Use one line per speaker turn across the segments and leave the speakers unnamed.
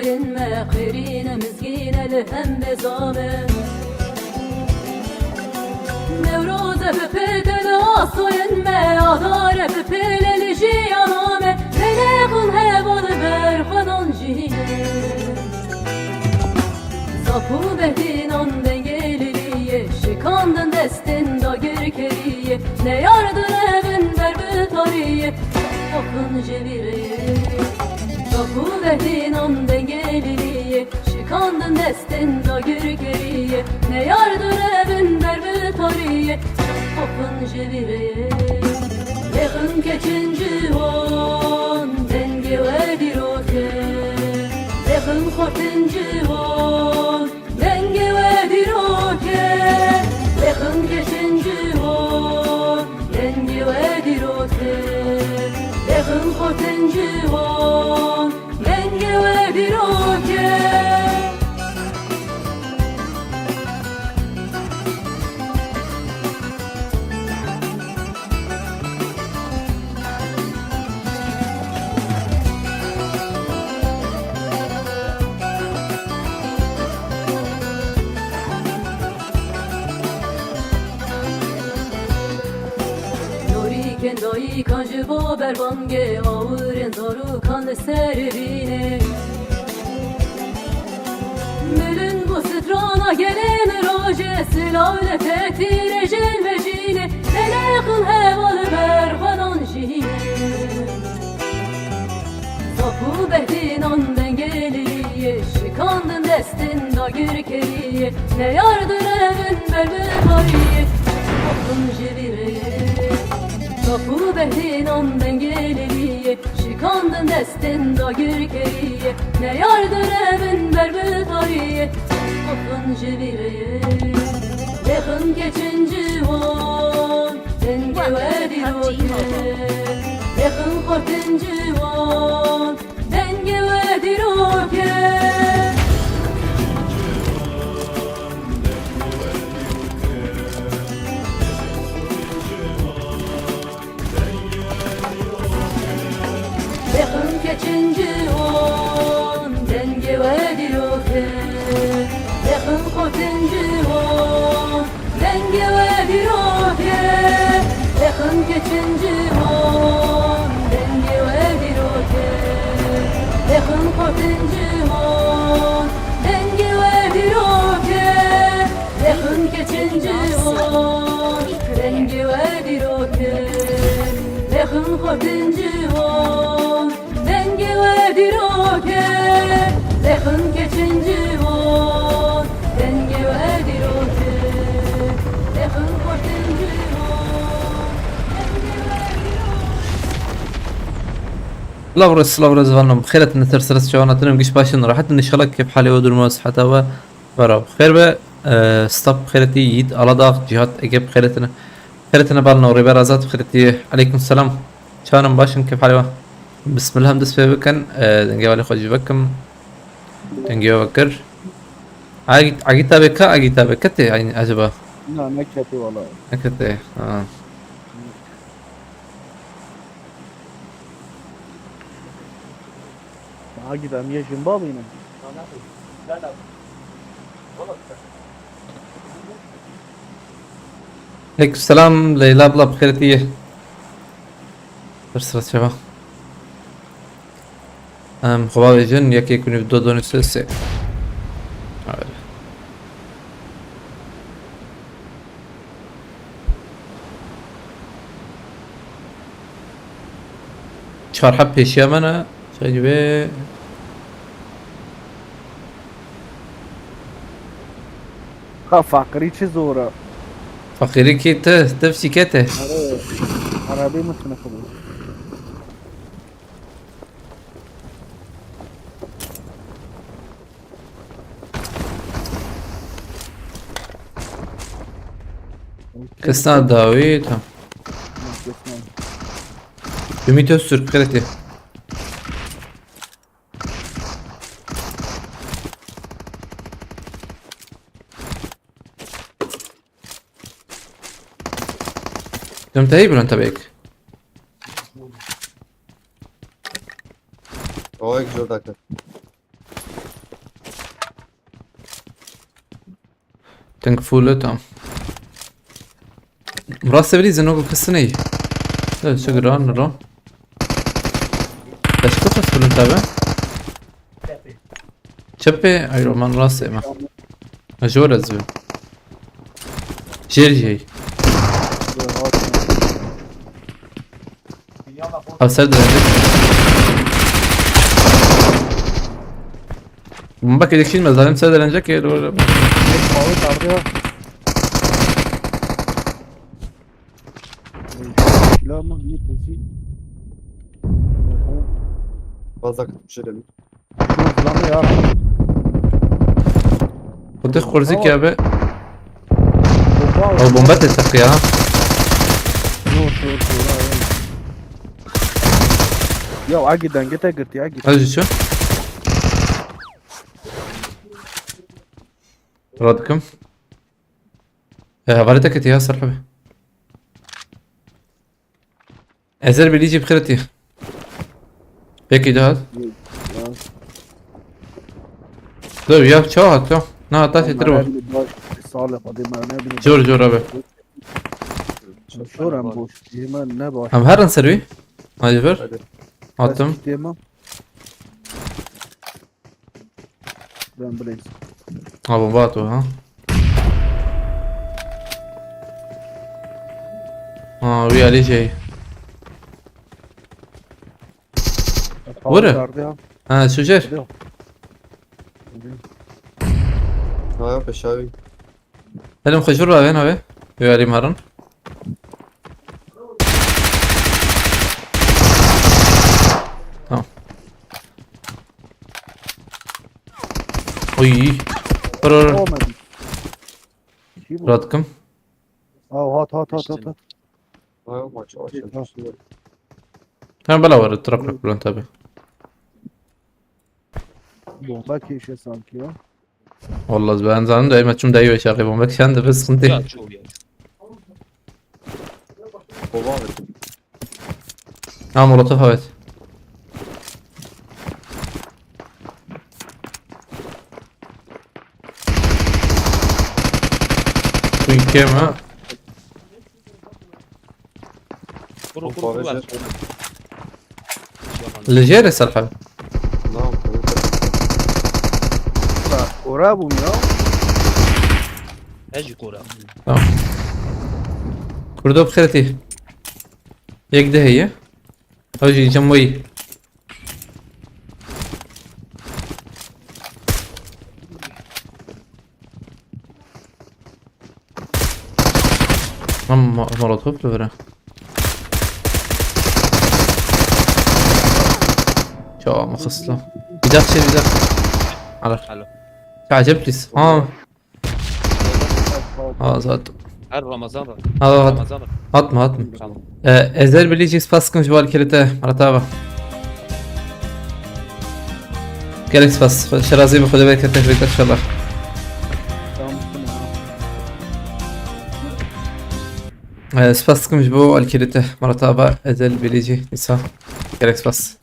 inme khirine mizgine lehem bezame Nevroze bepedele aso inme adare bepeleli jiyaname Melekun hevalı berhanan jine Zapu behdinan dengeliliye Şikandın destin da gerkeriye Ne yardır evin berbü tariye Akın cevireye Zapu behdinan dengeliliye Şikandın destin da gerkeriye Ne yardır evin berbü tariye Akın cevireye Yakın keçinci on Denge ve dirote Yakın kortinci on Denge ve dirote Yakın keçinci on Denge ve dirote Yakın kortinci on Denge ve dirote Kendayı kancı baber bange Ağırın daru kan servine Mülün bu sıtrana gelen roje Silavle tetire jelvecine Melekın hevalı berhanan jine Sapu behdinan dengeliye Şikandın destin da gürkeliye Ne yardır evin berbü tariye Akın jivireye Sapu behdinan dengeleliye Şikandın destin da gürkeliye Ne yardır evin berbü tariye Akın cevireye Yakın geçinci on Denge ve dirote Yakın kortinci on Denge ve dirote Yakın keçinci on Denge ve dirote Yakın kortinci on Denge ve dirote Yakın keçinci on Denge ve dirote Yakın kortinci on Denge ve dirote Yakın keçinci on Denge ve dirote Yakın kortinci on Denge ve dirote Yakın keçinci on Denge ve dirote Yakın kortinci on Denge ve dirote
الله ورز فانم بخيرة نثر سرس شواناتنا مقش باشن راحت ان شاء الله كيف حالي ودر ما صحتها و برا بخير بقى ستوب بخيرتي يد على ضغط جهات اجيب بخيرتنا بالنا وريبا رازات بخيرتي عليكم السلام شلونم باشن كيف حالي بسم الله مدس في بكن دنجي والي خوجي بكم دنجي بكر عقيتا بكا عقيتا بكتي يعني عجبا
لا نكتي والله
نكتي
عقد عم يجي مبابينا
عليكم السلام ليلى بلا بخيرتي ارسلت شباب خوابي جن يكي يكوني بدودون السلسة شهر حب هشامنا شايبه
فقري چه زوره
فقيري كي تفسي كته
عربي متنا خبر
كسنا داويت Ümit Öztürk kredi. تنتهي ولا انت بيك؟
هو एक जोड़ा कर
تنك فول تمام. مراسة بريز انه كسني. لا شكرا نرى. ايش كفت فول تابع؟ شبي ايرو من راسي ما. مجور الزبون. جيرجي. او سرد رنجك. بمبك يدك شيء مزالم سرد رنجك يلو.
Mavi tardı. Silah mı? Ne peki?
Fazla bir şey dedim.
Hızlanı ya.
ودي خورزيك يا بي.
Bomba
او بومبات التقي ها.
Dur. Ya Agi'den git Agit ya git.
اجي شو؟ رادكم. غلطتك يا صاحبي. ازر بليجي بخيرتي. هيك ده. لا يا شو شو. نا تاسي تروح.
Salih hadi ne bileyim.
جور ابي.
Şuram boş. Hemen ne boş.
هم هرن سروي. هاجبر. attım.
Diyemem. Ben bileyim.
ها بومباتو ها. اه ويا لي جاي. Vurun. ها شو جير؟
Ha yok aşağı.
هل مخجور وين هو؟ ويا لي مهرن. تمام. oy. Vur.
Olmadı. Şey bu.
رادكم.
At.
Ha yok maç aşağı.
انا بلا ورد تربلك بلون تابع.
Bomba keşke sanki ya.
والله زبان زعلان دايما تشوم دايما شاغي بومبك شان ده بس خنتي.
Baba abi.
اه مولوتوف هويت. وين كيما؟
Baba ver.
اللي جالس الحال.
Ne yapıyor?
Ora bu ya.
اجي كوره
تمام. كردو بخيرتي. يك ده هي. اوجي جنبي. مولوتوف لورا. شو مخصله. بداخل على
حلو
عجبتني زاد
هل رمضان
هذا
رمضان
هاتم
خلاص
ازال بليجي سباسكم جوال كلته مرتابة جالكس باس شرازي بخد بالك التهبيط ان شاء الله. سباسكم جوال كلته مرتابة ازال بليجي نسا جالكس باس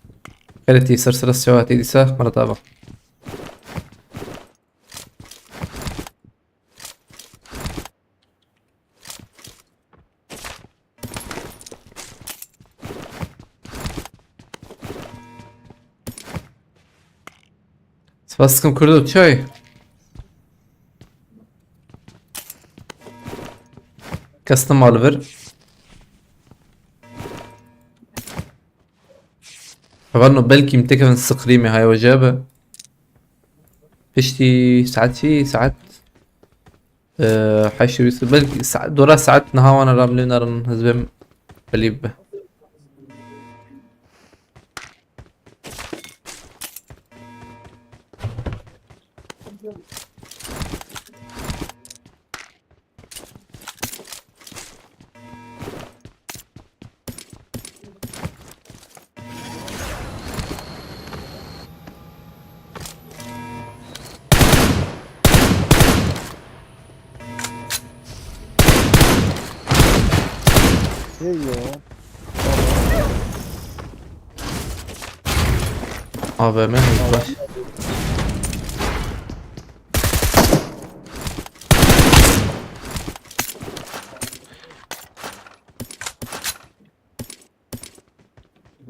كلتي سرسلة شواتي نسا مرتابة. سباسكم كردو تشاي كاستم اوليفر طبعا بلكي متكفن السقريمي هاي وجابه بشتي ساعات شي ساعات حيشو يصير بلكي ساعات دورا ساعات نهاوانا راملين رن هزبم بليبه.
Şey ya.
AVM hızlaş.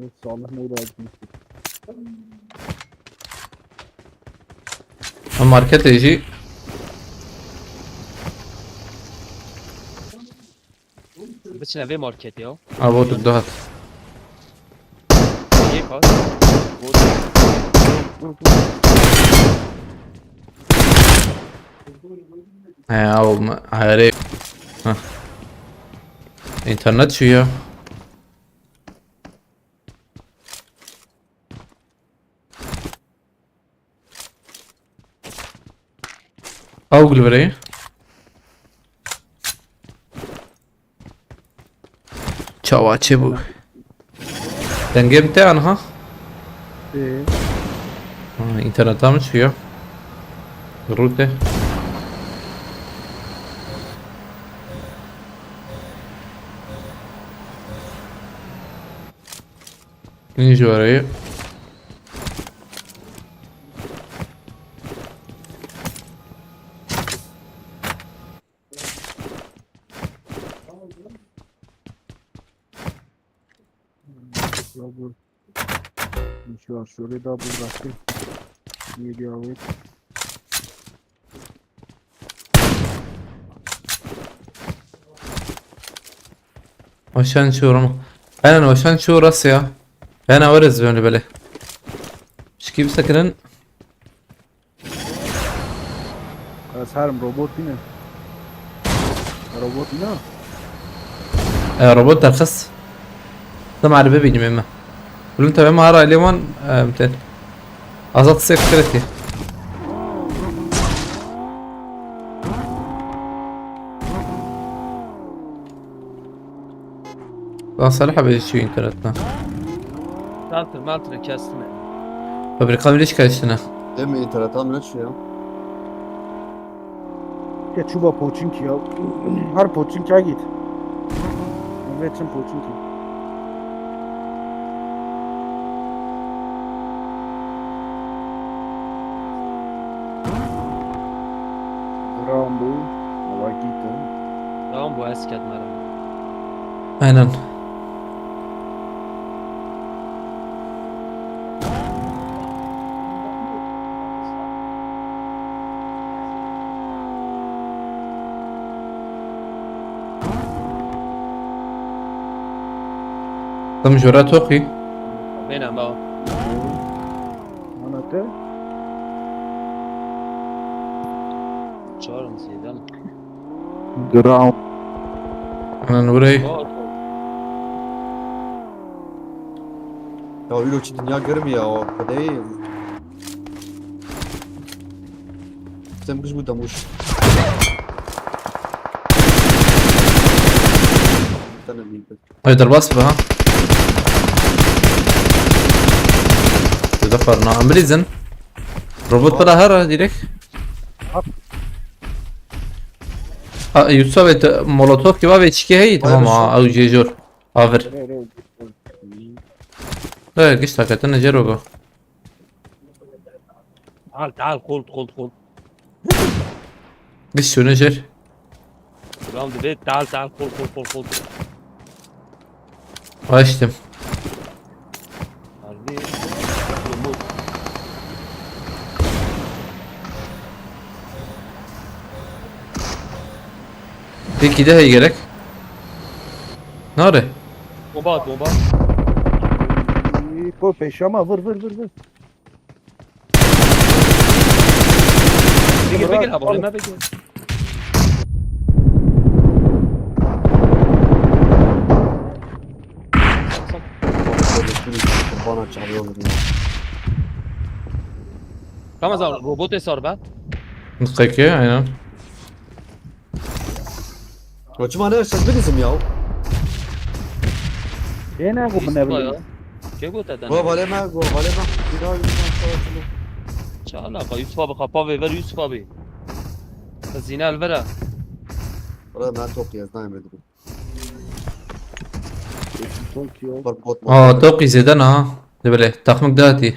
Evet, sağlık neyle acımıştı.
market يجي
بچنه وی مارکت یا
ابو تقدهات
یک هاست بود
او هاري ها انترنت شو يا او قلبري چاوا چه بو دنگه بتاعنا ها انترنت هم شو يا روته نيجي ورايا
Robur. Şu şöyle da bıraktı. Geliyor evet.
عشان شو رمى انا وعشان شو راس يا انا ورز بين بله ايش كيف سكنن
Sarım robot yine. Robot yine.
روبوت ترخص طبعا على بيبي جميمة قلت انت بما ارى اليوم 200 ازات سكرتي لا صراحة بيجي انترنتنا
مالتر کسمه
فبرقم ليش كاشتنا
Değil mi? İnternetten ne çıkıyor?
Ya çuba poçinki ya. Her poçinkiye git. Evet sen poçinki. Rambo. Hava gitti.
tamam bu esket merhaba
aynen طب جورات توقي
بینم با
Anahtar.
چهارم سیدم
Gram.
انا نوري
Ya öyle ki dünya görmüyor o. Kadayı. Sen kız bu damuş. Bir tane büyük.
هيدر باصبة ها تدفرنا امريزن روبوت بلا هرا ديريك يوسف مولوتوف كي بابي تشكي هي تمام او جيجور افر لا قشطة كتنا جروبه
تعال خلط
قش شو نجر
راوند بيت تعال خلط
واشتم
harbi
Peki de هي gerek Nare
bomba
Po peşama vır.
بگیر هوا ما بگیر
Bana çağırıyor bunu.
Ramazan robot esar
دقيقة aynen
Koçum hani siz bizim ya.
Yine bu ne bileyim.
چه گوت دادن
Go valeme. Bir daha bir
چه علاقه یوسف ابو خپا ویور یوسف ابی زینه الورا
Orada ben toplayacağız. Daim edelim.
Tokyo.
Bot.
توقي زيدان ها دبله تخمك داتي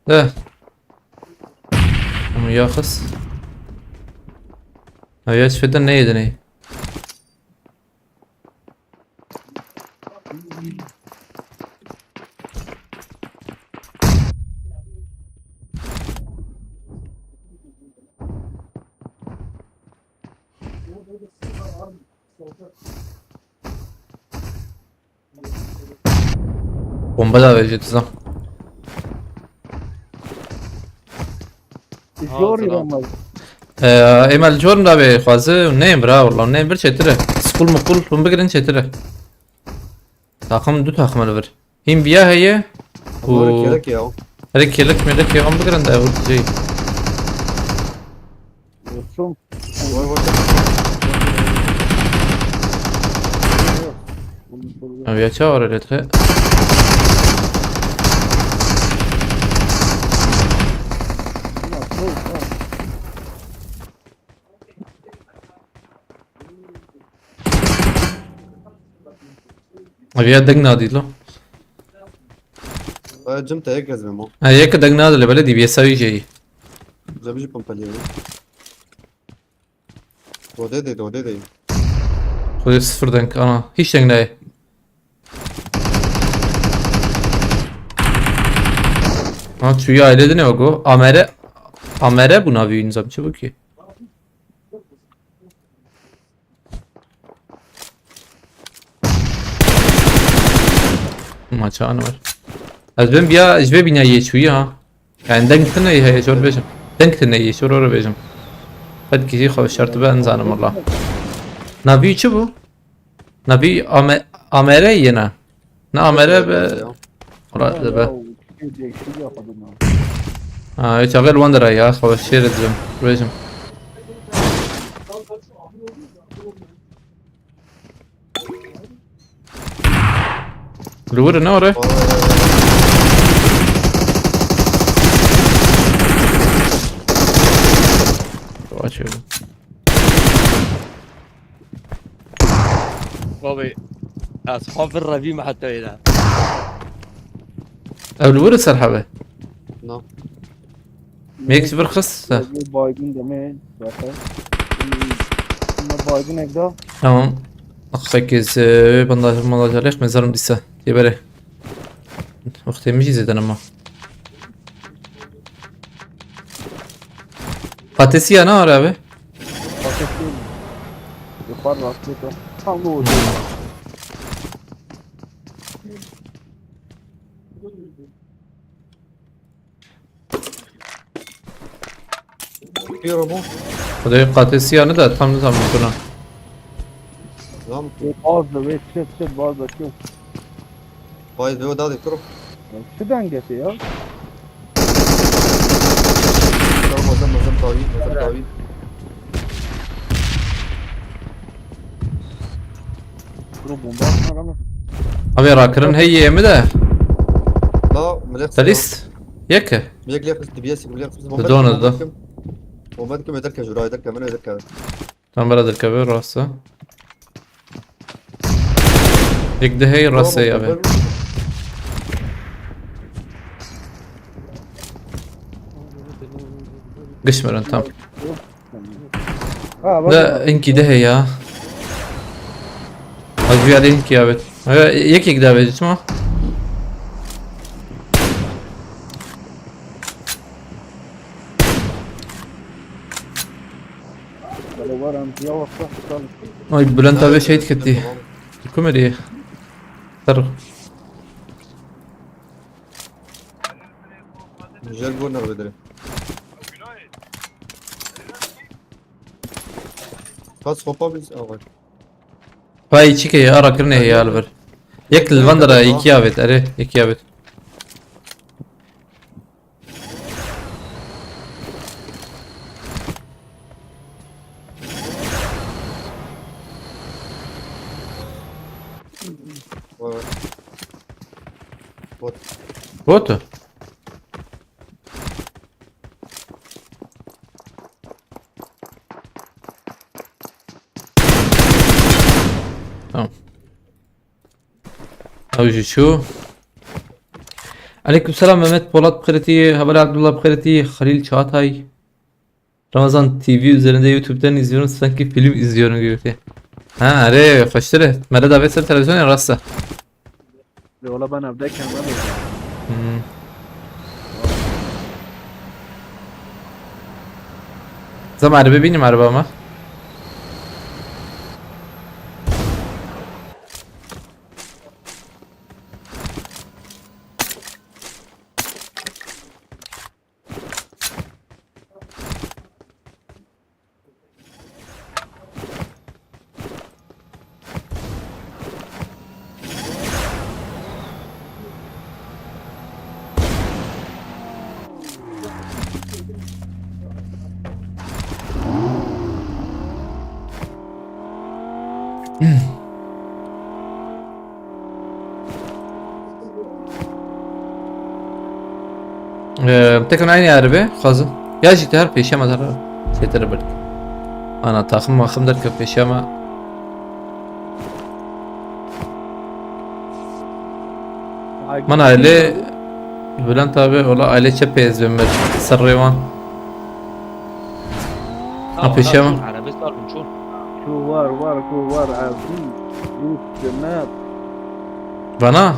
ده ياخص هياش فدان نيدني Bomba da verecek zam.
İzliyor
selam.
İranlar.
Emel جورم دا به خوازه نیم برا والله نیم بر چتره سکول مقول هم بگیرن چتره takım دو takım الور هم بیا هیه
Ama kelek ya.
هر کلک میلک هم بگیرن دا اول جی
Yusuf.
Vay vay.
بیا چه آره لطخه بیا دگ نادی لو
Cım tek gezmem o.
یک دگ نادی لبله دی بیا سوی جی
Zabici pompalıyor. Dode de.
خودی صفر دنگ آنا هیچ دنگ نه Ha tüyü ailede ne o? Amere bu navi inzam çabuk ki. Maçan var. Az ben bir ajbe bina yeşuyu ha. Yani denkte ye he şor bejim. Denkte ye şor ora bejim. Hadi ki xoş şartı ben zanım Allah. Navi çi bu? Navi amere yena. Ne amere be. Ora be.
Değişik yapalım.
شغال وندرا يا اخو الشير الزم ريجم لورا نورا واشو
بابي اصحاب الربيع حتى هنا.
او لورا سرحبه
No.
ميكس برخص
Bu baygın deme zaten. Bunlar baygın evde.
تمام اخيكز بنداج مالج عليك مزارم ديسا يبري وقتي مجي زيد انا ما فاتسي انا ورا ابي
Paketli. Yukarı rastlıkla. Tam da oldu.
Bir araba.
خدای قاتسي انا ده تام میکنم
Lan.
Bazı ve çıt bazı çıt.
Vay be o daha dikkat.
Şu dengesi ya.
Mazam tavi.
Kuru bomba atma ama.
ابي راكرن هي يمي ده
La melek.
تاليست يك
Melek lek tibiyesi melek.
Donald da.
Bomba kim eder ki jura eder ki eder ki.
تمام برادر كبير راسه يك ده هي راسه يا ابي قشمر انت
Ha bak.
لا انكي ده هي يا اجي عليه انكي يا بيت يك ده بيت اسمه
Böyle var am yavaş yavaş.
اي بلانتا بي شيت كتي كوميدي تر
Güzel bir oynar bedeli. Kaç hopa biz evet.
هاي تشيكي يا راكرني هي البر يك الفندرا يكي يا بيت اري يكي يا بيت
Vay. Bot.
بوتو تمام اوجي شو عليكم السلام Mehmet Polat Bıkreti, Haber Abdullah Bıkreti, Halil Çağatay. Ramazan TV üzerinde YouTube'dan izliyorum sanki film izliyorum gibi. Ha, araya kaçtı. Merhaba davet ser televizyon ya rasta.
Valla ben evdeyken ben de.
Zaman araba benim arabama. تكن عيني عربي خازن يا جيت هر بيشما ترى سيتر برد انا تاخم ما خم درك بيشما من عائلة بلان تابع والله عائلة شبيز بمر سريوان بيشما
عربي صار بنشوف
كوار عظيم روح جنات.
بنا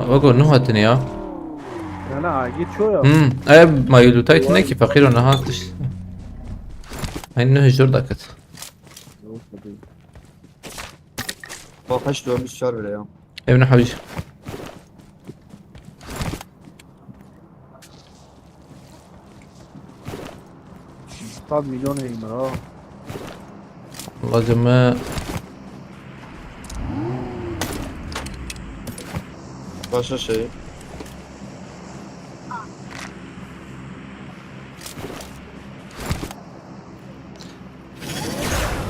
وقول نهو الدنيا
انا عاجيت شويه.
ايب ما يلو تايت نكي فقير ونهاتش انه هجور داكت
ما خش له مش شهر ولا يوم.
ابن حبيش
صاد مليون هي مراه.
والله جماعة
Başka şey.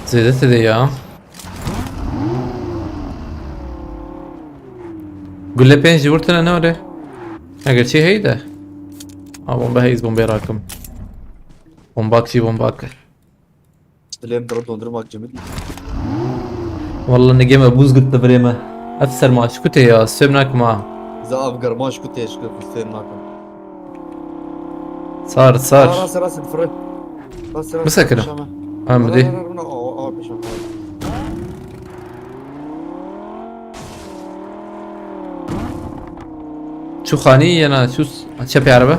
زيدت دي قول لي بين جورتنا نوري اقل شي هيدا بومبا هيز بومبا راكم بومباك شي بومباك
Dileğim dara dondurmak cemil.
والله اني جيم ابوز قلت بريمة افسر ما شكوتي يا سيبناك معه
Za avgar maş ku teşkil kusten nakam.
صار صار
Ras fırı.
مسكرة عم بدي شو خاني انا شو شبي عربة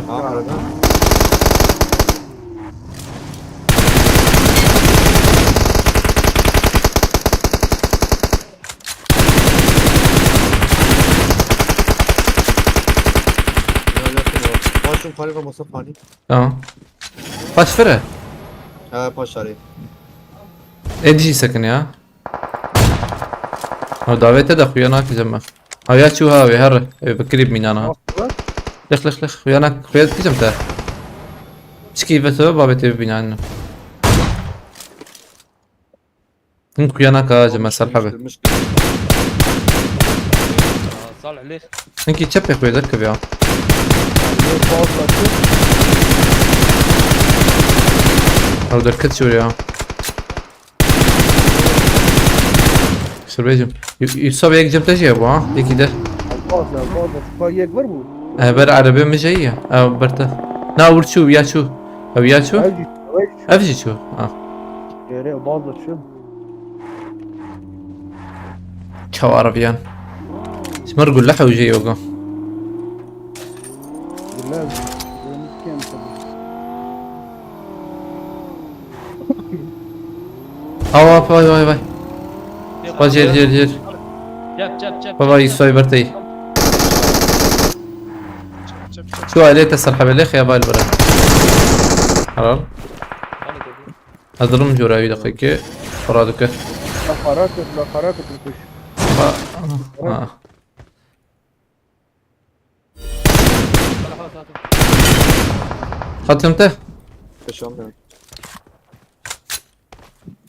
Başım fani ve masa fani.
اه باش فرق
Ha paşari.
ادجي سكن يا هو دعويته ده خويا جمع هاو يا شو هاوي هر بكري بمين انا لخ خويا جمته شكي بتو بابتي بمين عنه انت خويا ناك جمع سرحبه
صالح ليش
انكي تشبي خويا ذكب يا او دركت شو يا شو بيجم يصاب يك جمته شي ابو ها يكي ده
الباص شويه اكبر بو.
بر عربي مش جايه او برتا نا ورشو يا شو او يا شو
اجي
افجي شو
يا باص شو
شو عربيان اسمر قول لحو وجي يوقع
لازم كم
باي جير
جاب
باي يسوي برتي شو عليه تسرحب ليخ يا باي البرد حرام اظلم جوراوي دقيقة فرادك
حركة الكش.
ختمته
Peşam ben.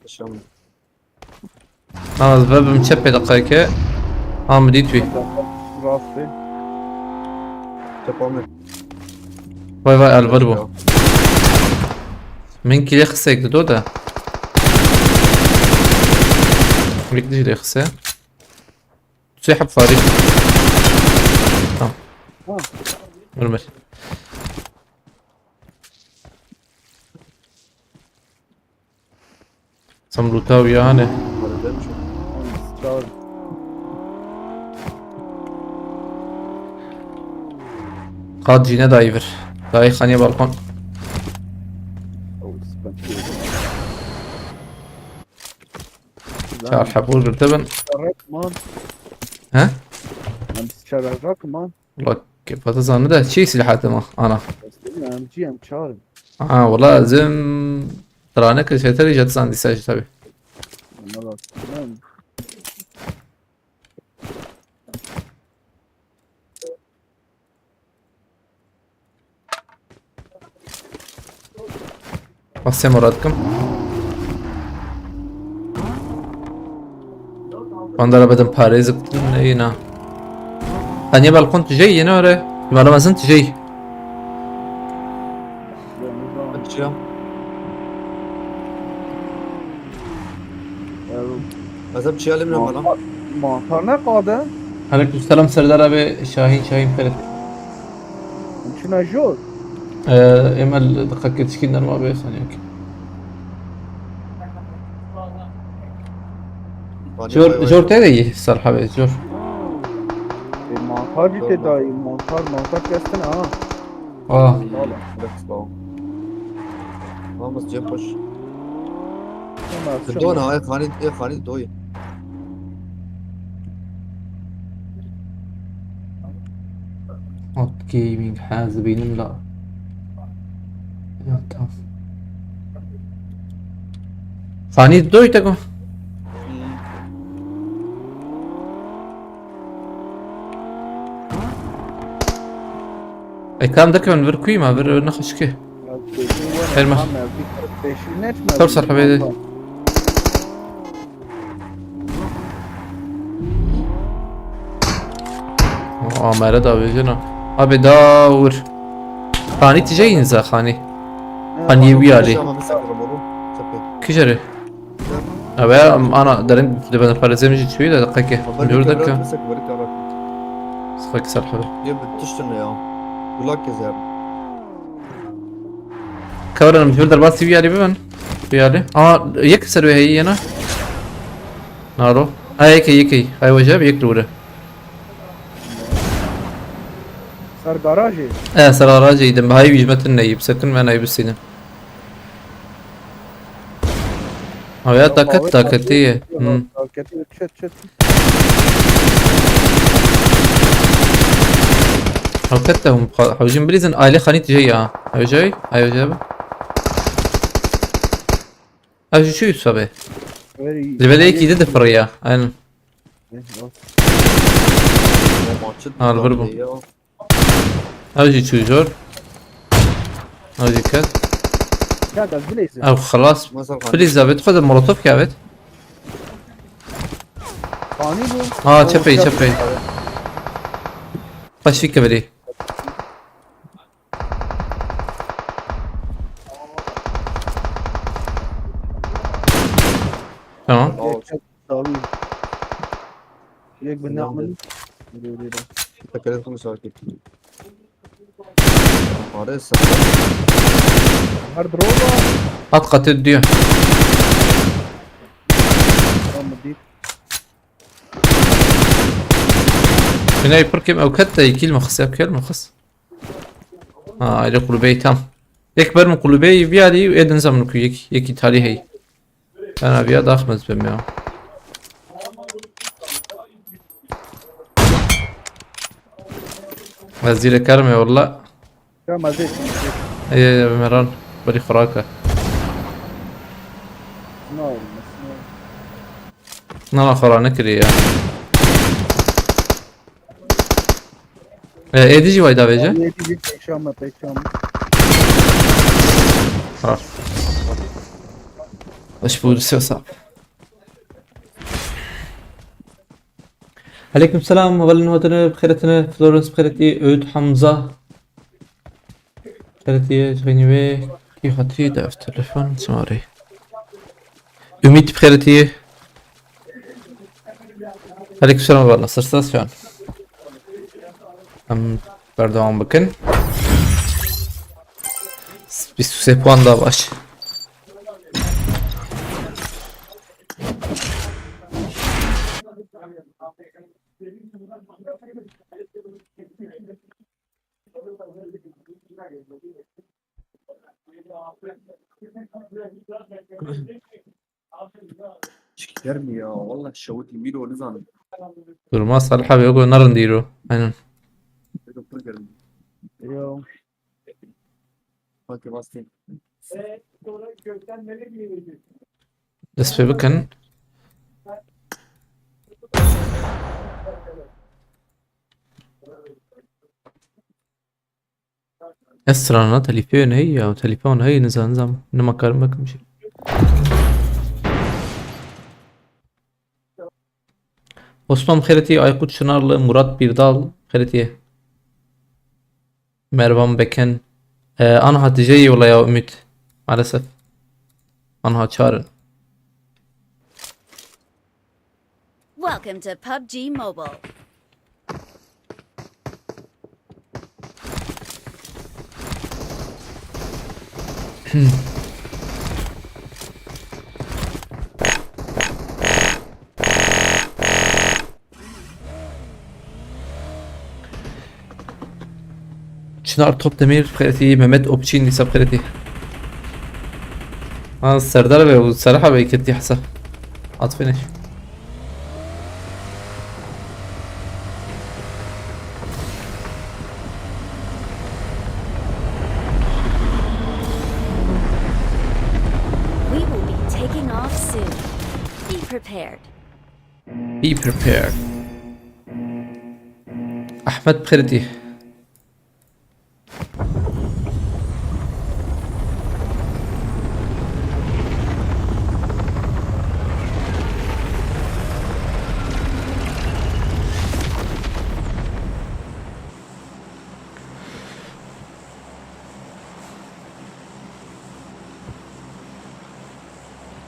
Peşam.
الباب متشبي دقيقة مديت فيه
راسي
Yapamam.
باي البربو من كي يخسك دودا ليك ديجي يخسه تسحب فاري مرمر سمروتاوي يعني
شاور
قاد جينا دايفر داي خانية بالكون
او سبنتي
شعر حبول برتبن
مان
ها
عم تشارك مان
والله كيف هتظن ده شي سلاحات ما انا
عم جي عم تشارك
والله لازم ترى كل شيء تري جت عندي ساجي تبي
والله تمام
بس مرادكم عندنا بدن باريس اينا ثانية بالكون جاي نوري ما زلت جاي
Mesela bir şey alayım bana.
Mantar ne kadar?
Aleykümselam Serdar abi. Şahin خيرت.
İçine jor.
امل دقيقة تشكيل نرمى بيه ثانية اوكي. جور تدي الصراحة بيه جور.
Mantar ciddi dayı. Mantar kestin ha.
اه
Vamos Cem boş.
Hemen
دون هاي خاني دوي.
اوت جيمنج حاسبين لا. tamam. Fani doy tego. الكلام ده كان فير كويما فير نخش كيه. خير ما توصل حبيبي. ما رد abi canım. Abi داور. خاني تجي ينزل خاني. خاني ويالي. كجري. abi انا دارين بدنا نفرزم جي شوي دقيقة. نقول لك. صفك سرحبه.
Cem tuştun ya. Kulak gezer.
كورنا مش بقدر بس ويالي بمن. ويالي. يكسر وهي هنا. نارو. هيك هاي وجب يكروره.
Sar garajı.
سراراجي هاي بيجمت النيب سكن ما نايب السينما. يا تاكتية.
Taketi çet.
حوكتهم حوجين بليزن ليه خانيتي جاي ايوه جاي ايوه جاب ايوه شو يسوي اللي بدأ يكي يدد في الرياح انا البربو ايوه شو جور ايوه كات
Ya da bileysin.
او خلاص بليز زابت خذ المولوتوف كابت
Fani bu.
تشبي خش فيك بدي تمام
Tabii. Yek ben ne yapmalıyım?
Tekerlet konusu artık. Arası.
Her droga.
اتقت الديو
Tamam değil.
هنا يبركم او كتا يكيل مخص ياكل مخص الى قلوبي تام يكبر من قلوبي بيالي ويدن زمنك يكي تالي هي انا بيا اخمز بمياه وزير كرمي والله
Ya mazet.
اي بمران بري خراكه
Ne olmaz.
نانا خرا نكري يا ايديجي وايدا بيجي
Yedi pekşanma.
خلاص ايش بقول صعب عليكم السلام اولا وطن بخيرتنا فلورنس بخيرتي عود حمزة بخيرتي شغيني بيه كي خاطري داف تلفون سماري ümit بخيرتي عليكم السلام والله سرساس şu an pardon bakın bir süse puan daha var.
Çıkar mı ya? Vallahi şavut yemiyor onu zannet.
Durmaz Salih abi yok onların değil o. Aynen.
Doktor geldi.
Yo.
Hadi bastayım.
Despe bakın. اسرع تليفون هي او تليفون هي نظام انما كلامك مش Osman Xereti, Aykut Çınarlı, Murat Birdal Xereti, Mervan Beken, أنا هتجي والله يا أميت مع الأسف أنا هتشارن
Welcome to PUBG Mobile.
Çınar Topdemir بخيرتي مهمت اوبشين لسه بخيرتي السردار بي والصراحة بي كنتي حسه عاطفينش
We will be taking off soon. Be prepared.
Be prepared. أحمد بخيرتي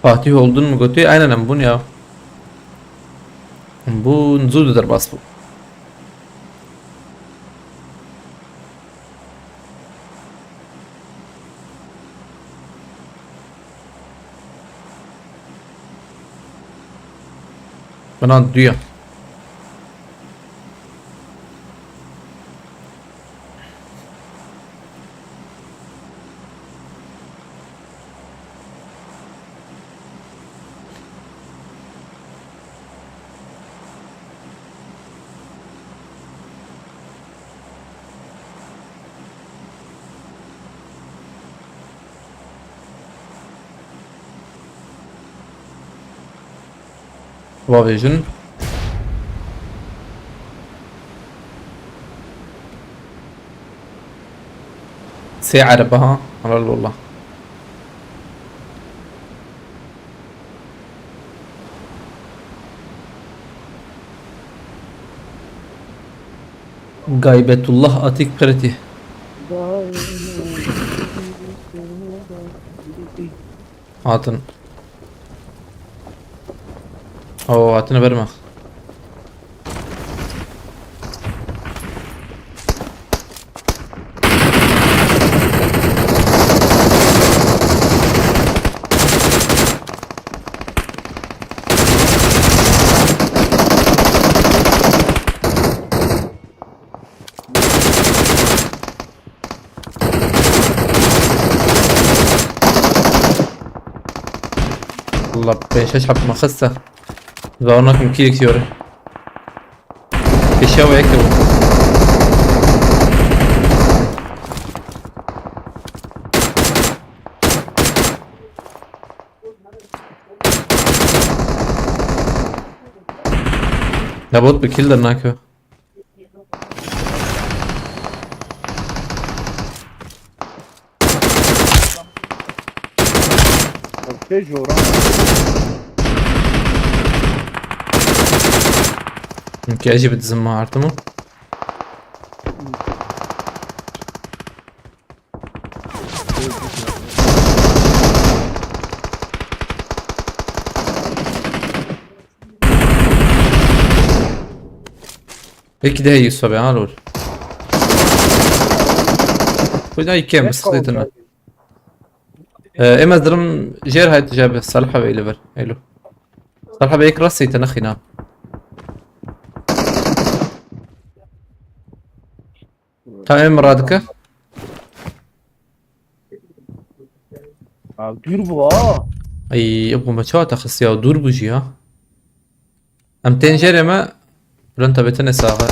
Fatih oldun mu Götü? Aynen bu ya. Bu Zudu'dur bas bu. Bana diyor. Vision. ساعة ربها على والله غايبة الله أتيك قرتي عاطن أو عاطن برمخ والله بيش اشحب مخسة زورناك من كيلك يوري بيشاوي يكتبوا لابد بكيل درناكو
اوكي جوران
يمكن اجي بتزمها عرتمو هيك ده يوسف يا لول وين هاي كم سخيتنا اما درم جير هاي تجاب صالحة بي ليفر هيلو صالحة بيك راسي تنخي نام تمام مرادك
دور bu ha.
اي ابو ما شو تخص يا دور بوجي ها ام تنجر ما برنتا بتني ساغر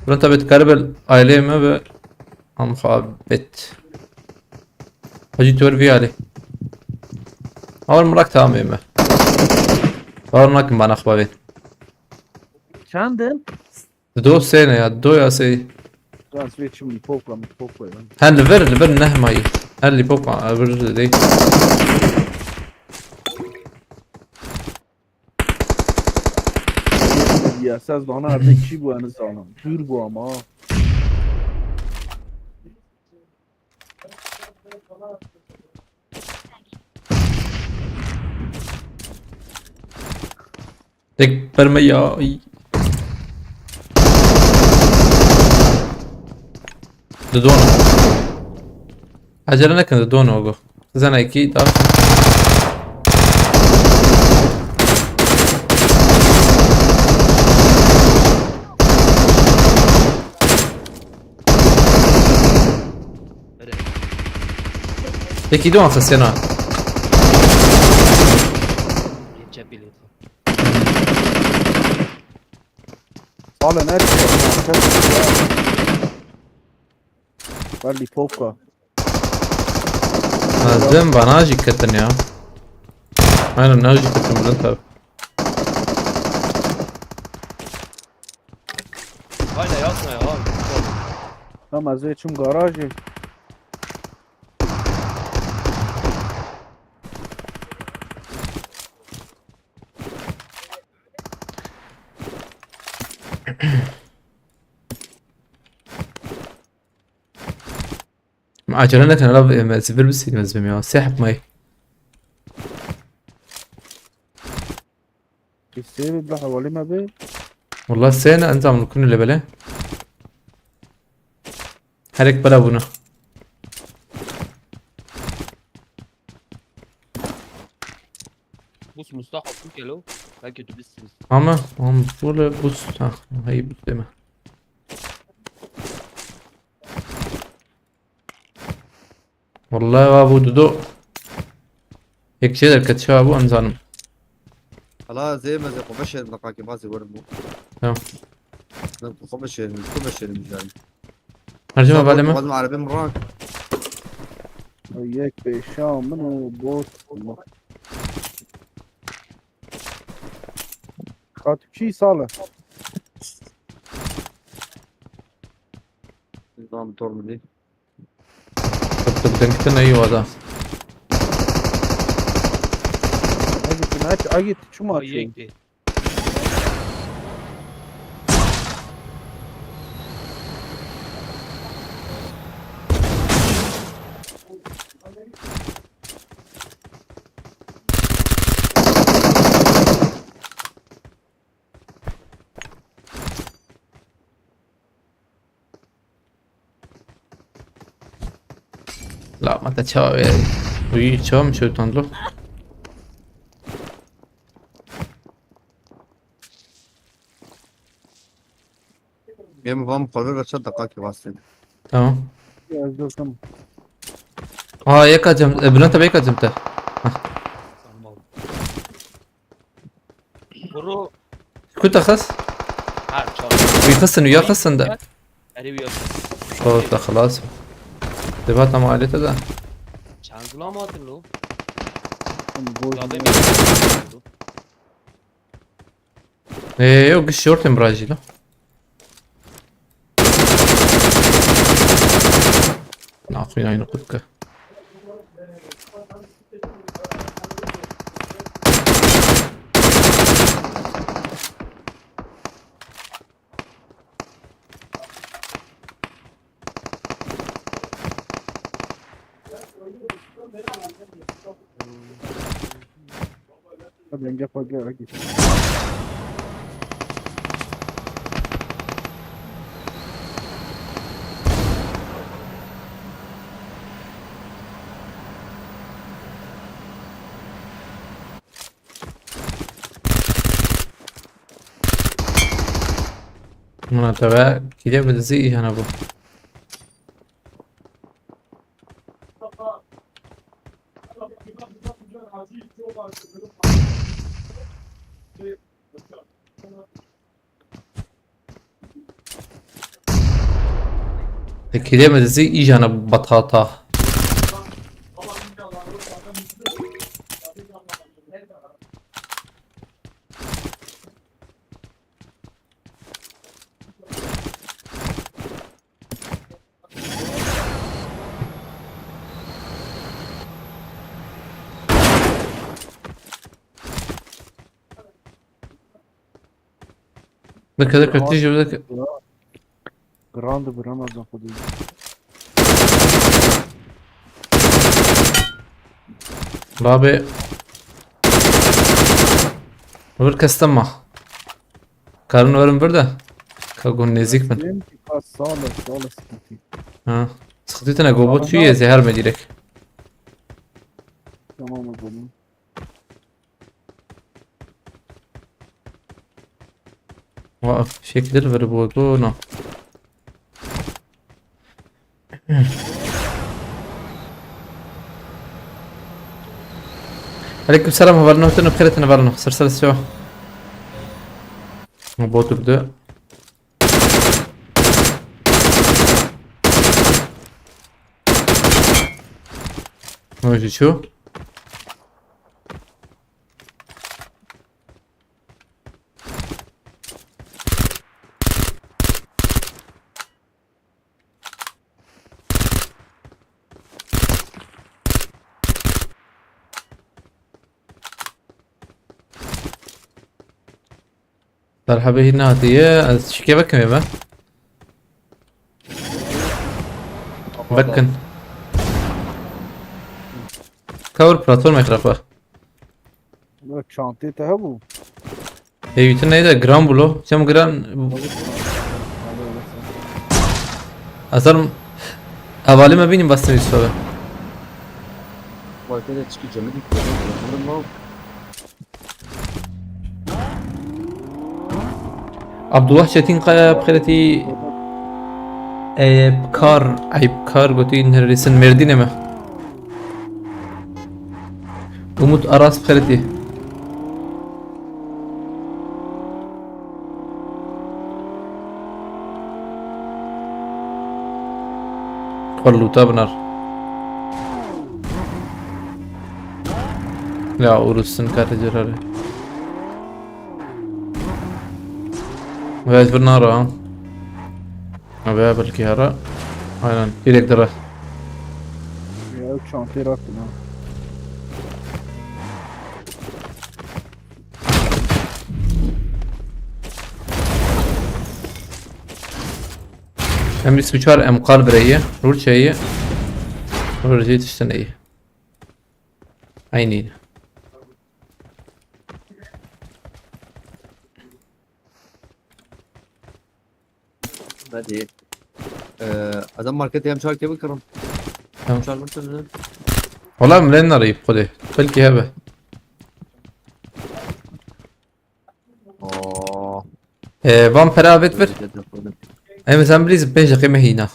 برنتا بتقرب عائلة ما ب ام خابت هجي تور في علي اول مراك تمام ما اول مراك ما نخبا
Çandın?
دو سنة يا دو يا سي
Ben switch'imi popla.
هل ليفر نهماي هل لي بوب ابر دي
Ya siz bana artık kişi bu anı sağlam. Dur bu ama.
تكبر مياي دودونا عجلنا كان دودونا وقو زنا اكيد اكيد دون خسينا
Geçebilir.
Sağla ne çıkıyor? Ver li popka.
نازلين بناجي كتن يا انا ناجي كتن بلنتر
Aynen yapma ya abi.
Ama zeyçim garajı.
عجلنا كان لاب سيفير بس يمزم يا سحب ماي
السيب ده حوالي ما بين.
والله السنة انت من كل اللي بلاه حرك بلا بنا
Bus Mustafa Kukelo. Belki de bizsiniz.
اما هم طول بص هي بتما والله يا ابو دودو هيك شيء الكتشا ابو انزانم
خلاص زي ما زي قماشة نقاكي بازي ورمو
تمام
قماشة المجال
هرجمها بعد ما
بعد ما عربي مراك
وياك بشام منو بوت والله. خاطب شي صالح.
نظام تورمدي
كنت بدنكتن ايوه ده
اجت شو ما
Ay
تشوف.
yekti.
لا ما تتشاوي وي شام شو تندلو
يا مفهم قرر شد دقاكي واسطين
تمام
يا زلمه
اه يكا جم بلانتا بيكا جمته
Sanmam. Buru
كنت اخس
her çağ.
بيخسن ويا خسن ده
Eriyor.
صوت خلاص دبات ما عليه ده
Çangılamadın lo.
بوت.
Ya benim.
ايه يو قش شورت مراجي له نعطينا عين قدك
طب ينجح وجه اجي.
انا تبع كده بتزيق انا ابو كده بتزيق ايجي انا بطاطا ذاك ذاك تيجي وذاك
جراند برمضان خدي.
بابي بالكستمة Karın varım burada. Kagon nezik min.
Benim ki kas sağla sıkıntı.
Ha. Sıkıntı ne gobot şu ye zehar mı direkt.
Tamam o zaman.
Vaqf şekilleri ver bu no. عليكم السلام هبرنا وتنو بخيرة نبرنا سرسل السوا بوتو بدا موجود شو مرحبا هنا هدية شكي بكم يا با بكن كور بلاتور ما يخرق
Böyle çantayı taha bu.
هي نيدا جرام بلو كم جرام اصلا اولي ما بيني بس يوسف
Vay be çıkacağım dedik. Bunun
عبد الله شاتين قايا بخيرتي بكار اي بكار قلتي نهرسن مردينة ما وموت اراس بخيرتي خلو تابنر لا ورسن كاتجراري وهذا بالنار ها أبي بالكهرة aynen direkt dara
Ya çantayı raktım ha.
hem ismi çağır em kalbreyi rul şeyi rul jit işteneyi aynen
Hadi. Adam market yem çark gibi kırım.
Tamam.
Çarmırtın.
والله ملين نريب خده فلكي هبه
Oo.
فان برافت ver اي مثلا بليز بيج قيمة هنا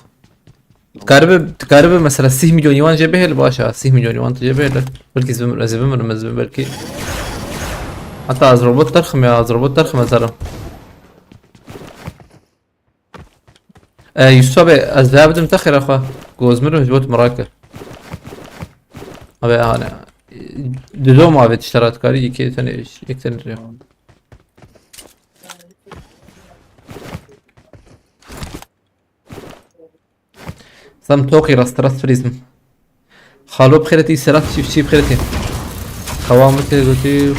تقارب مثلا 60 مليون يوان جيبه اللي باشا 60 مليون يوان تجيبه بلكي زبمر بلكي حتى از روبوت ترخم يا از روبوت ترخم مثلا يوسف ابي از ذهب متاخر اخوه جوزمر جبوت مراكب ابي انا دوم ابي اشتريت كاري يكي ثاني يكتن ريو سام توقي راست فريزم خالو بخيرتي سرات شي بخيرتي خوامتي قلتي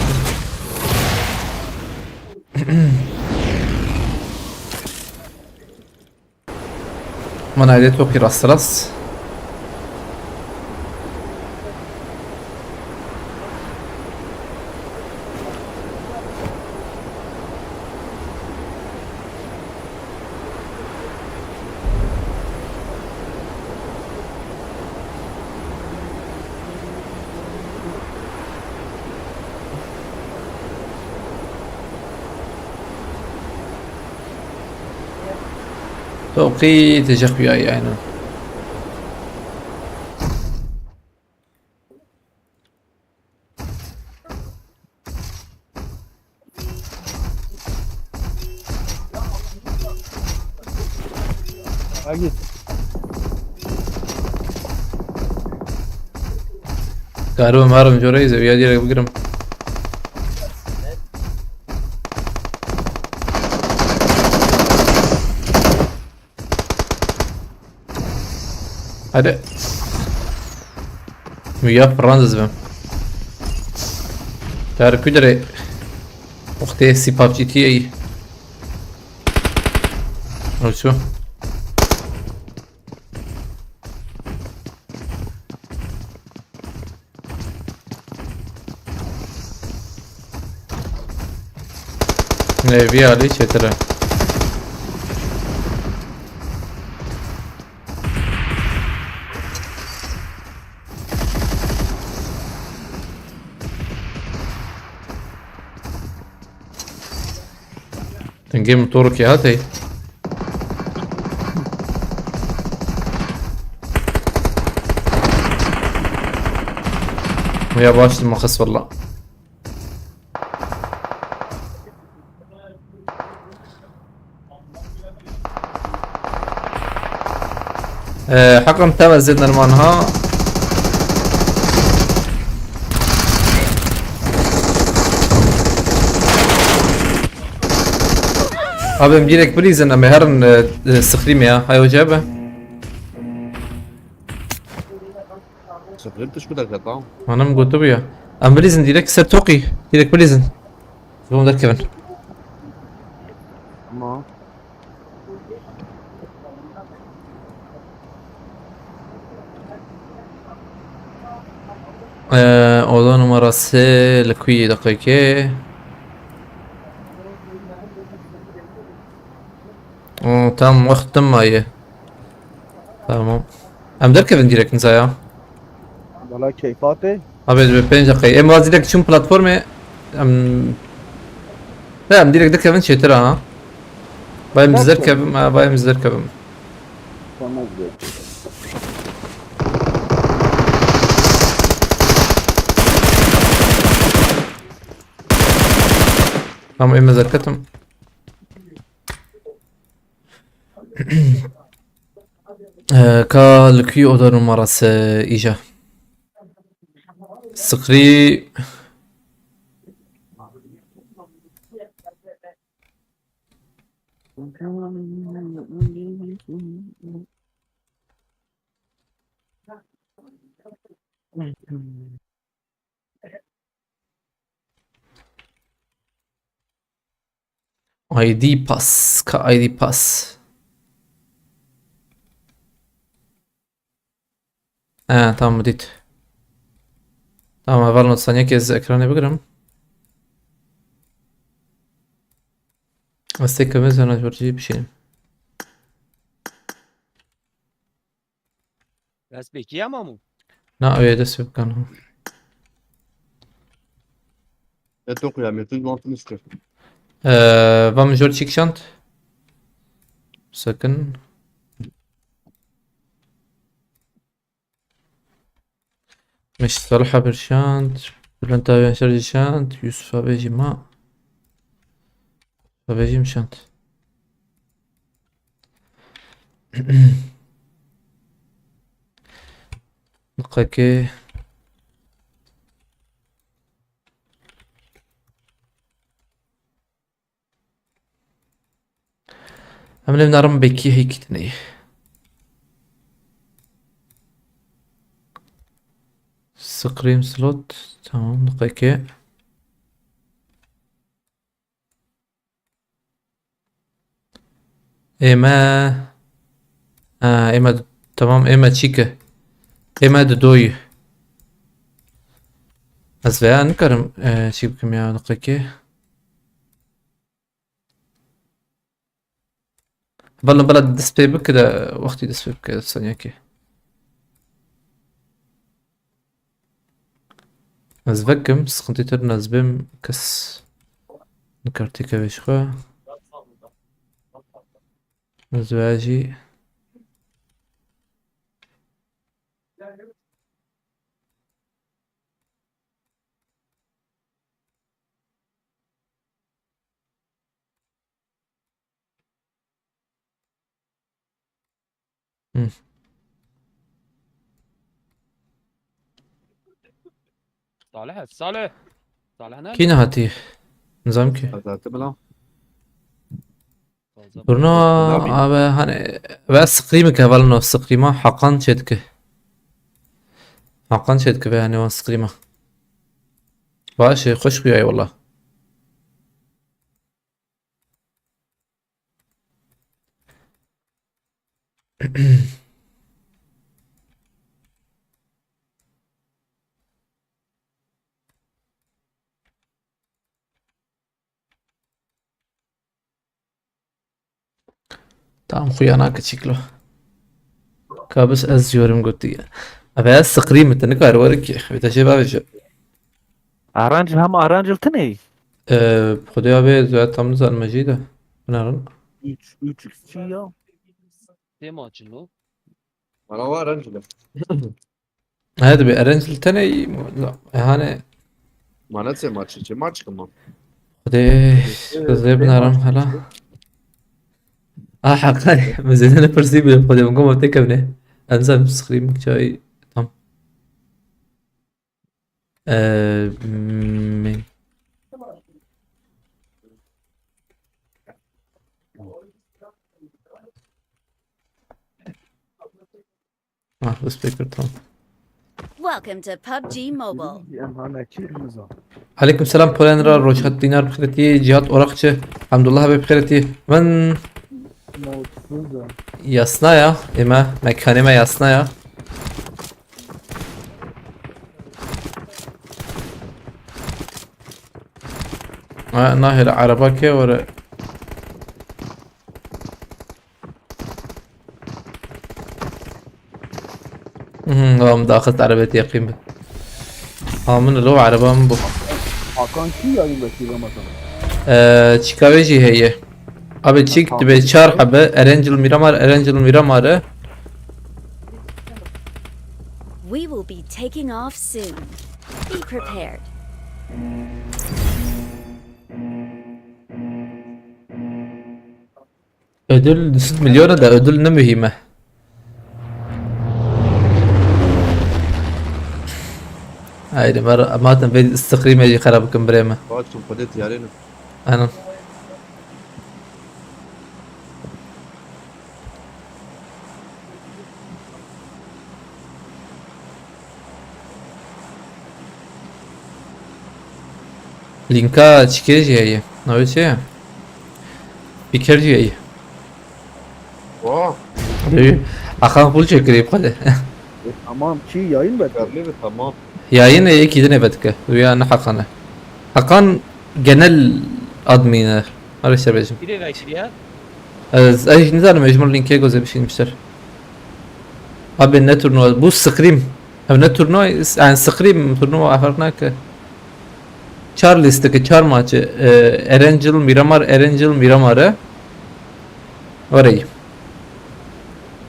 من عادي توقي راست توقيت جاك وياي يعني
Ha git.
قالوا مهرم جوريز ويا ديرك بقرم هذا ويا فرانز بهم تعرف كدري اختي سي بابجي تي اي او شو بیا علی چطوره؟ تنجي موتورك يا هاتي. ويا باش المخص والله. حقا تابع زدنا المانها. ابي مديرك بريزن اما هرن السخريم يا هاي وجابه.
شغلت شو بدك تقطعه؟
انا قلت بيا ام بريزن ديرك سرتوقي ديرك بريزن هو مركبا.
Ama
اوضاع نمرة سي لكوي دقيقة. تمام وقت تم هي. تمام ام دركبن ديرك نزايا.
valla keyfate.
ابي 5 دقيقة ام وازي لك شو بلاتفورمة ام لا ام ديرك دركبن شي ترى ها باي مزركب ما باي مزركب.
Tamam diyor.
تمام اما زركتم. كالكوي اوضاع نمرة سي ايجا سقري. اي دي باس كاي دي باس. تمام بديت. تمام اول ثانية كيز اكراني بقرم. استيكا مثلا جورجي بشين.
دست به کی امامو؟
لا اوي دس بكانه.
اتوقع يا ميتين ما تنسكر.
Vamos جورجي كشانت. سكن. مش صالحة برشانت. بلانتا جورجي شانت يوسف بيجي ما. بيجي مشانت. دقيقة. عملنا بنعرم بكي هيك تني. سكريم سلوت. تمام دقيقة. ايما ايما تمام ايما تشيكا. ايما دودوي. أزفيا نكرم شيب كمية دقيقة. بلن بلد ديسبلاي بك كده وقتي ديسبلاي بك كده ثانية كي. أزفكم سخنتي ترنا زبم كس نكرتي كبيش خوا زواجي.
صالح صالح صالح نال.
كينا هاتي نظامك
هذا بلا.
برنو أبا هن بس قيمك هبلنا السقيمة حقا شدك حقا شدك بهني والسقيمة باش خوش وياي والله. tamam خياناك شكله كابس أزيورم قلتي أبي أستقريم تنكار ورك يا أخي بتشي شو
Arancıl hem arancıltı ne?
خدي أبي زاد تمز المجيدة نعم
3 x'ci ya.
Te maçın o.
Bana var Angela.
هذا بأرنج التاني لا يعني
Bana se maçı. Ce maç kama.
خدي زي بنارم هلا حقاني مزيدنا برسيب خدي بنقوم بتكبني أنزل بسخريم شوي تمام من سبيكر تمام
Welcome to PUBG Mobile.
Emhaneki nizam.
عليكم السلام بولينرا روشات دينار بخيرتي جهات أوراقشة الحمد لله بخيرتي من
Mutsuzum.
ياسنايا إما مكاني ما ياسنايا ناهي العربة كي ورا غام داخلت عربيتي يقين به من اللي هو عربة من بو
Hakan ki yayın bekliyor Ramazan.
تشيكاويجي هي أبي تشيك تبي تشار حبة أرنجل ميرامار
We will be taking off soon. Be prepared.
ödül 6 milyona da ödül ne mühime. هاي مرة ما تنبي استقريم يجي خرابكم بريمة
Baktım padet yarını.
أنا لينكا تشكيجي هي نوي شيء بيكرجي هي
Oh.
أخاف بقول شيء قريب قده
Tamam ki yayın bekliyor.
Karlı ve tamam.
يا إني كده نبتك ويا أنا حقنا حقان جنال أدمينه هذا الشيء بيجم
Bir de kaçtı ya.
أي نزال مجموع لينكيه جوزي بشين مشتر أبي النتورنو بو سكريم أو نتورنو يعني سكريم تورنو أفرناك تشارلز تك تشار ماتش إرنجل ميرامار وري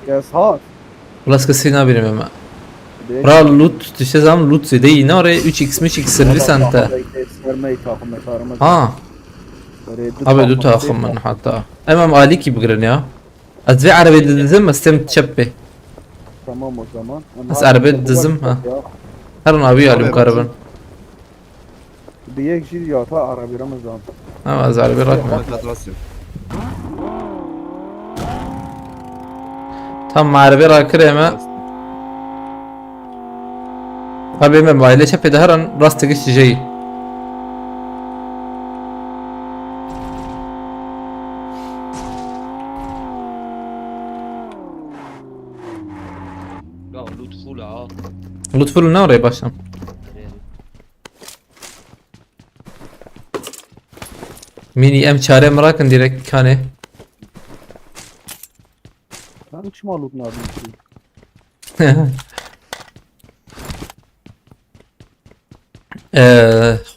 Ya saat.
خلاص كسينا بينما را لوت تشتى زام لوت زي ينا وري 3x 3x سرلي سانتا
Sermeyi takım mekarımız.
ها أبي دو تاخم من حتى أمام عليكي بقرن يا أتبع عربي دزم استم تشبه
Tamam o zaman.
بس عربي دزم ها هرن أبي على مقاربا
Bir yek jil yata Arabi Ramazan.
أما از عربي راكم
Ama kadrasın.
tam عربي راكر ما أبي من بايلة شبه ده هرن راس تقش جاي
Ya lütful ha.
لطفوا لنا وري باشا ميني ام çare مراكن ديريكت كاني
Ben hiç maluk ne yapayım ki?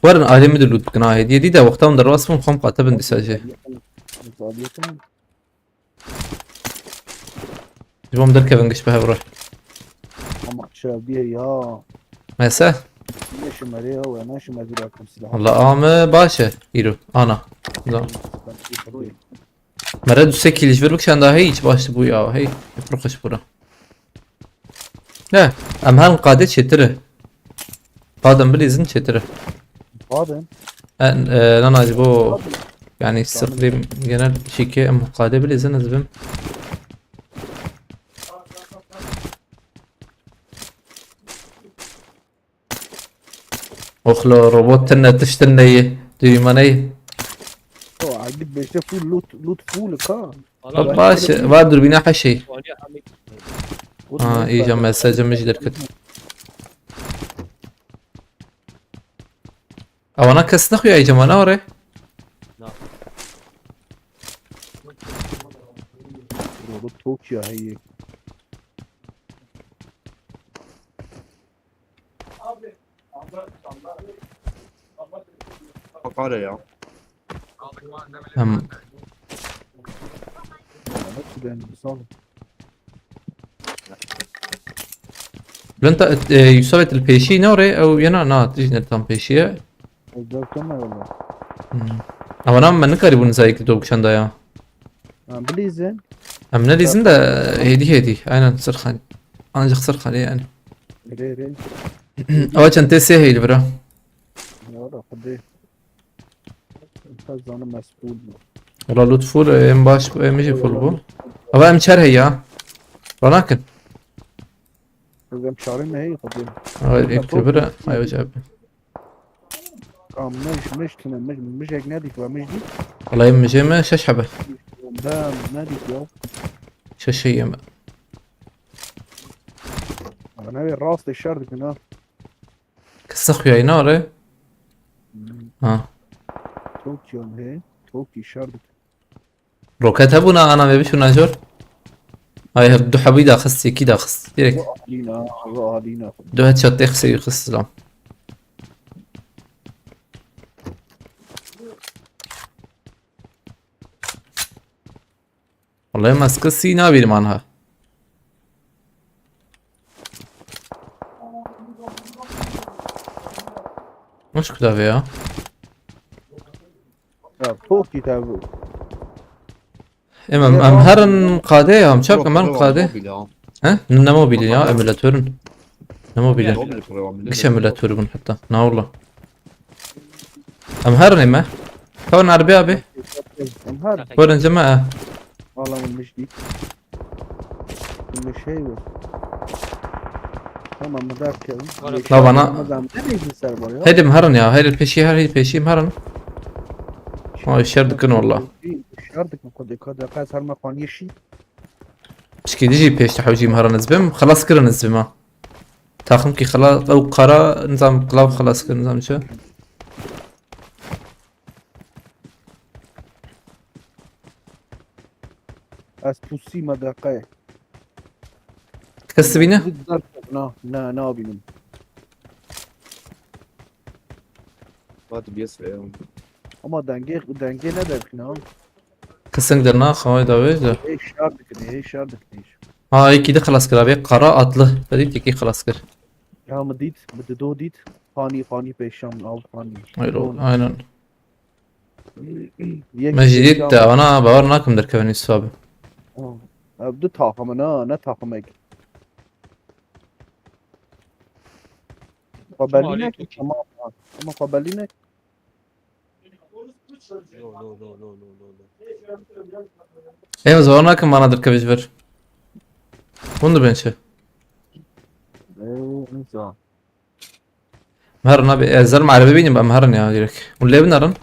خوارن عالمي دلوت بكنا هي دي ده وقتها من الرسم خم قاتبن دساجه
Müsaadetim.
جبهم در كيفن قش بها بروح
Ama şabiye ya.
ماسا
Ne şımarı ya ve ne şımarı bırakım silahı.
والله باشا يرو انا زين
Ben bir yapayım.
مرة دو سكي اللي جبرك شان ده هيج باش بويا هي يفرقش برا لا ام هان قادت شتره قادم بليزن شتره
Badem.
انا اجيبو يعني استقريم جنال شيكي ام قاده بليزن ازبم وخلو روبوت تنا تشتني ديماني
O agit beşte full loot full ka.
طب باش بادر بناحة شيء
Vali Hamit.
اي جمع مساجة مجدر كده او انا كس نخوي اي جماعة وري
رو توكيو هي
Sakarya ya.
هم
ben sağ
انت يسويت البيشي نوري او ينا نا تيجي نتام بيشي
Özellikle والله
او انا من نكاري بون زيك دوب كشندا يا
بليزن
ام نليزن ده هيدي انا سرخان انا جخ سرخان يعني
ري
او كان تسي هي برا
والله خدي خزانه مسؤول
والله لطفول ام باش مشي فول بو او ام شر هي ولكن
بقى شهرين هي خدي
اكتبر ايوه جاب
مش هيك نادي مش دي
والله يم جيمه ششحبه
ده نادي يا
ششيه
انا الراس الشرد هنا
كسخ يا نوري ها
توكيو هي توكي شرد
روكات ابونا انا ما بيشو ناجور هاي بدو حبيدا خصي كده خص ديريكت
علينا
دو هيد شوت يخسي يخص لا والله ما سكسي نابي معناها مشكلة فيها
توكي تابو
ام هرن قادة ام شاب كمان قادة
Mobil ya.
ها نمو بيلي يا اميلاتورن نمو بيلي
Mobil programı.
ايش اميلاتور بن حتى نا والله ام هرن ما كون عربي ابي
هذا
ورن جماعة
والله مش دي مش هي تمام مذاكر
لا بنا هيدي مهرن يا هيدي البيشي هاي البيشي مهرن هاي الشرد كن والله
شردك مقدر كذا قاس هرما قاني شيء
مش كي ديجي بيش تحوجي مهرن نزبم خلاص كرا نزبم تاخم كي خلاص او قرا نظام قلاب خلاص كر نظام شو
از توسی مدقه
تكسبينه
نا بینم
Hadi bir ya.
ama denge ندارك نه
كسن درنا خوي داويج ده
هي شردك دي هي شردك دي
هاي كده خلاص كر ابي قرا اطله بدي تكي خلاص كر
يا مديت بده دو ديت فاني بيشام او فاني
ايرو اينن مجديد ده انا باورناكم دركبني السوابه
بده تاخم انا نتاخمك قبلينك اما قبلينك
ايوه زورناكم ما انا دركبش بر وند بنشه
ايه انسى
مهرن ابي زلم على بيبيني بقى مهرن يا ديرك ولا بنرن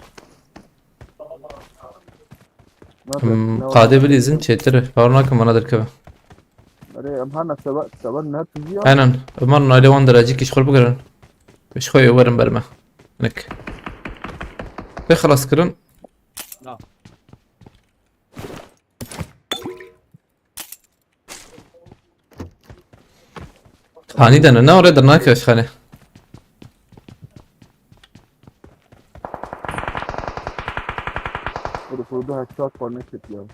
قاده بليزن شتر باورناكم انا دركبه
اري امهنا سبقنا تجي
اينن مرنا اللي وان دراجيك يشخل بقرن مش خوي ورن برمه نك خلاص كرن
نعم.
خاني دنا انا ورد درناك ايش خاني
رفضوا هالشوت فورنكت يا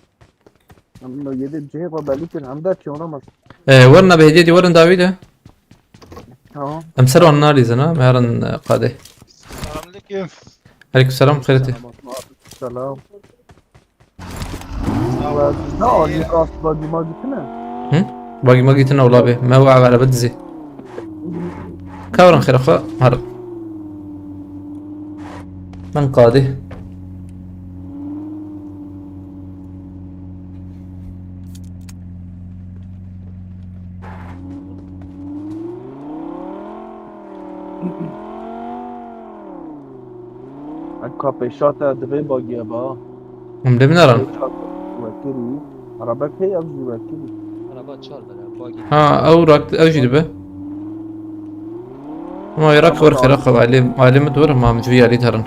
اما يدي جهه قبلي كان عندك شو رمز
ورنا بهديدي ورن داويده
اه
امسر والنار زنا مهرن قاده
Selamünaleyküm.
عليكم السلام خيرتي
سلام لا نقاط باقي ما قلتنا
باقي ما قلت لنا والله به ما هو على بدزي كورن خير اخوة هرب من قاده
الكابي شوت دبي باقي با
هم ده بنرن
وكيري عربك هي ابجي وكيري
Araba çarlar ya. Bagi.
ها او راك اوجد به ما يراك ور خير اخوة علم دور ما مجوي عليه ترن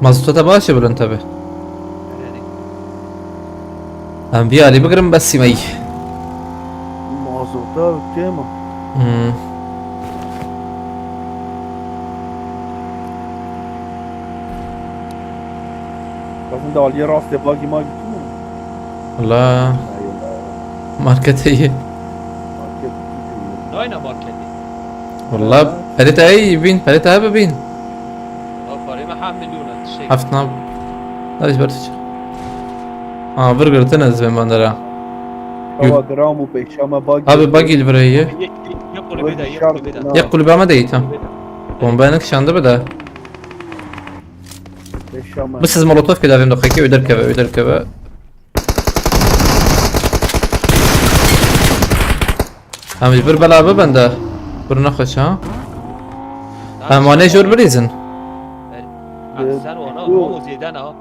مازوتا da باشه بلن tabi.
يعني
Ben bir Ali بقرم بس مي.
مازوتا كيما بس انت على راس باقي ما قلت
والله ماركت هي.
ناينا ماركتي
والله بريتها اي بين بريتها بين.
افري ما حاملونا الشيء
حفتنا ليش برتش. برجر تنزل من مندرا.
هو درام وبيشامه باقي
Abi باقي البرية.
يقول بدا يقول بدا
يقول بما ديت ها. بومبانك شانده بدا.
بيشامه
بس از مولوتوف كده فيم دقيقة ويدر كبا. هم يبر بلا ببنده. برنا خوش ها. هم وانه جور بريزن.
احسن وانا هو زيدان ها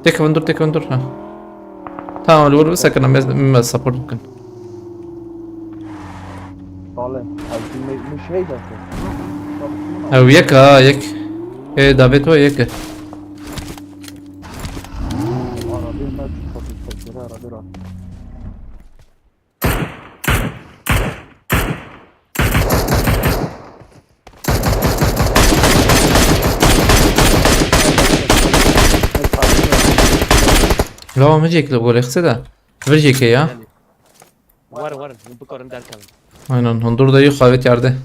تك فندر ها. تمام الور بس كنا مما سبورت ممكن.
طالع مش هيدا
او يك يك. ايه دافيد هو يك.
عربي ما تشوف الفجر عربي
لا ما جيك لو بقول اخسده. فرجيك يا.
ور بكره ندار كمان
Aynen Hondur da yok kahvet yerde.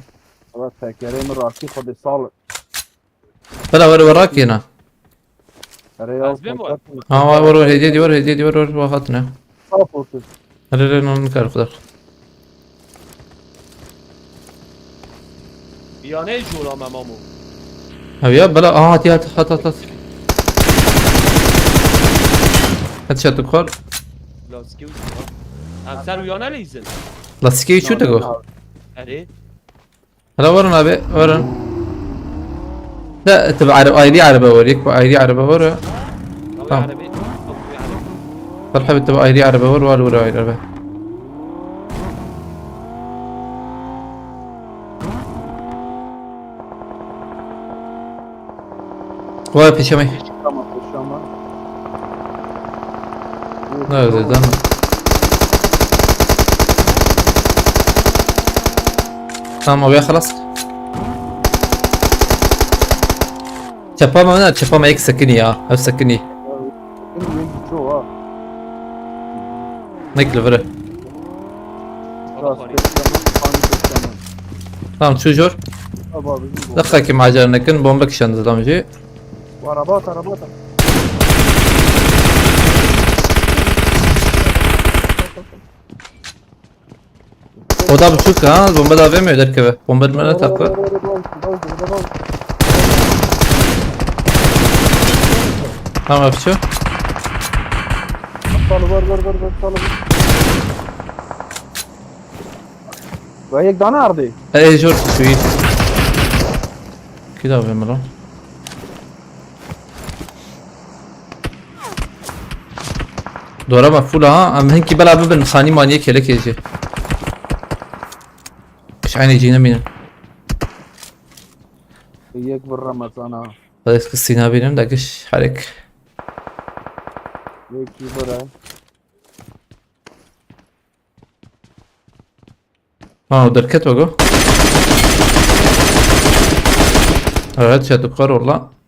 خلاص كريم الراسي خد الصالح
بلا وراك هنا.
رياض
عزبي مو؟
ور هدية دي ور واخدنا.
صافوت
هلا نكار خدك.
يعني جورا مامو
هيا بلا هات. هات شاتو كار.
لاسكي وجورا هم سر ويانا ليزن
Lastik شو تقول؟
اري
هلا ورن ابي ورن. لا تبع ايدي عربة وريك ايدي عربة ورا.
طبعا عربي عربي
فرحة تبع ايدي عربة ورا ايدي عربة. واقف في شمي. لا زيدان. تمام ابي خلاص. çapa ma ek sakini ya. Hep sakini. Nekle vere. Tamam çujur. دقيقة مع جارنا بومبك شند دامجي.
عربات
O da buçuk ha. Bomba da vermiyor derkebe. Bomba ne takla. Tamam yapıyor.
var وهيك ده عرضي
ايه جورج شوي. كده بيعملوا. دورة مقفولة ها. ام هنكي بلعب بالخاني مانية كيلك يجي. مش عيني يجينا مين.
هيك بالرمضان
هذا قصينا بينهم داكش حرك.
هيك برا
دركت وقو. هاد شاتو كار والله.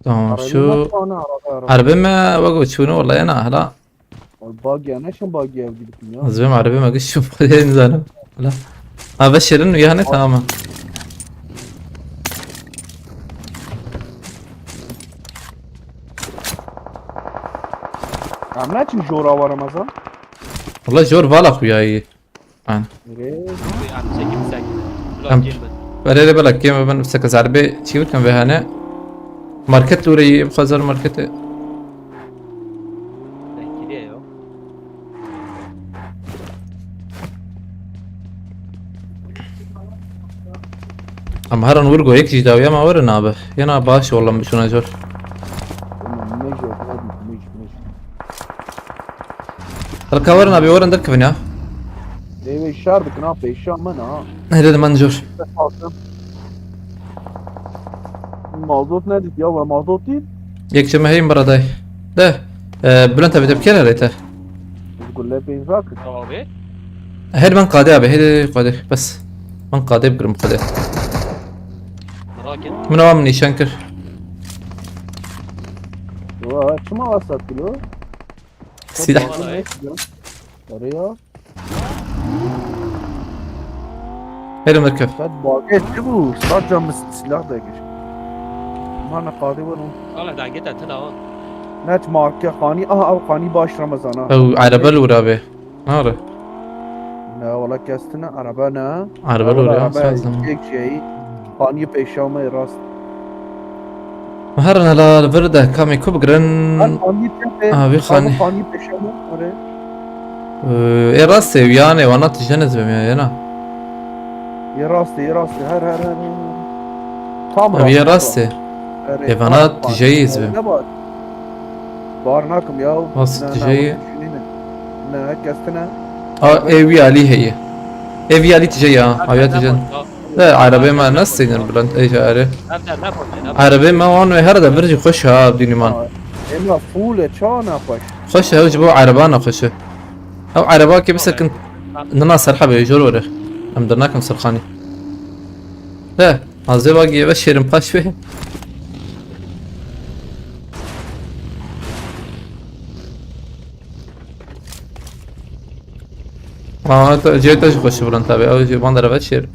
tamam şu عربي ما وقفت شنو والله انا هلا
الباقي انا شو باقي اجيب يا
زين عربي ما قش شوف بعدين زين لا ابشر انه يعني تمام
عملت جورا ورا رمضان
والله جور بالك وياي يعني
عم ساكن
عم-
لا جيل
بريري بالك كيما بنفسك عربي شيء كان بهنا ماركت لوري بخزر ماركت اما هرن ورقو هيك جداوي ما ورنا به ينا باش والله مش نجور
ميجو ميج
الكورنا بيورن دك فينا
ايوه الشارب كنا بيشام منا
هذا ما نجور
موضوع نادي يا موضوع تي
يك شما هي براداي ده بلنت بتبكير ريته
تقول لي بينزاك
Abi.
هيد من قاده ابي هيد قاده بس من قاده بقرم قاده
Rakin.
من هو مني شنكر
شو ما وصلت له
سلاح
طريقه
هيد مركب
فات باقي تبو صار سلاح دايش ما انا قاضي ولا
Valla daha git atın ha.
نات ماركه خاني او خاني باش رمضان
او عربه الورابه نار
لا والله كاستنا عربانا
عربه الورابه فازم
هيك شيء خاني بيشام راست
مهرنا لا الفرده كام يكب جرن
خاني
بي خاني
خاني بيشام اره
ايه راسي يعني وانا تجنز بميا انا
يا راسي هر تام
ابي راسي ايفانات تجيز بم
بارناكم يا
بس تجي
نا كاستنا
ايوي علي هي ايوي علي تجي ابي تجن لا عربي ما ناس سينر بلانت ايش عارف عربي ما وان هردا برجي خشها بديني مان
اما فول تشانا باش
خشها وجبوا عربانا خشه او عرباكي بس كنت اننا سرحه بيجروره ام درناكم سرخاني لا عزي باقي بشير مقاش فيه جيت اخش بلان تابع او جي باندر بشير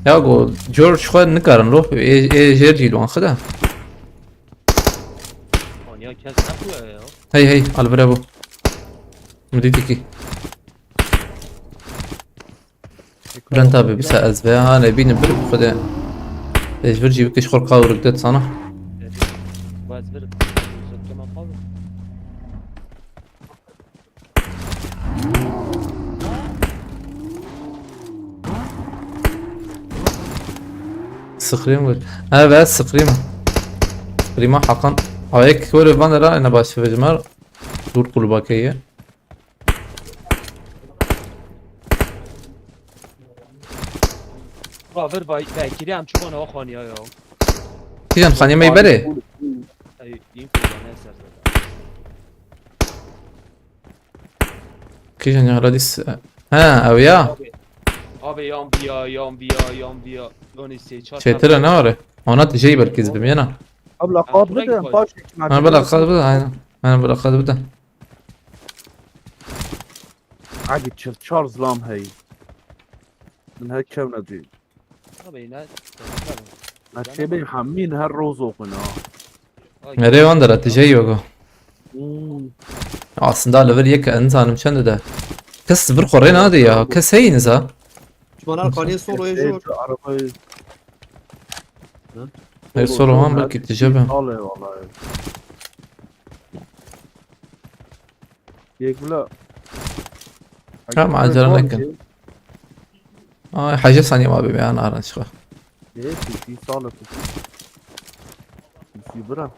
يا قول جورج خد نكرن روح ايه جيرجي لو خدها
Ya kes ne yapıyor ya?
هي على برافو مديتكي بلان تابع بس ازبها انا بين برب خدها ايش برجي بكش خلقه ورقدت صنع
Bazı bir zaman kaldı.
سخريم قول انا بس سخريمه سخريمه حقا هيك كل فاندرا انا باش في جمال دور قلباكيه
Ver belki hem çıkan o khaniya ya.
كيجان خاني ما يبري
Ay yiyeyim ne serdi.
كيجان يا راديس ها او يا
Abi yan biya. Onu seçer.
شيتر نار انا تجي بركز بمينا
قبل قاد بدا باش
انا بلا قاد بدا انا بلا قاد بدا
عادي تشارلز لام هي من هيك كم ندري
Abi ne?
هالشيء حامين هالروز وقنا
مري واندر تجي يوغو aslında level yek انسان مشان ده كس برقرين هذه يا كس هي نزا
Bana Kanye soloya jor.
عربي
هي صورة هون بلكي تجيبها
والله والله هيك لا
كم عجلة لكن حاجة ثانية ما ببي انا ارنشخه
هيك في صالة في برا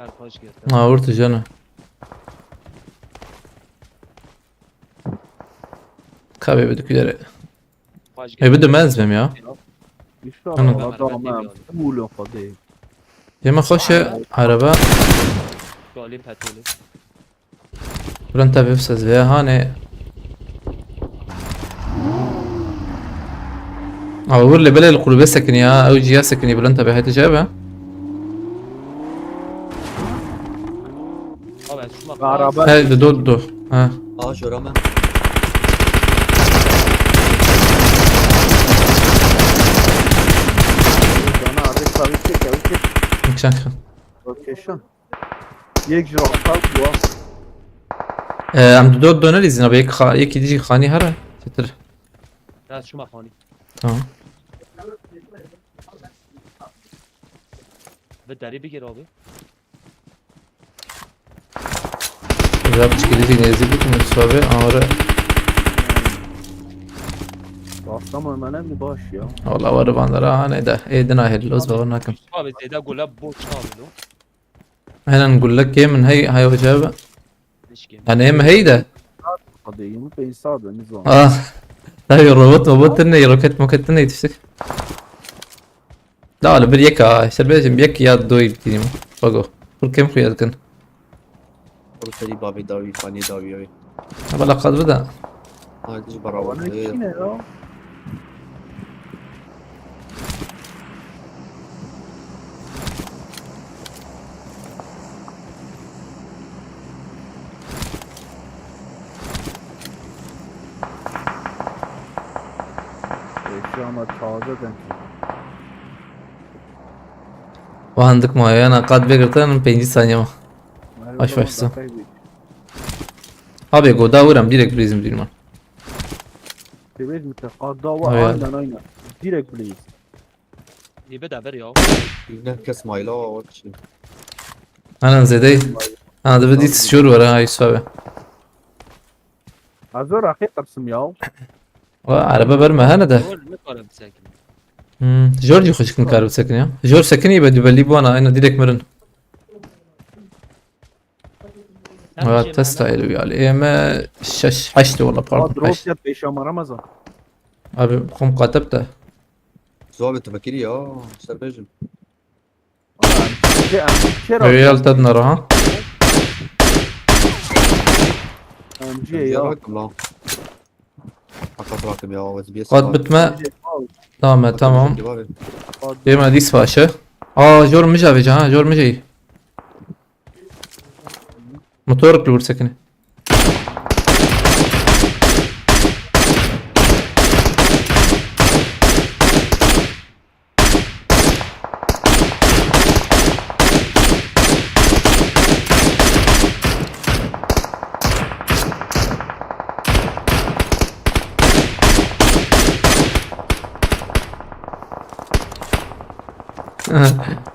Karpaş geldi.
ورت جنة كابي بدك يدري
Baş
هي بده مازبم يا
مش
أنا-
والله ما فول فضي
يما خش عربة
Galip petoli.
برنتا بيفسز بيها هاني اقول لي بلا القلوب سكن يا او جي سكن برنتا بهاي تجابها
Abi şuna
عربي
هاي دو ها
Aa jora
انا عرفت صارت كيك
مكشان
اوكي شو يك جرا خالص
عم دو نريزنا بيك يك يجي خاني هرا تتر
ya şuna khani.
تمام
Ve deri bir gir abi.
اذا بتشكي تيجي نزيد من الصوابع امر
Tamam önemli baş ya.
والله وربان راهن ايه ده ايه ده ناهي الأسبوع هناكم.
يوسف ابي زي ده اقول له بوت شامله.
هنا نقول لك ايه من هاي وجابه.
ليش جيم؟
يعني ايه ما هي ده.
قضية ممكن يصعد النظام.
اه. لا الروبوت موتني روكت موكتني تفسك. لا ولا بريكا شربيش بيك يا دوي بتيمو. بقو. كل كم خيال كن.
روسري بابي داوي فاني داوي اوي.
بلا قد بدا.
هاي تجي برا
وانا كينا يا. şu an taze denk.
وعندك ما انا قد بقرتن 5 ثانية ما. Baş başsın. Abi go davuram direkt bizim dilman.
Tebez mütekadda ve
Hayal.
aynen. Direkt please.
يبدا بريو.
هناك سمايلا وكشي.
انا زيدي. انا ده بدي شهور ورا هاي السبب.
Azor akı tepsim ya.
وعربة برمى هنا ده.
هو المقارب ساكن.
جورج يخش كن كارب سكن يا. جورج سكن يبدي بليبو انا ديريك مرن. تستاهل ويالي إيه ما شش حشت والله بارد
Dros
حشت.
ya peşama Ramazan.
ابي قم قاتبته.
زوابي تفكيري يا سربيجن.
ريال تدنا ها.
Amciye ya.
راكم لا. فقط راكم يا وزبيس.
قد بتما تمام. يما ديس باشا. جور مجا بيجا ها جور مجي. موتور بلور سكنه.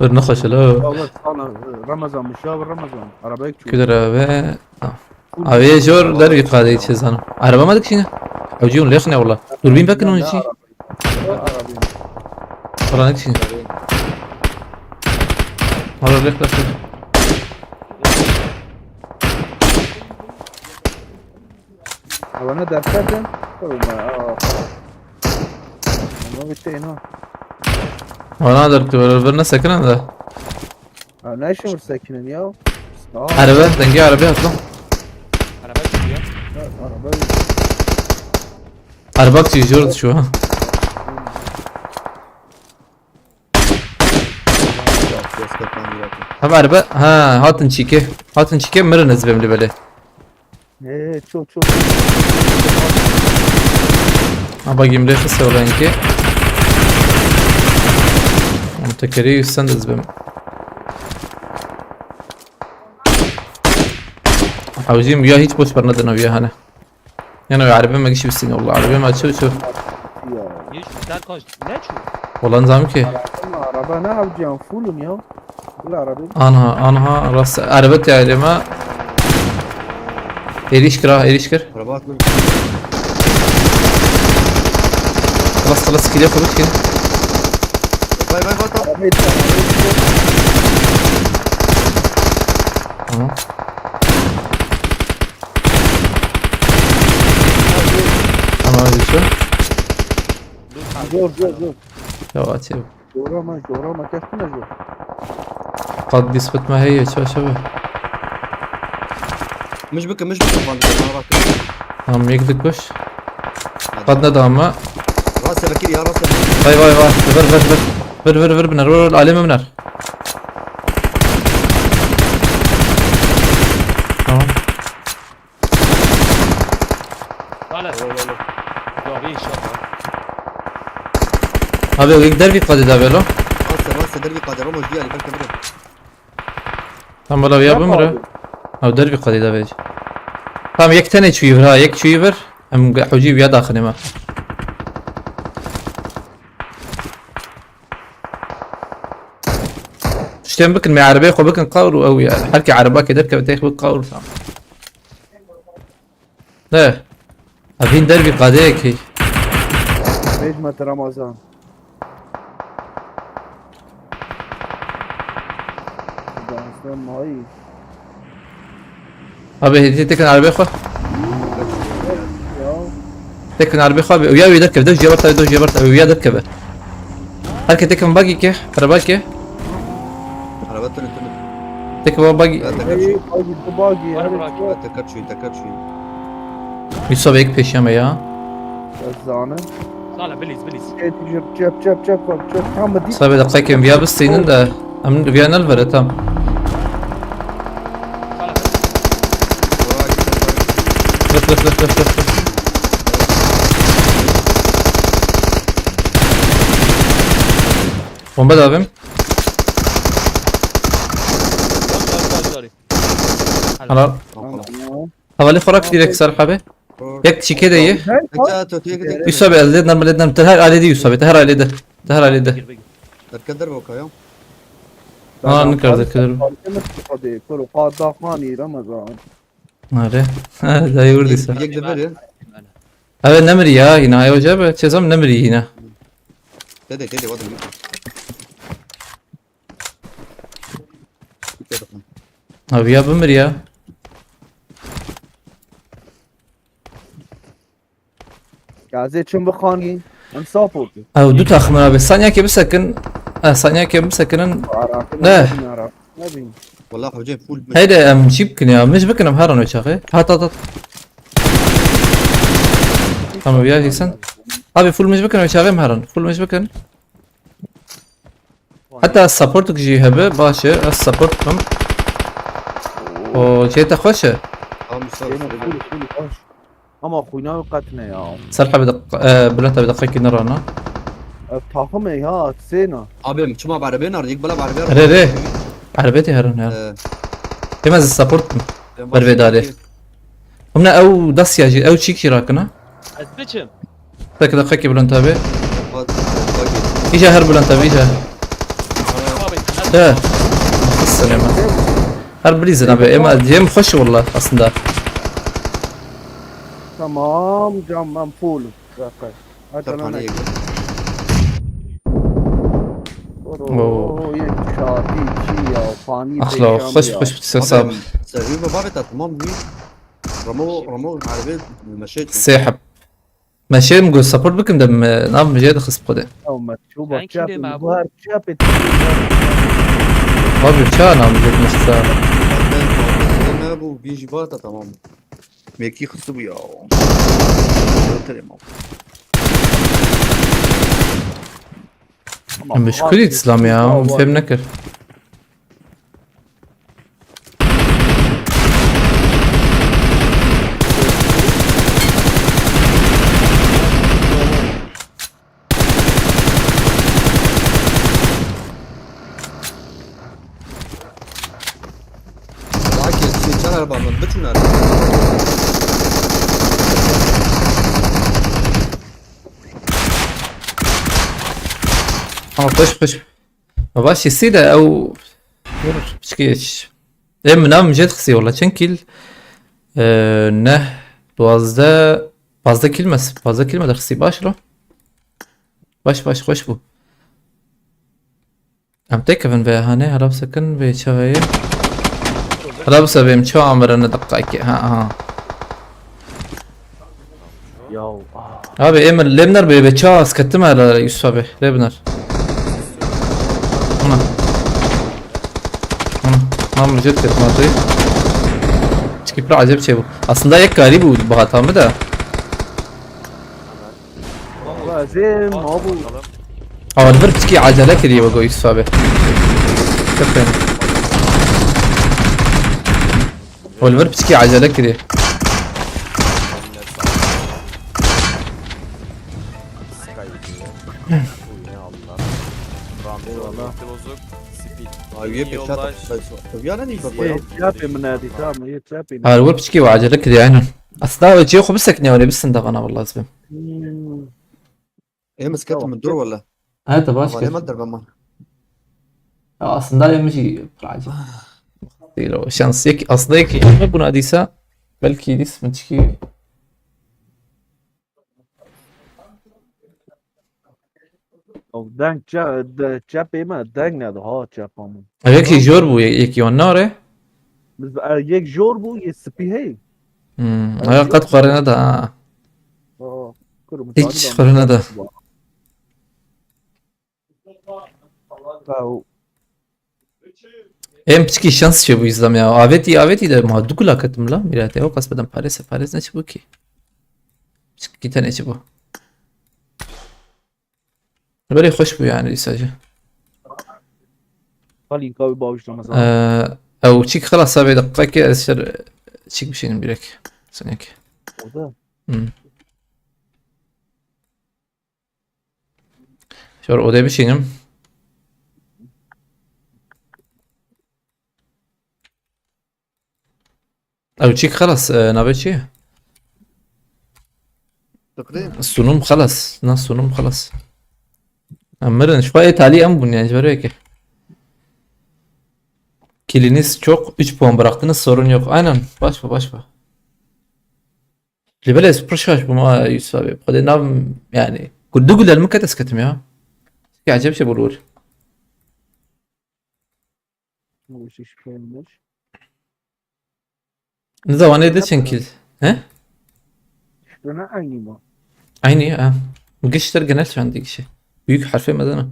ونخش له
Vallahi sana Ramazan müşavir Ramazan. Arabaya küçük.
كده ربا ابي جور دربي قاعد يتشز انا عربة ما دك شيء اوجيون ليخني والله دوربين باكن ولا شيء والله نك شيء والله ليخ لك
Havana derslerden. Ama bitti ino.
وانا درت برنا سكن هذا
Ne işin var sakinin ya?
عربة دنجي عربية اطلع
عربات شويه.
Araba.
عربك تي جورد شو ها طب عربة ها هاتن شيكي مرن زبم اللي بله
Çok.
ابا جيم لي خسه ولا انكي متكري يستند زبم عاوزين وياه هيك بوش برندنا وياه انا انا عربي ما جيش بالسنة والله عربي ما شوف
Ya.
ليش دار كاش لا شو.
والله نظامك ايه
Araba ne yapacağım? Fullum ya. Bu araba.
انها راس عربتي يا ما ايريشكر
رباط من
خلاص كده خلاص كده
باي بطل.
Arabayı
تمام انا شو
Zor.
جواتي
Jorama kestin ya zor.
قد يثبت ما هي شبه
مش بك والله انا راكب.
هم يكدك وش قد ندامة
راسي بكير يا راسي.
باي فر بنر عليه منر تمام
طالع. جوابي ان شاء الله.
ابي يقدر في قد ده بلو
راسي دربي قادر مش ديالي فكر بدر.
تمام ولا يا بمره او دربي قد ده بيج تمام يك تاني تشويفر ها يك تشويفر ام حجيب يا داخل ما شتين بكن مع عربية خو بكن قاور او حركي عربة كده كبتيخ بقاور تمام لا ابين دربي قاديك هي
نجمة رمضان. ده أصلاً ماي.
ابي هدي تكن عربي اخوه
يا
تكن عربي اخوه ويا يركب دوج جبرت دوج جبرت ويا ركبه هلك تكن باقي كيف حرباكي
على بطل انت
تكن باقي
لا
إيه
تكرشي
باقي
وأنا
هذا
براكي.
لا تكرشي تكرشي
يوسف هيك بيشام يا
الزانة.
طالع بليز بليز.
جاب محمد دي.
صاحبي دقيقة بيا بس تينن ده امن بيا نلفر تام
طالع
لف لف لف لف لف وين بدأ بهم؟
سوري.
خلاص حوالي خوراك كثير يك صار حبي يك شي كده يه يوسف ليدنا ليدنا تهر على دي يوسف تهر على ده تهر على ده
تركدر بوكايو
نكر ذكر
كله قاد داخاني رمضان.
هذا هذا يوردي صح
يك دبر
هذا نمري يا هنا هاي وجاب تشزم نمري هنا
تدي وضع
أبي يا بمريا
قاعد شو بخاني انصافوا.
أو دو تأخمنا بس ثانية كي بسكن ثانية كي بسكن لا.
نبي.
والله حوجين فول
هيدا مش يمكن يا مش بكن مهرن وشاغي هات هات هات أما وياه هيسن أبي فول مش بكن وشاغي مهرن فول مش بكن حتى السبورت جي هبه باشا السبورت كم وجيت خوشه
مش صار
اما اخوينا قتنا يا
سلحة بدق بلانتا بدقيقة نرانا
افتحهم يا سينا.
ابي شو ما بعربين ارجيك بلا بعربين
ري ري عربيتي هرن يا كما السبورت بربي داري همنا او داسيا جي او تشيكي راكنا
أثبتهم.
تاك دقيقة بلانتا بي اجا هر بلانتا بي اجا لا السلامة هر بليز انا بي اما جيم خوش والله اصلا
تمام جام منفول. اوه يك شاطي شي يا فاني.
اخلو خوش بتساب
سريبه بابتا تمام مين رمو عربين مشيت
ساحب ماشي مقول سبورت بكم دم نعم جيد خص بقدر
او ما تشوفه
يعني كده مع أبوه.
شابت.
ما بيتشان عم جيد مش ساعة
انا ابو بيجي باتا تمام ميكي خصو يا
مش كل اسلام يا فهم نكر خش ما باش يصير او مش كيش ام نام جد خسي والله چنكيل نه دوازده کلمه در خسی باش رو باش خوش بو ام تكفن به هانه هلا بسكن به شويه هلا بس بهم شو عمرنا دقائق ها
يو
abi Emir Lemner be çağız kattım hala Yusuf abi Lemner. Ana. Nam jet kat matı. Skipper acayip şey bu. Aslında ek gari bu hatamı da.
زين ما ابو
Ama bir tiki acele kediye bak Yusuf abi. Kapten. Oliver tiki acele kediye.
تشابي من هذه تمام هي تشابي.
Oliver tiki وعجله kediye aynen. Aslında o ciğo خبز سكني ولا بس ندغنا والله اسمه.
ايه مسكت من الدور ولا؟
هذا باش
ولا ما ادري بما
aslında يمشي راجع. لو شانس يك aslında يك ما بنا ديسا belki dis متشكي
او دنگ چپ ایمه دنگ نده ها چپ همون
یکی جور بو یکی اون ناره
بس یک جور بو یه سپی هی
آیا قد قرنه ده هیچ قرنه ده ام piçki şans şey bu izlem ya. Aveti de ma dugula katım la. Mirate o kas bedem Paris ne bu ki? Piçki tane bu. Böyle hoş bu yani sadece.
خلي نقوي باوش مثلا
او تشيك خلاص هذه دقيقة كده اشتر تشيك بشي نبيلك ثانية
وده
شور odaya bir şeyim. او تشيك خلاص نابي شي
تقريبا
السنوم خلاص ناس سنوم خلاص امرن şöyle tali am bunu yani böyle ki. Kiliniz çok 3 puan bıraktınız sorun yok. Aynen başla. Libele sıfır bu ma Yusuf abi. Hadi nam yani. Kudu المكتس كتم ya. Acayip şey bulur.
وش ايش كلمش
Ne zaman edeceksin ki? He?
انا عيني ما
Aynı ya. Bu geçişler genel şu andaki şey. Büyük harfe medeni.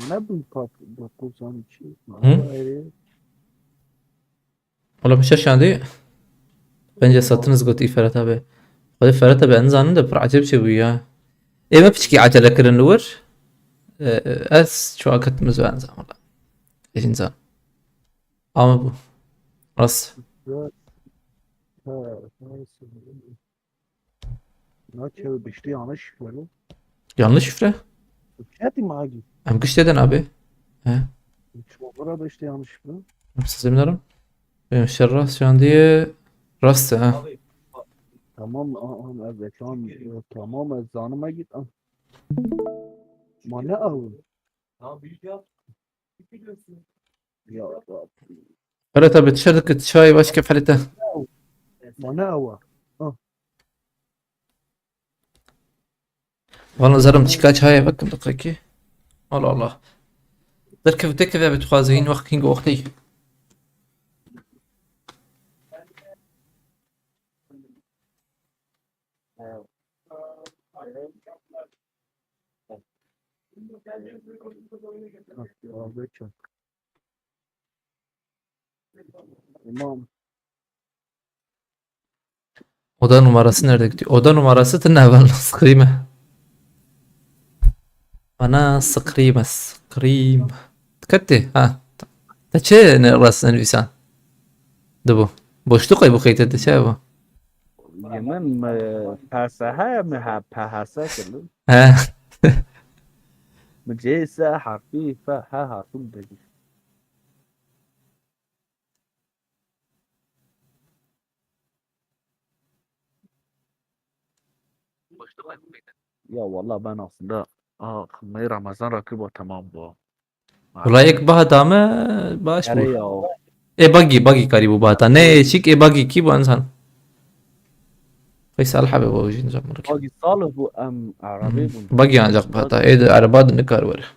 ما بنطاق بقوزان شيء
Ola bir şey şu anda. Bence sattınız gotu Ferhat abi. Hadi Ferhat abi en zanın da bir acayip şey bu ya. Ema piçki acele kırın olur. Az şu akıtımız var en zaman valla. Eşin zan. Ama bu. Rast.
ما كيف بيشتي عن شفره
Yanlış şifre.
كاتي معاجي
Hem kış dedin abi. He.
شو برا بيشتي عن شفره
Siz eminim. Benim şerras şu an diye. Rast ha.
تمام evet tamam zanıma git ما لا أول يا رب
Ferhat abi dışarıdaki çay başka falite.
ما لا أول
Valla zarım çıkar çaya bakın dakika. Allah Allah. ذكر تكذب يا بتخازين وقت كينج وقتي.
İmam
Oda numarası nerede gidiyor? Oda numarası tınaval sıkrime. Bana sıkrime. Tıkattı ha. Taçı ne rastın insan? Da bu. Boşluk ay bu kayıtta da şey bu.
yemen pasaha mı pahasa kıllı
Ha.
مجيسة حرفي فها حرفي بدي يا والله ben aslında kılmayı Ramazan rakibı tamam bu.
Ulayık bahata mı? Baş
Yani
bu.
ya
bagi kari bu bahata. Ne şik bagi ki bu insan. Faysal habibi bu jin zaman.
باقي صالح bu Arabi bu.
Bagi ancak bahata. De arabad ne kar var.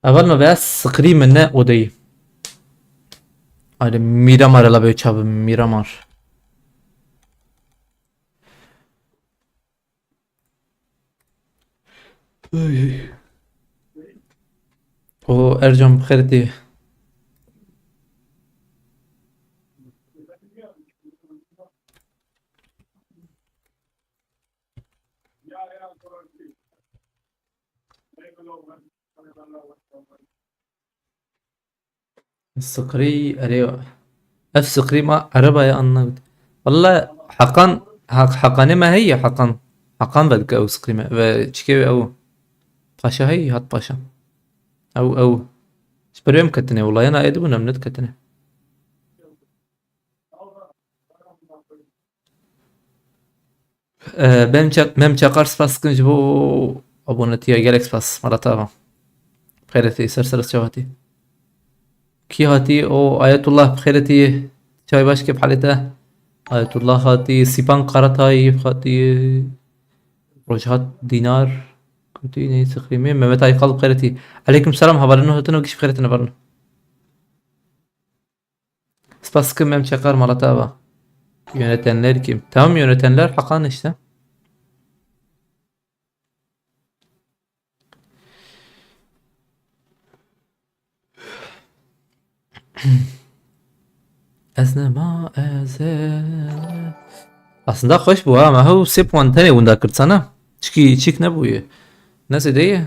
اول ما بس sıkri منه odayı. Hani Miramar la böyle çabuk Miramar. O Ercan bخير diye. الصقري أريو الصقري ما عربة يا أنا والله حقا ما هي حقا بدك أو صقري ما بتشكي أو باشا هي هات باشا أو سبريم كتني والله أنا أدبنا من كتني benim çakar spasınca bu abonetiye gerek spas marata خيرتي سرسر شواتي كي هاتي او آيات الله بخيرتي شاي باش كيف حالته آية الله خاتي سيبان قرطاي خاتي رجعت دينار كنتيني تقريبا ما متى قلب قرتي عليكم السلام haberiniz olsun giş قرتنا برنا Spasskı mem çakar malataba yönetenler kim? Tamam yönetenler Hakan işte. Esne ma aslında hoş bu ama hu sep tane bunda kırtsana. Çık ne bu ya? Nasıl değil?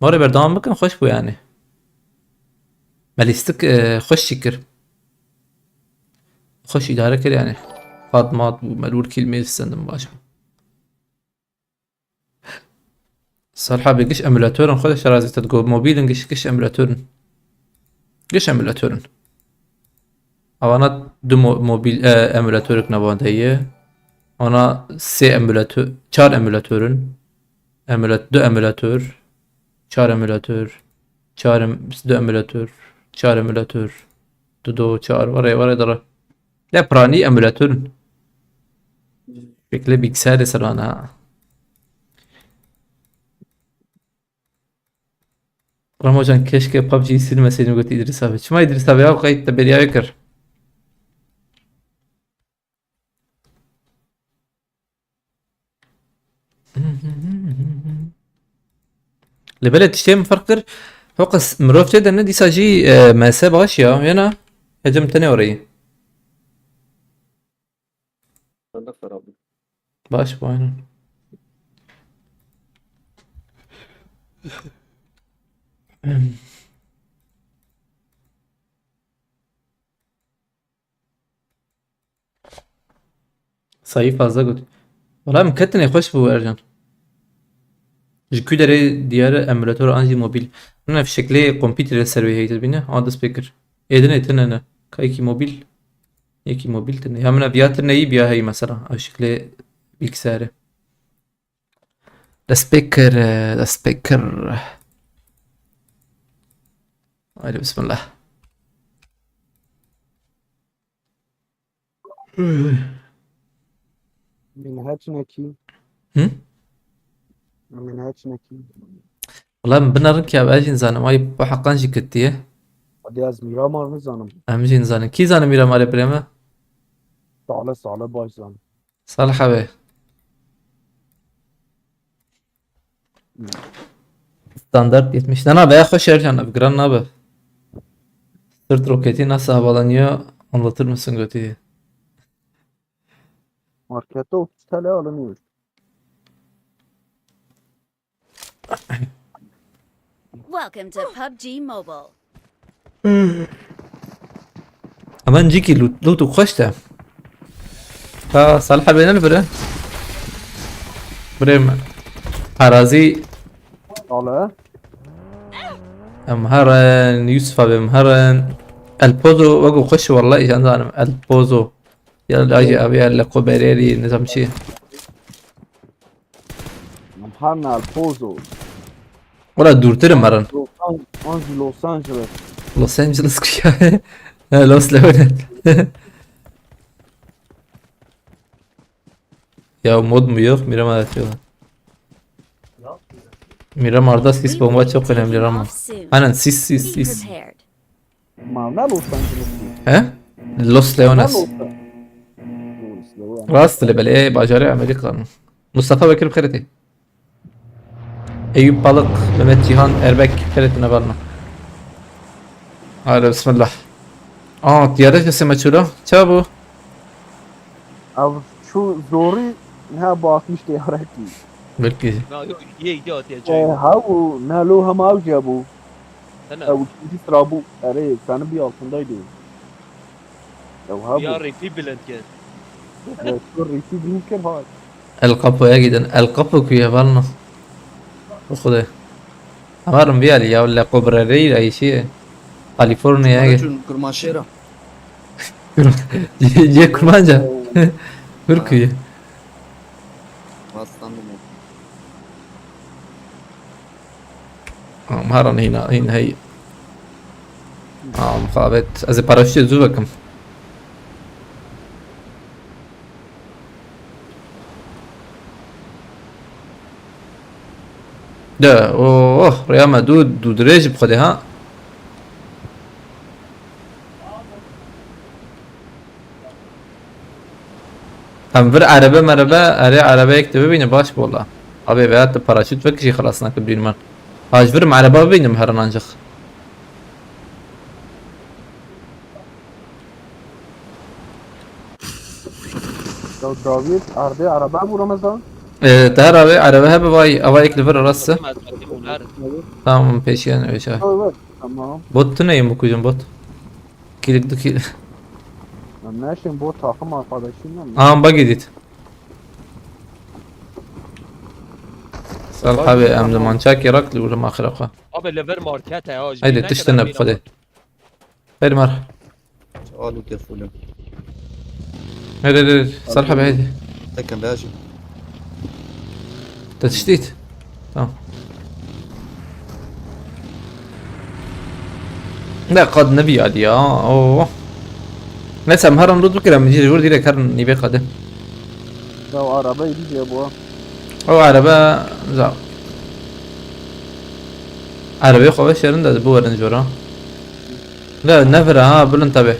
Mora berdam bakın hoş bu yani. Melistik hoş şükür. Hoş idare kır yani. Fatma bu melur kelime istendim başım. Salha bir giş emülatörün خودش رازی تدگو موبیلن giş emülatörün. Giş emülatörün. Avana dü mobil emülatörük nabandayı. Ona se emülatör, çar emülatörün. Dü emülatör. Çar emülatör. Dü emülatör. Çar emülatör. Dü çar var dara. Ya prani emülatörün. Bekle bilgisayar sarana. Ramazan keşke PUBG'yi silmeseydim götü İdris abi. Çima İdris abi ya kayıtta bir yere kır. لبلد تشتي مفرقر فوق مروف جدا ندي ساجي ماسة باش يا هنا هجم تاني وري
Ben de Ferhat.
باش باين sayı fazla götür. Valla mükemmel hoş bu Ercan. Jüküleri diğer emülatör anji mobil. Ne şekli kompüter servi heytir bine. Adı speaker. Edine etine kayki mobil. Yeki mobil tane. Ya mena fiyatı neyi biya hey mesela. O şekli bilgisayarı. Da speaker. Haydi bismillah.
من هاتش نكي
Hı?
من هاتش نكي
والله بنرن ki abi ajin zanım ay bu haqqan jikit diye.
قد ياز ميرامار نزانم
Amjin zanım. Ki zanım iram ale prema.
صعلة باش زانم
Salih abi. Standart 70. Lan abi hoş Ercan abi. Gran abi. Sırt roketi nasıl havalanıyor anlatır mısın götü?
ماركته 30 TL alınıyor.
Welcome to PUBG Mobile.
Aman ciki lootu hoş da. Ha Salih abi ne bre? Bre arazi
على
مهرن يوسف ابي مهرن البوزو وقو خش والله ايش عندنا البوزو يلا اجي ابي يلا كوبريري نظام شيء
محلنا البوزو
ولا دورتر مرن
لوس أنجلوس
لوس انجلوس كيا لوس ليونت يا مود ميوخ ميرا ما atıyorlar. Miramar'da sis bomba çok önemli Rama. Aynen sis.
Be prepared.
ما لا لوس أنجلوس
He? Los Leones. راست اللي بلاقيه بأجاري أمريكا. Mustafa Bekir بخيرتي. Eyüp Balık, Mehmet Cihan Erbek خيرتنا بالنا. Hadi bismillah. Diyarı kesime çula. Çabu.
أو شو زوري نها باقيش تيارتي
Belki.
لا يجي يا جاي
هاو نالوها ما جابوا
انا
أو كنت ترابو أري كان بيالكم دايدو أو هابو
ياري في بلد كده
شو الريسي يمكن هاي
القبو يا جدا القبو كويا بالنا. وخذه. أمرهم بيالي يا ولا كوبراري أي شيء. كاليفورنيا يا
Aracın kurmaşera.
جي كرمانجا. Türkiye.
Rastlandım o.
مهرن هنا هي. مقابلة از پاراشوت زو بکم. لا اوه رياما دود ريج بخدي ها. هم بر عربه مربه اري عربه يكتب ببینه باش والله ابي بيات باراشوت فكشي خلاص ناكل بدون من هاج برم عربه ببینه مهرن انجخ
لو داوود عرضي عربة ابو رمضان.
تهر عربه باي اوايك لفر راسه tamam peşin öyle şey.
Evet. Tamam.
Bot ne yiyeyim bu kuyum bot? Kilik dukil.
Ben mاشي bu takım arkadaşıyla mı?
Aa bak edit. صالح حبي ام زمان شاكي ركلي ولا ما خرقه.
ابي ليفر ماركته يا
هيدي تشتنى بخدي. خير مر.
سؤال كفولة
هيدي صالح حبي هيدي.
لكن باجي
تشتيت. تمام. لا قد نبي عادي اوه. ناس مهرن رد كده من يجي يقول لك هرن يبي قدم.
لو عربة يجي ابوها.
او عربه زع. عربي خوش يرند بور نجورا. لا نفر ها بلن تبع.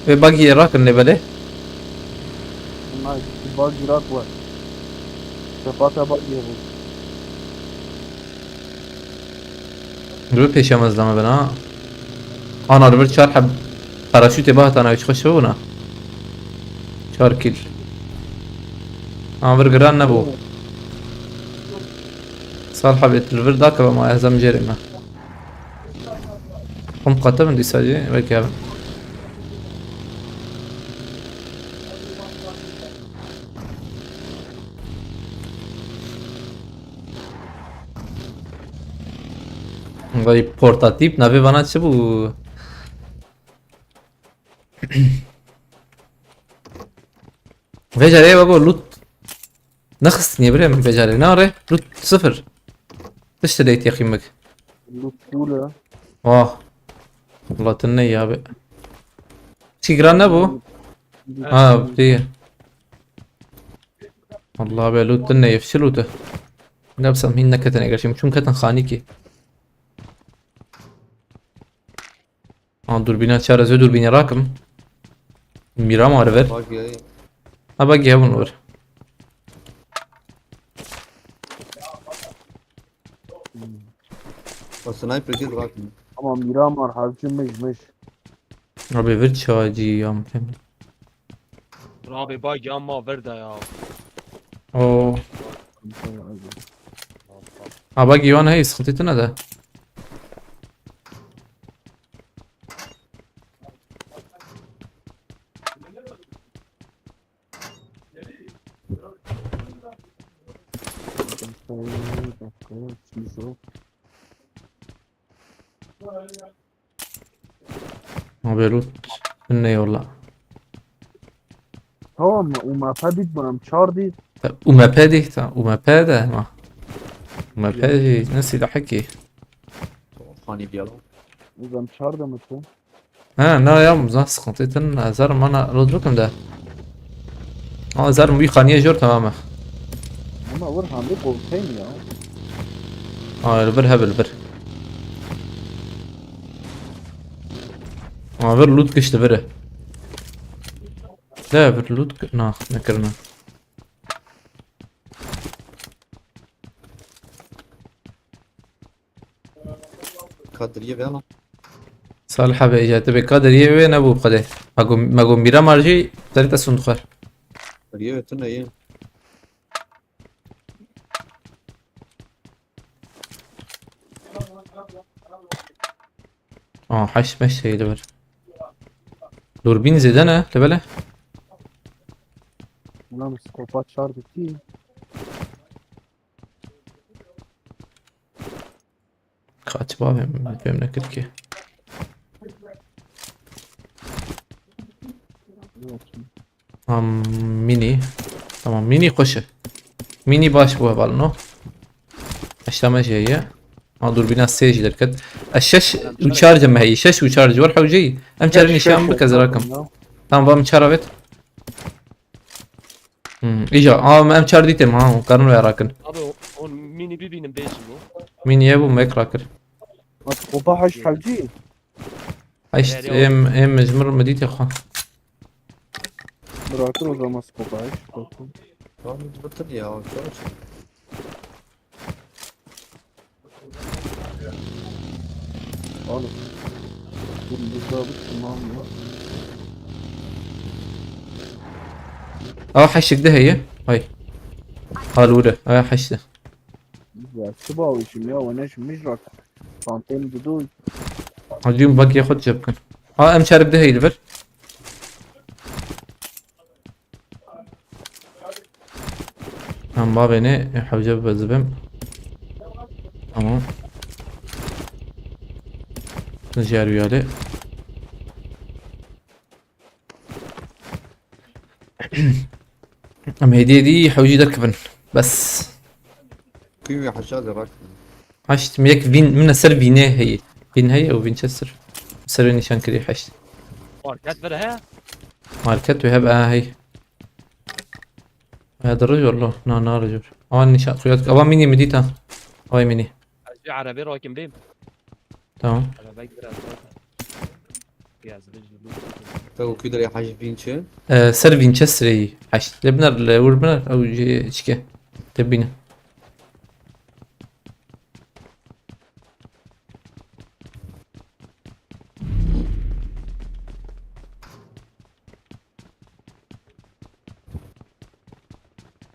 باقي راك اللي بده.
Bunlar bazı girat var. Sepata bak diye bu.
رو پیشم از دمه بنا آن آربر 4 حب پاراشوت باهت انا وش خوش بونا 4 کیل آمر گران نبو صالحة بيت الفر داك ما يهزم جريمة قم قتل من دي ساجي ويك يابن وای پورتاتیپ نوی بنا چه بو بجاري بابا لوت نخستني بريم بجاري ناري لوت 0 اشتريت يا اخي مك
Lütfule.
واه والله تني يا بي شي جران ابو بدي والله بي لوت تني يفشلوته نفسهم هين نكتن اگر شي چون كتن خانيكي دوربينات شارع زي دوربين راكم ميرام وارفر
باقي
باقي هون ور
والسنايبر كده راكم
Ama Miramar harcımışmış.
ابي فيرت شاجي يا محمد
ابي باقي اما فرده يا
اوه باقي وانا هي سخطيتنا ده ابي لوت اني والله
Tamam mı? Uma fabit bana çağırdı.
وما بادي وما بادا ما وما بادي نسي ده حكي
خاني بيلا
Uzam çağırdı mısın?
ها لا يا مزاح سخطيتنا زار ما انا رد لكم ده زار مبي خانيه جور تماما
Ama var hamle korkayım ya.
البر هبل بر بر لوت كشت بره لا بر لوت ناخ نكرنا
كادرية بيلا
صالحة بإجابة بقدر وين أبو بقدر ما قوم بيرا مارجي تريت الصندوق
كادرية تنا ايه
حش مش هي لبر دوربين زيدانة لبله
Ulan psikopat çağırdı ki.
kaç babam benim ne ki ميني تمام ميني خوشه ميني باش بو بالنو اشتما جايه دوربين السيج دركت الشش وشارج ما هي شش وشارج ورحه وجي ام شارني شام بكذا رقم تمام بام شاربت اجا ام شار ديتم ها قرنوا يا راكن
ابي ميني ببینم بیشم
مين يابو ما يكراكر
سكوبا حش حوجي.
عشت ام مجمر مديت يا اخوان.
Bırakır o zaman scope'u haş.
Tamam bitir ya. Çabuk.
Oğlum. Dur burada bir tamam ya.
اه حشك ده هي هاي الاولى اه حش ده.
Ya sıba işim ya ve neşim mecrak. Fantem dudu.
اليوم باقي ياخد جبكن. اه ام شارب ده هي البر. هم بابيني يحوجب بزبم. تمام. نجار ويالي. ام هدية دي حوجي دركبن بس.
Kıyım ya aşağıda bak.
حشت ميك فين من سر فينيه هي. فين هي او فينشستر. سر نشان كري حشت.
مارکت بره ها
ماركت وهبقى هي. هذا الرجل والله نا رجل. اه نشان خياط ابا ميني مديتا. هاي ميني.
از bir عربی راکم بیم
تمام.
عربی biraz biraz
Tabii kuyuda ya haş vinçi.
سر فينشستر هي حشت لبنر وربنر او اشكي تبينا.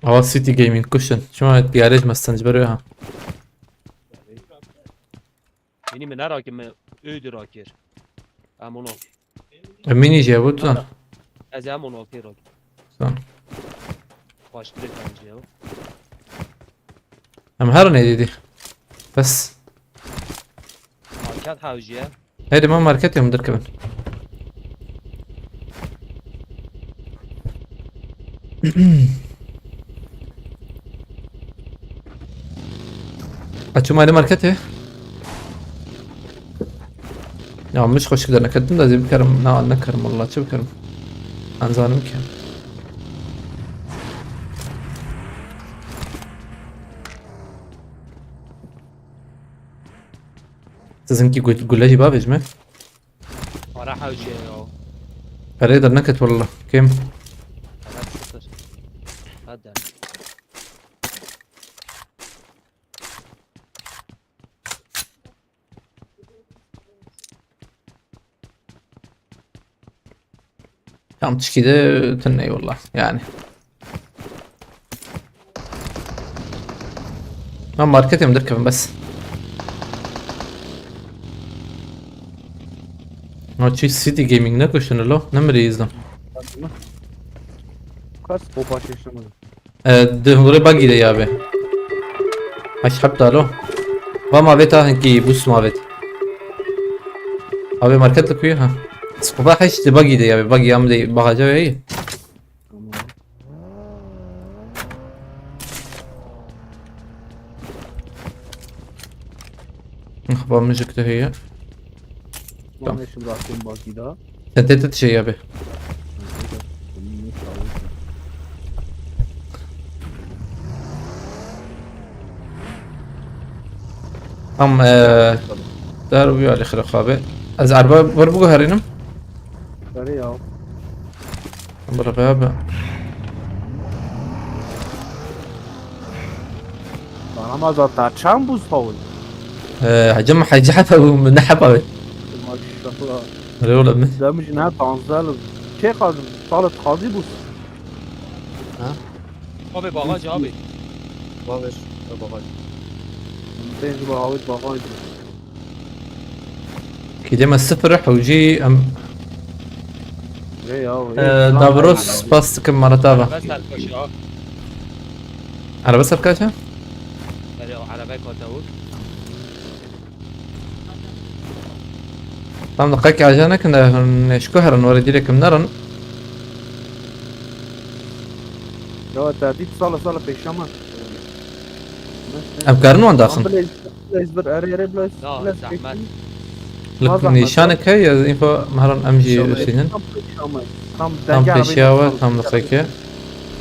اه سيتي جيمنج كوشن شو جارج مستنجبروها.
Benim ne rakim ödü rakir. Amon ol.
مين جابوت صح
Az amon ol kiro.
صح.
Baş direkt bence ya.
ام هرني دي بس
Market havciye.
هيدي ما ماركت يوم دركبن. اتشو مالي ماركتي يا مش خوش كده نكدم لازم بكرم نكرم والله شو بكرم انا ظالم كان لازم كي قلت قول لي باب اجمع
Para havciye ya.
فريدر نكت والله كم
Para sıfır. Hadi.
كم كده تني والله يعني ما ماركت يوم دركبن بس ما شي سيتي جيمنج نكو شنو له نمري يزدم
Kaç scope haş yaşamadı.
ده هنوري باقي ده يا بي هاش حبتا له وما بيتا هنكي بوس ما بيت ابي ماركت لك فيها سكوبا حش ده باقي ده يا بي باقي ام دي بغاجة هي اخبار مجك ده هي
Ben neşim bıraktım baki daha.
سنتين شي يا بي ام دار ويا الاخر خابه از عربه بربقو هرينم
Sarı ya.
برا بابا
Bana ma zaten çam buz faul.
هجمع حاجة ومن حبه
Maşallah.
ولا من
Demiş ne tanzal. Şey kaldım. Salat kazi buz.
Abi bagaj abi.
Bağış. Bağış.
Tenzi bahavit bagaj.
كده ما السفر حوجي ام
Ne ya?
دابروس باس كم مرة تابع
Ben serkoş ya.
على بس الكاشة
Böyle arabaya katavur.
طبعا دقيقة عشانك نشكوها نوري لك منرن
Ya tadit sala peşama.
افكار وين داخل
Ezber er blas.
Ya zahmet.
لك نيشانك هي انفو مهرن امجي سنين tam peşiava tam دقيقة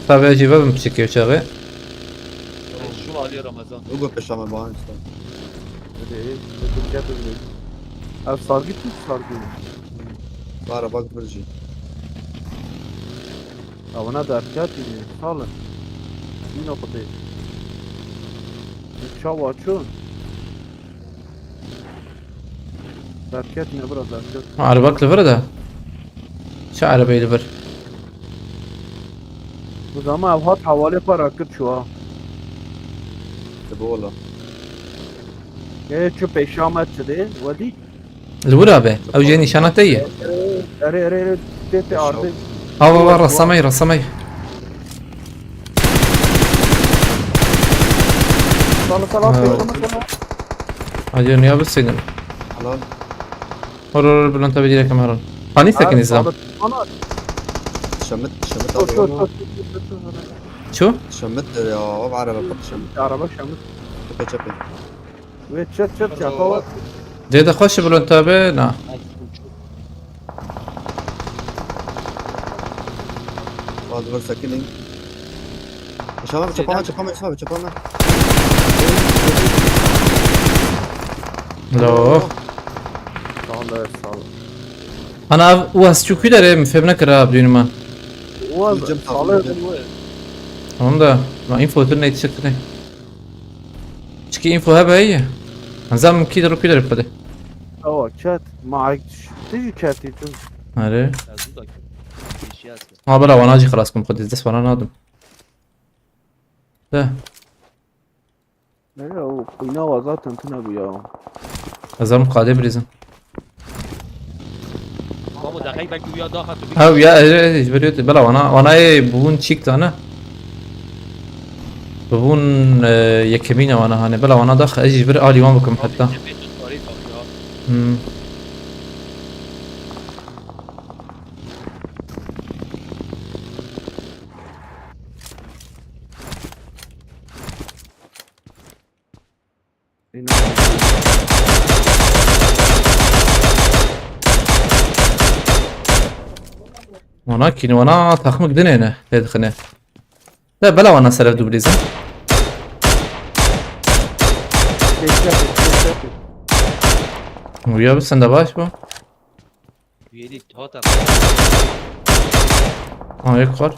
طبعا اجيبها بمسكي وشغي
Şu Ali علی رمضان
او بپشم با هم
از سارگی تو سارگی
بارا باک برجی
اونا درکت دیگه ساله اینو خودی چا واچون درکت نبرا درکت
عربك لفر ده شو عربي لفر
bu zaman evhat havale para kır şu an.
تبو والله
Şu peşamet dedi. Vadi.
الورابة او جاني شانتية
Ere tete ardı.
او رسمي رسمي
Sala sala peşamet.
اجاني يا بالسجن
حلال
ورر بلون تبي لك مهران هاني ساكن اسلام
شمت
شو
شمت يا ابو عربي فقط شمت
Araba şamit.
تبي تبي
Ve çet çet çakavat.
جيد اخش بلون تابع نا
بعد غير ساكنين شباب شباب شباب
لو
Sağlı sağlı.
انا واس شو كده ريم فهمنا كرا بدون ما
Uaz
Hocam,
sağlı.
تمام ده ما انفو تلنا يتشكل تشكي انفو هبه هي نظام كده رو كده رفده
Ava çet. Maak. Tiji çet için.
اره
از اون داکتر بیشی هست
اه بلا وانا اجي خلاص كم خد الدس وانا نادم ده
Ne o kıyna var zaten tına bu ya.
نظام قاعدة بريزن
بابا دقیق بگی بیا داخل تو
او يا اجبريت بلا وانا ايه بون تشيك انا بون يكمينا وانا هاني بلا وانا داخل اجي اجبر الي وان بكم حتى مم. ولكن وانا تخمك دنينا تدخنه لا بلا وانا سلف دوبليزن ويا بس انده باش با
یه تا تا
اه يك خال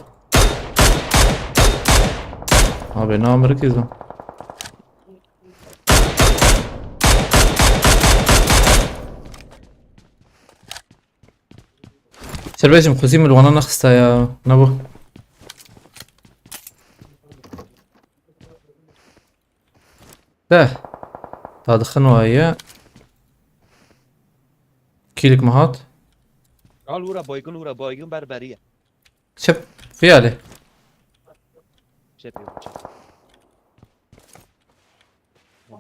اه بينا مركز شربيش مخزين من الوانا نخستا يا نبو ده تا دخلنا هيا كيلك مهات
آل ورا بایگون بربریه
شب في عليه
چه پیو چه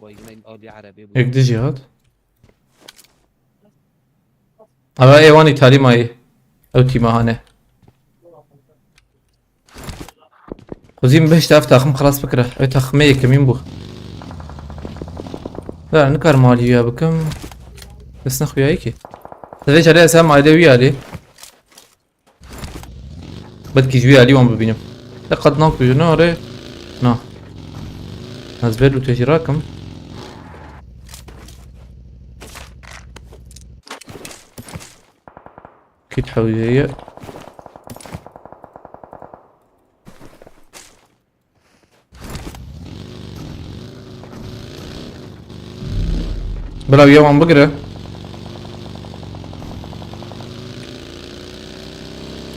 بایگون این آلی عربی بود
هيك دي جهاد ابا ايواني تالي ماي او تيما هانه خزين بهش تاف تاخم خلاص فكرة اي تاخمية كمين بو لا نكر مالي ويا بكم بس نخ ويايكي ليش عليه سام عليه ويالي بدك يجي ويالي وان ببينم لقد ناك بجنوري نا نزبل وتجي راكم اكيد حوية بلا ويا وان بقرة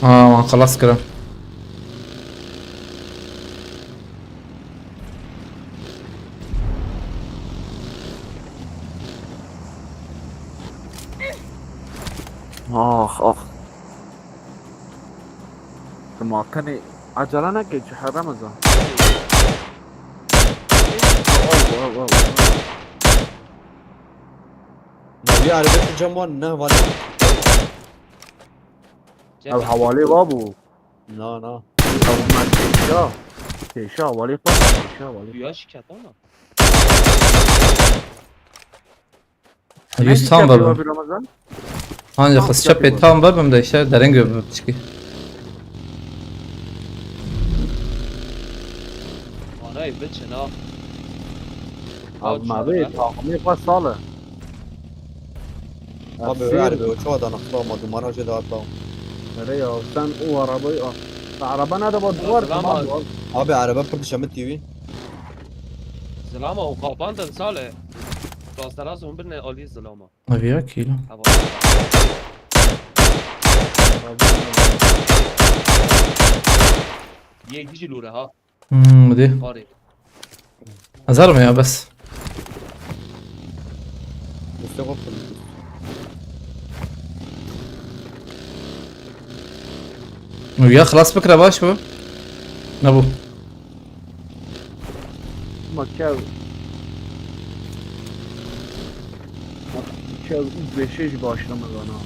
وان خلاص كده
Ah. المعكني عجلنا كي حرام ذا. واو.
يا عربي الجمال نه ولا
او حوالي بابو.
نا
او ما تيشا حوالي بابو تيشا حوالي.
بیاش کتانا
yüz tam babam.
Bir Ramazan.
Ancak kız çapı tam babam da işte derin gibi çıkıyor.
آنای بچنا
Abi mavi takımı kaç salı.
Abi öyle bir çoğu da naklamadım. Bana şey daha tamam.
Nereye ya sen o arabayı al. Araba nerede var? Duvar
Selam
tamam.
abi.
Abi araba pırdı Şamit TV.
زلامه وقابانتا صالح راست راسهم برنا اولي زلامه
Avya kilo.
هوا يجي لورا ها
دي
قاري
ازرم ya bas.
Mustafa
ويا خلاص فكرة باش بو نبو
Makev. Makev 5 başlamaz ana.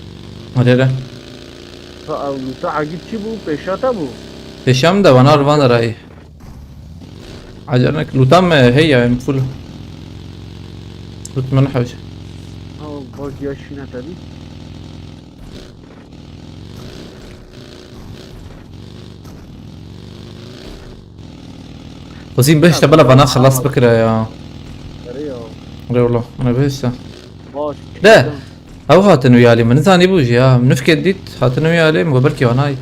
هذا
تعقيد شي بو بيشاتا بو.
هشام ده وانا الفان راي عجرنك لو تم هي مفول لوت من حوش
او باز ياشينا تبي.
وزين بهشتا بلا بنا خلاص بكرة يا
Nereye?
ري والله انا بهشتا
Baş.
لا او هاتن ويالي من ثاني بوجي يا منفك ديت هاتن ويالي مقبركي واناي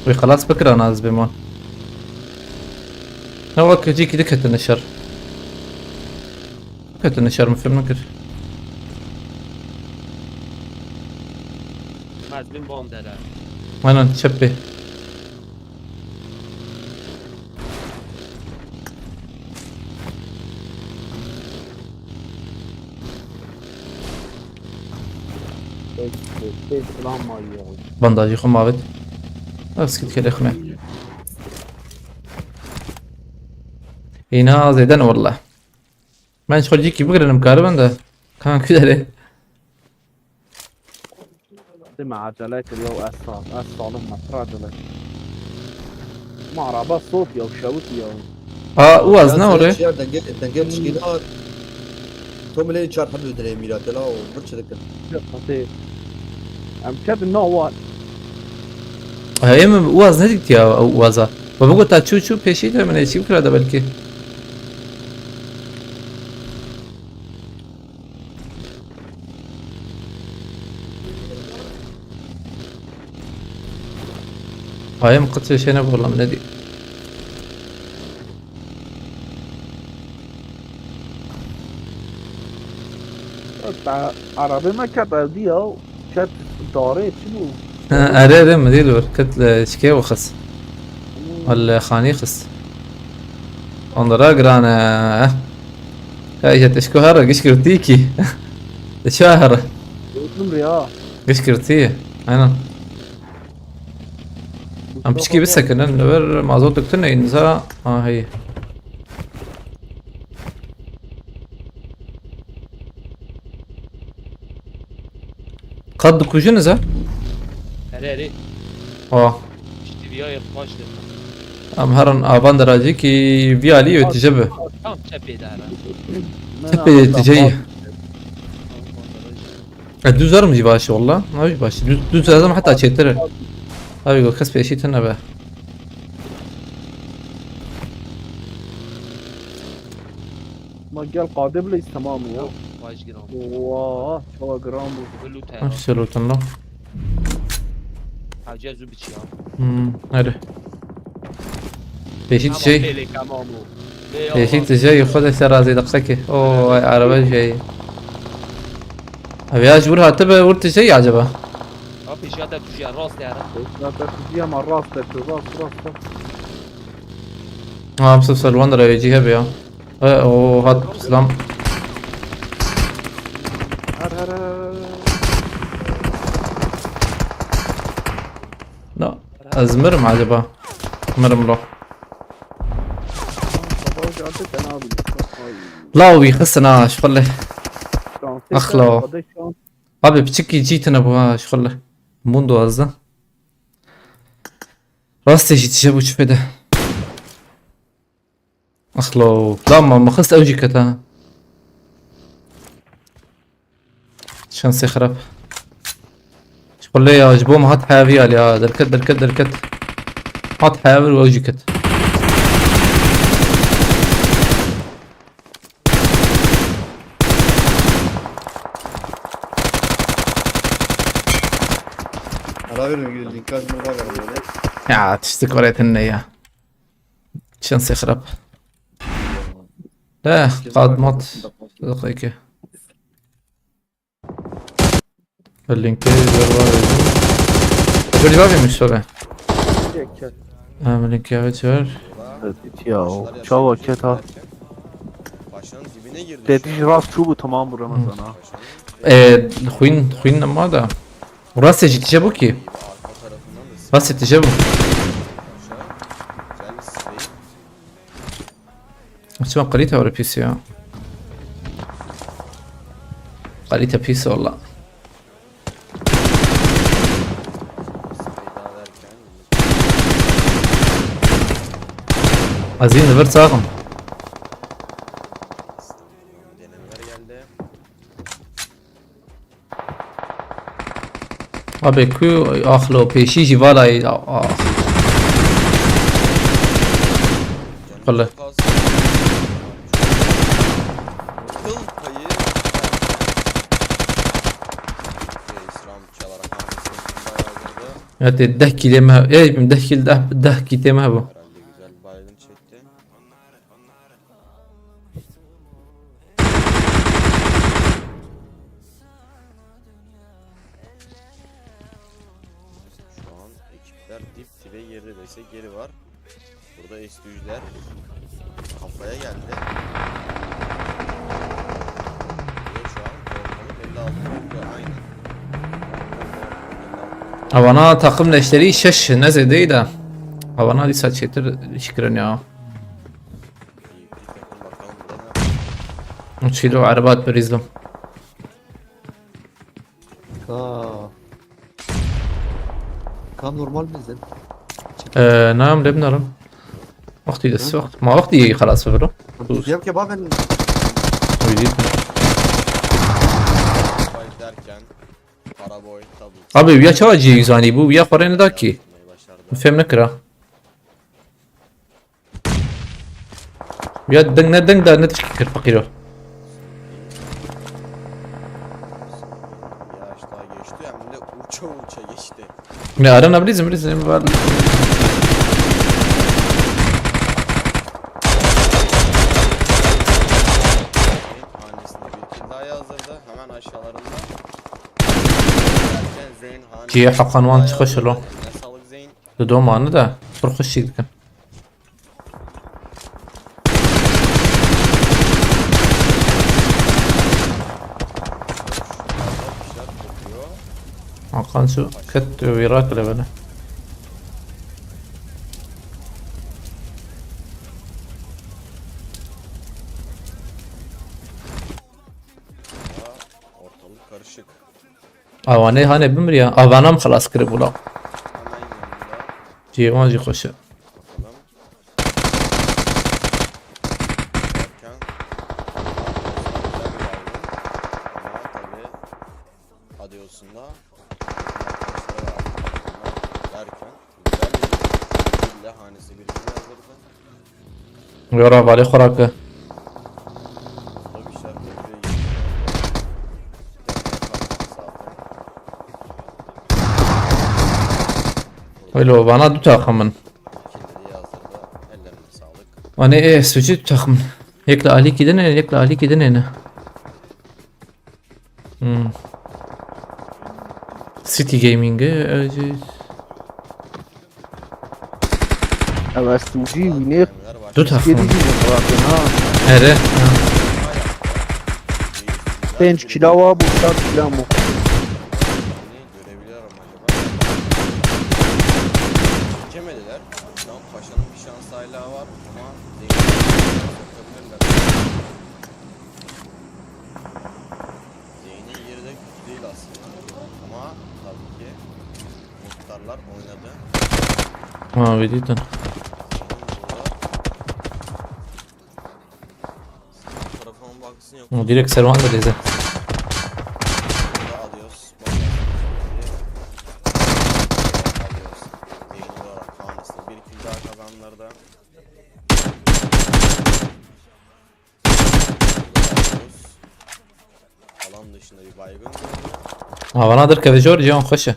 وي خلاص بكرة ناز بمان هو كجيك دكت النشر دكت النشر مفهم نكر
مازبين بوم دالا
وانا نشبه
Selam mayıyor.
بانداجي خو مابد اسكت كده اخمي هنا زيدان والله ما نشغل جيكي بقرا مكاربا ده كان كده ليه
مع عجلات اليوم أصلا مصر عجلات. مع عربات صوت يا وشاوت يا.
اه وزنه ولا
شيء دنجل تشكيلات. توم لين شهر حمد دري ميلاد لا وبرش ذكر.
خطير. أم كيف النوع واحد.
هي وزنه ديك يا وزا وبقول تا شو بيشي ده من ايش بكره ده بلكي هاي مقتل شيء انا والله من ندي
عربي ما كانت عادية كانت داريت شنو.
اري مدير كتل شكي وخس ولا خاني خس انظر اقرانا هاي تشكو هرا قشكرتيكي شهر
نمري
قشكرتيه انا عم تشكي بسك ان النبر مع زوجتك تنا ينزا هي قد كوجنزا
هراري اشتي وياي باش
ام هرن ابان دراجيكي فيالي وتجبه
تمام تشبي دالا
تبي تجي الدوز ارمجي باش والله ما بيش باش دوز لازم حتى تشتري هاي يقول كسب شيء تنبه
ما قال قادم ليس تمام يا.
واش جرام
واه شو جرام.
كله تاع
نفس الوطن له
حاجه زوبتشي
هذا بيشيت شيء بيشيت جاي خذ ترى زي دقيقة اوه عربي جاي ابي اجبرها تبى ورت شيء عجبه
في شاطئ تجي على الراس تعرف
لا تجيها مع الراس راس.
بس الوندر يجيها بيا اوه هات سلام لا ازمر عجبه مرم له لا وبيخسنا شغله اخلو ابي بتشكي جيتنا ابوها شغله موندو هذا راستي جيت جابو شفده اخلو لا ما خست اوجي كتا شان سيخرب شغله يا جبوم هات حيوي على دركت هات حيوي واوجي كت
Ara verin gidin link açma var böyle.
يا تشتكي يا شانسي خرب لا قاد مات دقيقة اللينك بري بابي مش طبعا اللينك يا بتشر
Ya çava keta.
Paşanın dibine girdi.
Dedi rast çubu tamam bu Ramazan ha.
خوين ما ده وراسي جي تجابو كي
Arka tarafından da
راسي تجابو
paşa. Güzel bir sprey.
اسمها قريتها ولا بيسي قريتها بيسي والله
Sprey daha derken.
عايزين نبرد ساقم
Denemeler geldi.
ابي كيو اخلو بيشي جيفالا والله
Kıl payı. İslam çalarak hamlesini bayağı vurdu.
هاتي الدهكي دي ما ايه مدهكي الدهكي دي ما هبو
Herhalde güzel bir baygın çekti. Şu an ekipler dip dibe girdi desek geri var. Burada S200'ler kafaya geldi. Ve şu an ortalık 56 oldu aynen.
اوانا تاقم نشتري شش نزل ديدا اوانا دي سات شيتر شكرا يا
Bir takım bakalım burada ne
نشيلو عربات بريزلم
Kam normal bizden.
نعم لبنا رم وقتي دس وقت ما وقتي خلاص فبرو
Diyem ki ben
ويديت
Fight derken Paraboy tabii ki
ابي ويا تشاجي يزاني بو ويا قرين داكي
yapmayı başardı.
فهم نكره ويا دنگ دا نتشكر فقيرو
Bir yağış daha geçti hem de uça uça geçti.
يا ارانا بريزم
Hanesinde bir kill daha yazdırdı. Hemen aşağılarında. Derken Zeyn hanesinde
جي حقا وان
daha
تخشلو
yazdırdı. Eline sağlık Zeyn.
دو معنا دا فرخش شيكن
İşler kopuyor.
حقا شو كت ويراك لبنا
Ortalık karışık.
اواني هاني بمريا اوانام خلاص كربولا
Hemen yanında
جي وان جي خوش
bakalım. Derken ama tabii Adios'unda derken güzel bir kill hanesi bir kill yazdırdı.
يورا بالي خوراك
Burada bir şart yapıyor.
ويلو بانا دو تاخمن
Killeri yazdırdı. Ellerine sağlık.
وانا ايه سجد تاخمن يكلا عليك دنا يكلا عليك دنا سيتي جيمنج
Evet suci yine
Denemeler var.
دو
geri
تاخمن
gidiyor zaten ha.
هذا
5 kilo var bu 4 kilo mu?
Görebiliyorum acaba. Çekemediler. Şu an Paşa'nın bir şans hala var ama sokabilirler. Zeyn'in yeri de kötü değil aslında. Ama tabii ki muhtarlar oynadı.
ما بديتن
Zeyn'in burada sağ tarafına baksın yok.
مديرك سروان ده
Burada alıyoruz. Alıyoruz. Zeyn olarak hanesinde bir kill daha kazanlarda. Alan dışında bir baygın gördü.
اه بنادر كذا جورج يوم خوشه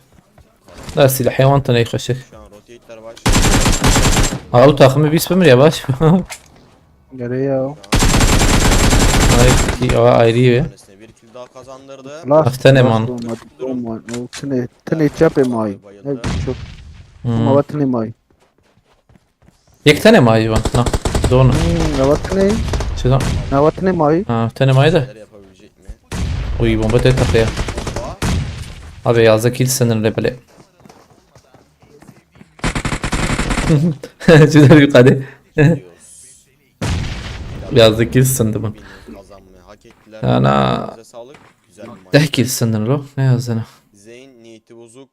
Karaboy
لا سلاح حيوان تاني يخشك.
Şu an rotate'ler var.
او تاخمي بيس بمر يا باش.
Nereye ya?
هاي كي ايري.
Tanesine bir kill daha kazandırdı.
أفتني مان.
تني تشابي ماي شوف ما بتني ماي
يك تاني ما ايوه نا دون
ما بتني
شو
ما بتني ماي
تاني ما ده
Neler yapabilecek mi?
وي بومبا تتقيا
Bomba.
abi yazda kill sınırlı bile. Şurada bir kade.
Diyoruz.
Yazda kill sınırlı mı?
Kazanmayı hak ettiler.
Ana.
Size sağlık. Güzel bir maç.
De kill sınırlı ne yazdığını.
Zeyn niyeti bozuk.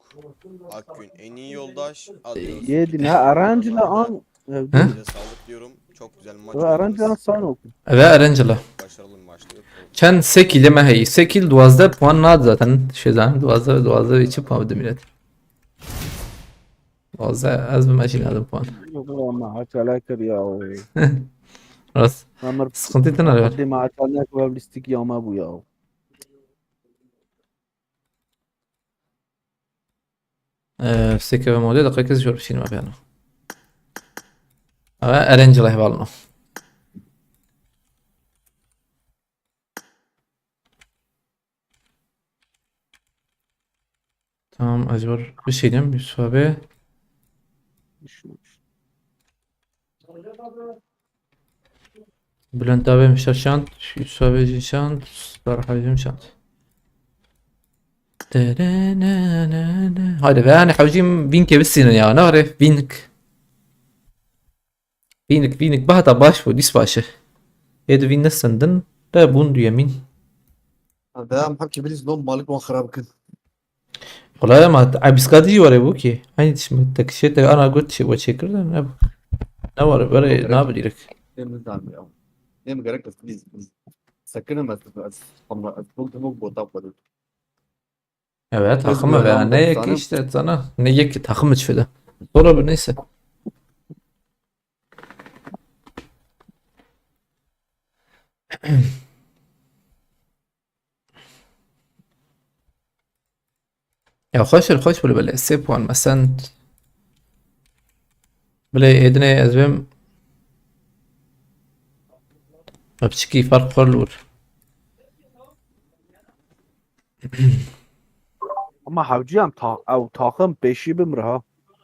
Akgün en iyi yoldaş. Adios.
يدي ها أرانجلا آن
Size sağlık diyorum. Çok güzel bir maç.
أرانجلا
oynadınız.
صانوك
Ve Erencil'e.
Başarılı bir maçtı.
Çen sekili me heyi. Sekil 12 puan nadı zaten. Şeyden 12 2 puan ödü millet. 12 az bir maçın adı puan.
ما عجلك يا
Rast.
أمر
Sıkıntı ne var?
قدي ما عجلك وبلستيك يا ما أبو يا
Seke ve model dakika kez şöyle bir şey mi yapıyor? Ve Erencil'e hevalno. Tamam acaba bir şey diyeyim Yusuf abi. Bülent abi mişer şant. Yusuf abi şant. Sarhacım şant. Haydi be yani حوجيم بينك بالسنة يا نعرف بينك بينك بهتا باش وديس باشه يدو بين نسندن لا بوندو يمين
هذا محكي بليز لون مالك وان خراب كده.
والله ما عبس قادي ولا بوكي هاي تكشيت انا قلت شيء وشي كده نب نور بري نابلي لك
ايه من زعل يا ايه مجرك بس بليز سكنها ما تبقى ممكن بوطاب بدل.
Evet
Biz
takımı
böyle
ve
anladık
ne
sana.
ki işte sana ne yek ki takım içfede. Sonra bir neyse. Ya خوش بله بله 3 puan مثلا بله ادني ازبم بشكي فرق قرلور
أما حوجي أم تا أو تاخم بيشي بمرها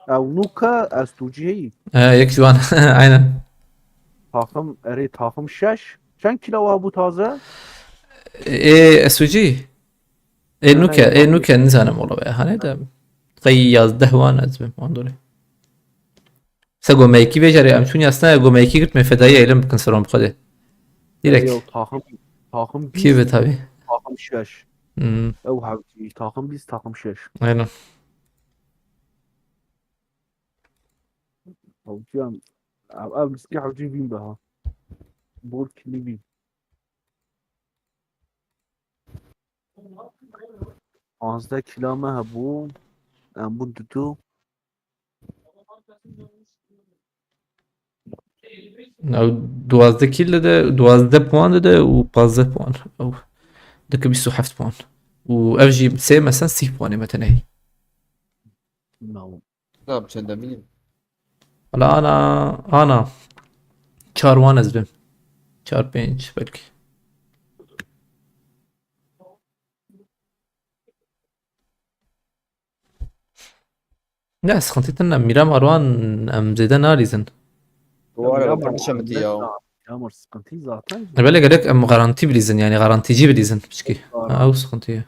أو نوكا أستوجي
يك جوان aynen
تاخم أري تاخم شش كم كيلو أبو تازة
اسوجي نوكا نوكا نزانم والله بقى hani de قياز دهوان ازبم اندوري سگو میکی بجاری امشونی اصلا گو میکی گرت مفدایی ایلم بکن سرم بخوده direkt
تاخم
ki be tabi.
تاخم شش
Hmm,
أو حوجي تاخم بيس تاخم شش
aynen.
حوجي أم أو بسكي حوجي بين بها بول كليبي 15 کیلومه هبو ام بود تو
او 12 kill de 12 puan de و 15 puan او دك 27 puan و اف جي سي مثلا 6 puan مثلا هي
نو
لا بچنده مين
ولا انا 4 1 ازبم 4 5 belki. لا سخنتنا ميرام اروان ام زيدان اريزن
ولا بارتشمت يا
Yağmur sıkıntı zaten.
بالي قالك ام غارانتي بليزن يعني غارانتيجي بليزن بشكي او سخنتي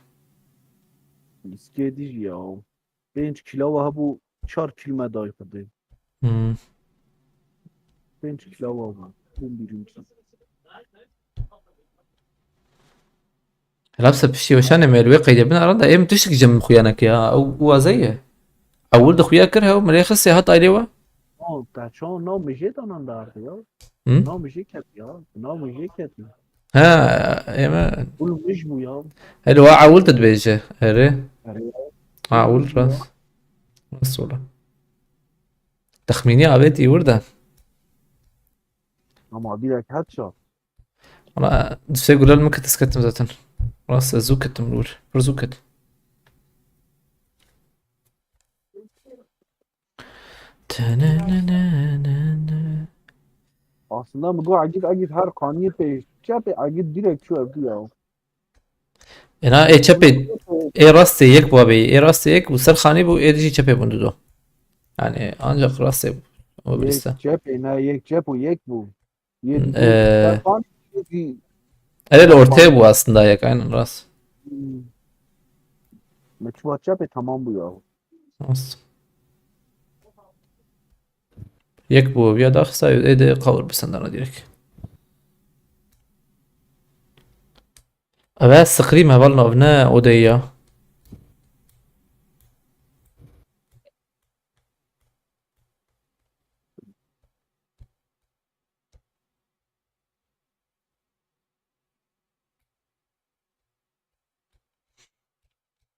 İskedi ya. 5 kilo ha bu 4 kilo daha yapdı. 5 kilo var. Bu birinci.
لابسه بشي وشان ما الوقي جبنا ردا ايم تشك جنب خيانك يا او زيه اول ده خويا كرها ومري خسي هات ايليوا
No, ta ço no mije tanan dardı ya.
Hı?
No mije ket ya. No mije ket.
ها ايما
Bul mije bu ya.
حلو عاولت تبيجه هري
Yani
عاول راس والله تخميني عبيتي ورده
ama bir dakika headshot.
والله دفسي يقول لهم ممكن تسكتم ذاتن راس زوكت ملور برزوكت
Aslında bu acil her kaniye peş. Çape acil direkt şu evde ya.
انا اي چپه اي راسته یک بو ابي اي راسته یک و سر خاني بو اي دي چپه بوندو دو يعني ancak راسته o bilirse.
Yek çape ne yek çap o yek bu. Yek bu.
Eee,
Kan yek.
Evet ortaya bu aslında ayak aynen rast.
Meçhul çape tamam bu ya.
Rast. Yek bu ya da kısa ede kavur bir sandana direkt. Evet sıkırayım hevalna avna odaya.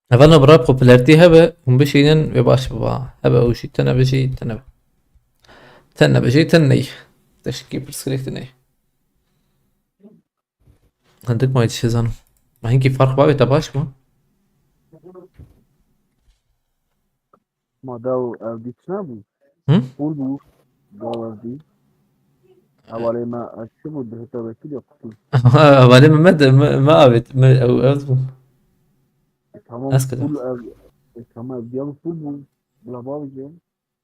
Hevalna bırak popülerliği hebe un beşinin ve baş baba. Hebe o şey tane beşi tane. Tane beşi tane. Teşekkür perspektif ne? عندك ما يتشزن ما هيك فرق بقى تباش ما
Ma da o evde ne bu?
Hı?
Full bu. Da evde. Havale ma açı bu da vekil yoktu.
بعدين ما قابت ما اوقات
Tamam
Nasıl kadar?
full ev. Tamam ev diyor full bu. Bula bağlayacağım.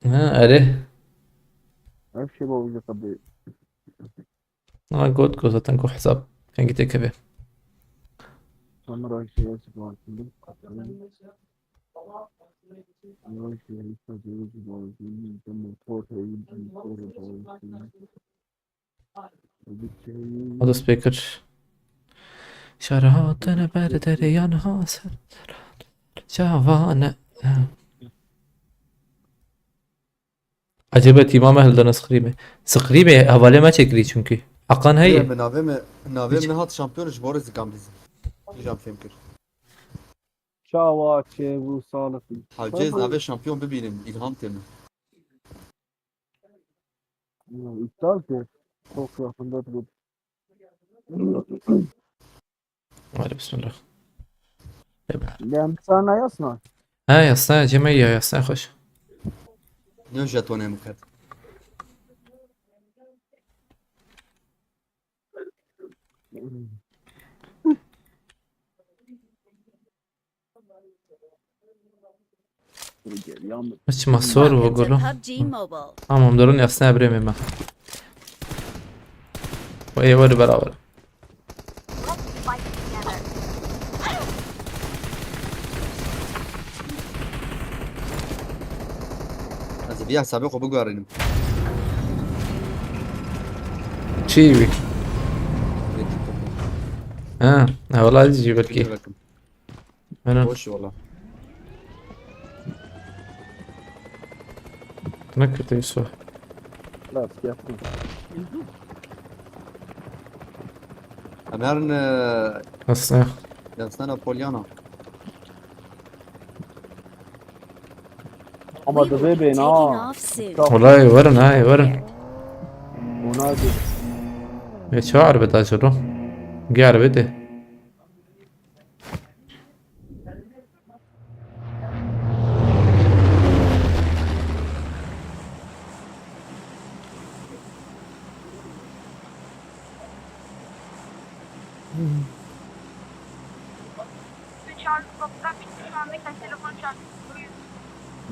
ها عليه
Her şey bağlayacak tabii.
انا قلت كوزا تنكو حساب كان قلت كبير
Sonra şey yapalım. Sonra şey yapalım.
هذا سبيكر شرهات انا بارد ريان هاسر شافانا عجبتي ما مهل سقريمه سقريمه حواله ما çekri çünkü hakan هي
Navê min hat şampiyon ji borê zikam bizim. Jam fêm kir.
Şava çevu sağlıklı.
Hacez navê şampiyon bibînin ilham tê min.
İptal ki. Çok yakında dur.
hadi bismillah
Ben sana yazma.
ها يا جميع يا خوش
Ne jetonê min kir.
مش محصور
Welcome to
وبقول
PUBG Mobile.
هم دارون يصنع بريمي ما وإيه وري برابر
Ez ê vî hesabê xwe biguherînim.
تشيوي
Vê TikTokê.
ها والله يجي بركي
Bilemedim.
انا
Hoş valla.
نكت يوسف
Las yaptım.
Em herin
اصلا
demstena Polyana.
Ama da be
Taking
na.
off soon.
والله ورن هاي ورن
Ona da
يا شو عربت اجرو جي عربتي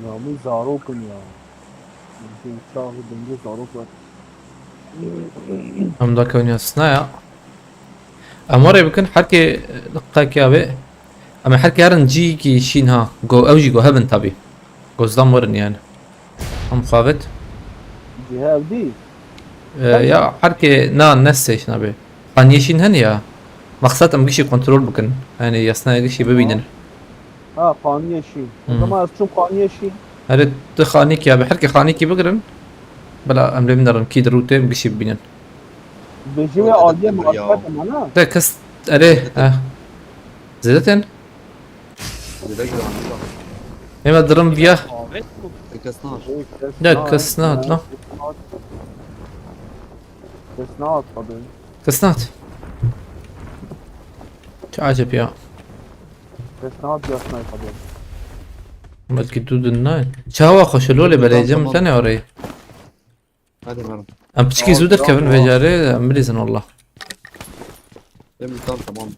namı zarokun ya. Bizim şahı denge zarok var.
ام ذاك وين يصنع اموري بكن حركي دقيق يا بي اما حركي هرن جي كي شينها جو اوجي جو هبن تبي جو زدام ورن يعني ام خافت
Cihev değil.
يا حركي نا نسيش نبي قان يشين هن يا مقصد ام قشي كنترول بكن يعني يصنع قشي ببينن
Ha Kanyeşi. O
Hı.
zaman az çok Kanyeşi.
هرد خانيك يا بحركي خانيكي بقرن بلا امري منرن كيد روتي قشي ببينن
Beji ve
Orada
Aliye
da ya.
muhabbet ama ha.
ده كست عليه ها زيدتن
Zede giren.
اما درم بيا
Ahmet bu.
Ekesnar.
لا كسنات لا
Kesnat tabii.
كسنات شو عجب يا
Kesnat yasnay tabii.
بلكي دود النايت شهوة خوشلو لي بلاي جم ثاني اوري
هذه مرة
ام بتشكي زودت كفن فيجاري مليزن والله
يم تمام.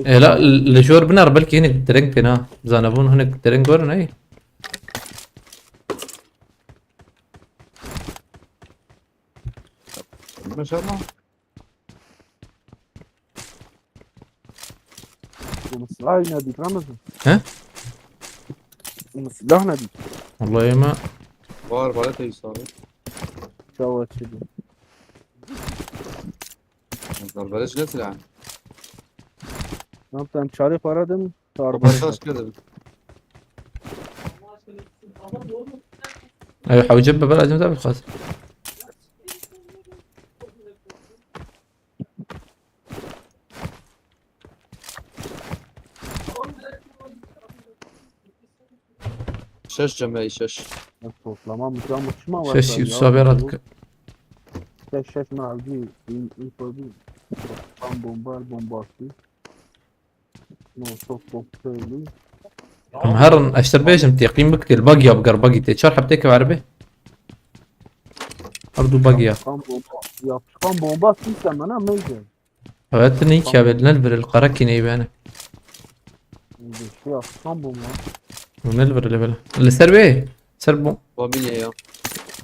إيه لا الجور بنار بلكي هنك درينك هنا زانبون هنك درينك ورن اي
ما شاء الله.
ومسلاح نادي رمزي.
ها؟
ومسلاح نادي.
والله ما
وار بالته يصير.
شو كذي.
بلاش نسلع.
انت مشاري فردم صار
بس كذا.
ايوه حوجب بلا لازم تعمل خاطر
شش جمعي شش.
لما مش ما
شش يصابيرات
شش مع الجي يفضي بومبار بومبارتي نو صوف كوكتيلي
مهرن اشتر بيش متيقين بك الباقي ابقر باقي تشرح بتيك بعربي ارضو باقي
كان بومبار في سمنا ميجر
فاتني كابل نلبر القركي نيبانا
كان بومبار
ونلبر اللي بلا اللي سرب ايه سربو
ومين يا؟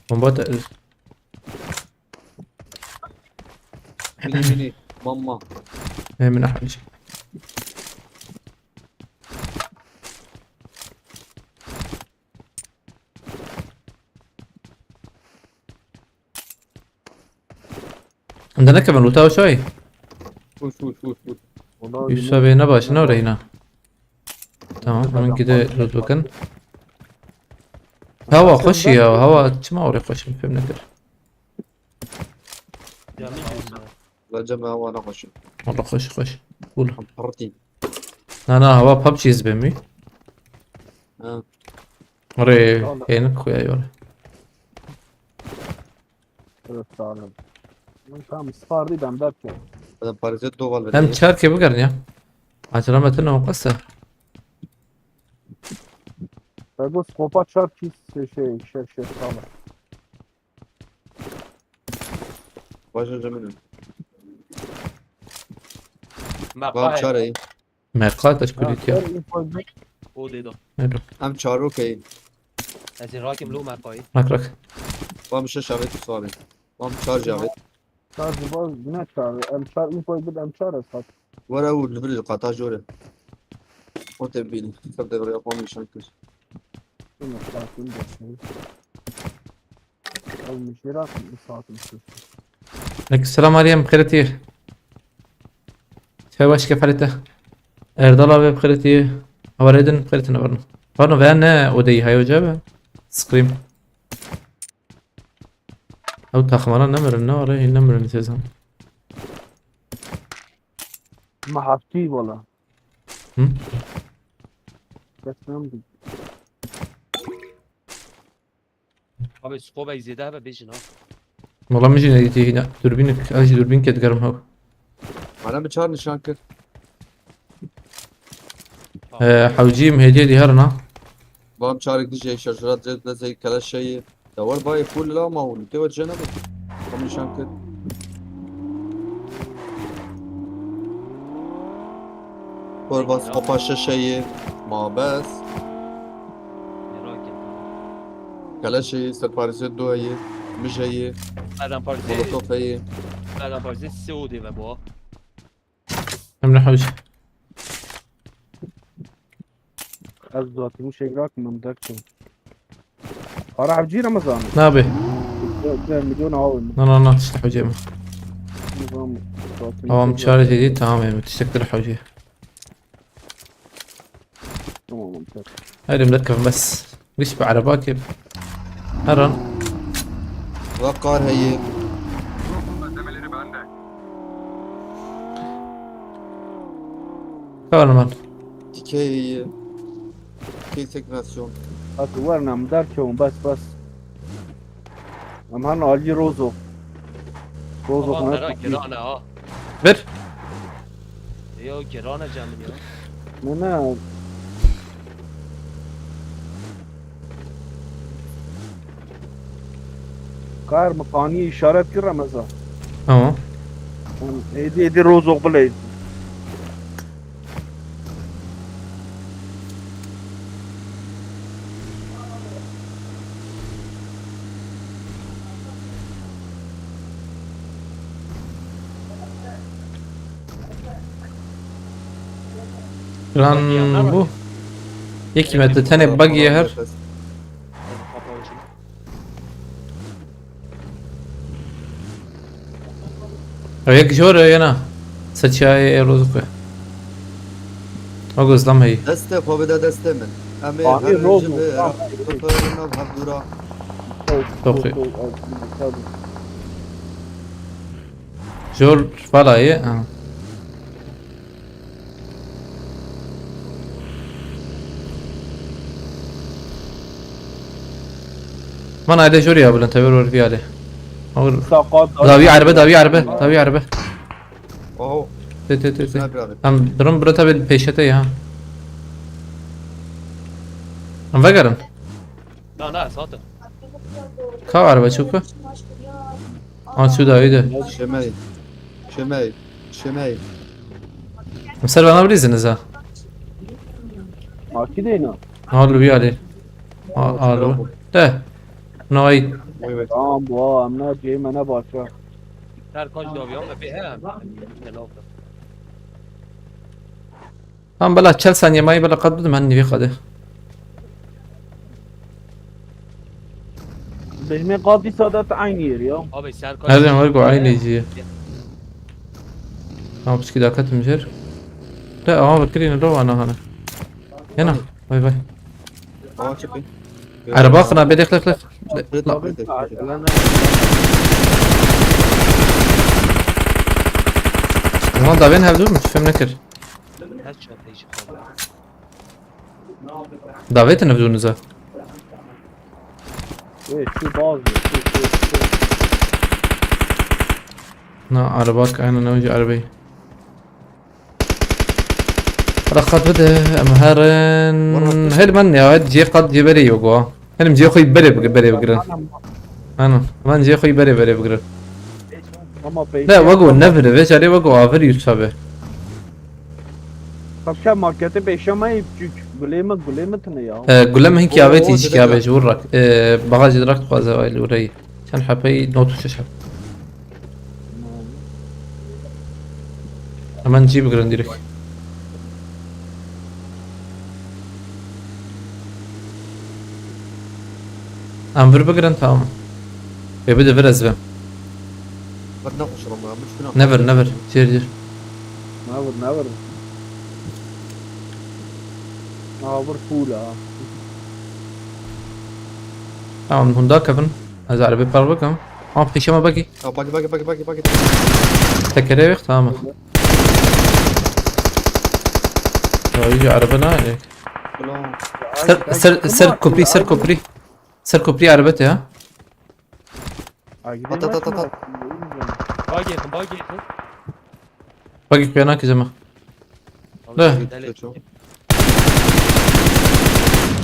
بومبات
مين ماما.
ايه من احد شيء عندنا كمان لوتاو شوي
فوت فوت فوت فوت.
يوسف نبا شنو هنا تمام من كده لوت وكن هوا خشي يا هوا ما اوري خش فهمنا كده
لا جمع وانا خش.
والله خش قول
حرتين.
انا هوا ببجي زبمي
اه.
مري هينك خويا يوري
من كان صفار دي دم دبكه
هذا بارزيت دو
هم
والبداية.
تشاركي بقرنيا عشان ما تنو قصة
فبص خوبات شارك شيء صالح
واجه جميل.
ما
باب
قاعد
شاري.
ما قاتش كليتيا
او ديدو
حلو
هم شارو كي.
هذه راكم لو ما قاعد
ماكرك
بام شش عبيد صابي. بام شارج عبيد.
شارج باز بنات شارج شارج ينفع يبدا شارج صح
ورا هو اللي بري القطع جوري. وتبيني تبدا بري اقوم يشنكش.
كنا شارجين او مشيرات ساعات
لك السلام عليكم بخيرتي واش كيف حالته ارضلا بخيرتي اوردن بخيرتنا برنا فانا ودي هاي وجابه سكريم او تخمرنا نمر النار هي نمر نسيزها
ما حفتي ولا
هم
بس نمدي
قبل سكوبا يزيدها بيجنا
والله مجي نيتي هنا دوربينك اجي دوربين كده قرم هو
انا بتشار نشانكر.
حوجيم هديه دي هرنا
بام شارك دي جاي شجرات زي كلا شيء. دور باي فول لا ما هو تو جنب. قوم نشانكر. فور بس قفاش شيء ما بس
راكم
كلا شيء سفارسيت دو هي مش هي
هذا بارزي
مولوتوف هي.
هذا بارزي السعودي بابا
من حوج
ازوات مش يقراك من دكتور راح بجي رمضان
نابي
مليون عون
لا تشتح حوجيمه
نظام
هو مشاري جديد تمام تشتكتر حوجيه
تمام
هاي مركب بس ليش بعرباك هرن
وقار هي.
كمان مان
كي هي. كي سيكناسيون.
ورنا مدركهم بس هم هالجي روزو
والله كيرانا
بر
يو كيرانا جامل يو
انا قاهر مكاني إشارة كي رمزة
تمام
هيدي روز وقبلي
Lan bu. Yeki metre tane buggy her.
Kapağı için.
Yek جور yana. سرچای روز که. آگوز لام هی.
دسته خو بده دسته من اما
آقای
هر
روز
جبه بفرنا بهدورا
توقي. جور بالایه. من عليه جوري قبل انت بيرور في عليه. أقول
ساقات
داوي عربة داوي عربة داوي عربة.
اوه
تي
سنايبر abi.
هم درم برتا بالبيشتي ها. هم فقرن.
لا صادق.
كاو عربة شوكو. شو داوي ده.
شمال شمال شمال
مسر بنا بريزن إذا.
أكيد هنا
هالو بي عليه. هالو. ده. نوعي.
تمام با امنا جي منا باشا
Her kaç dövüyor ama bir hem. Ne oldu?
هم بلا 40 ثانية ماي بلا قد بدهم هني في قده.
بجمع قاضي سادات عينير يا
Abi ser kaç.
هذا ما يرجع عيني يجي. بس كده كاتم جر. لا بكرين رو أنا هنا. هنا. باي باي.
اه çıkın.
عربة خنا بدي خلف. لا. ما دابين هبدو مش فهم نكر.
Her çatı işi kaldı.
دافيت نبدو نزا.
ايه شو باظ
نا عرباك أنا نوجي عربي. رخت بده مهرن هل من يا ود جي قد جبري يوقوا هل مجي خوي بري بقرن أنا من جي خوي بري بقرن
اما
لا وقوا النفر فيش عليه وقوا عفر يشابه
طب كم ماركت بيشا ما يبجوك قليمت يا
قول لهم هيك يا بيت يجيك يا بيت ورك بغاز دركت قازا وايل وري كان حبي نوتو ششب أما نجيب بقرن ديرك أمبر بقرن تمام يبدأ فرز بهم
بتناقش رمى مش بناقش
نفر جير
نور نور فولا
تمام هوندا كفن هذا عربي باربكم بخيشة ما باقي
باقي
تكري وقت تمام يجي عربنا عليك سر كوبري عربتي ها
Bak yakın.
باقي بياناك زما لا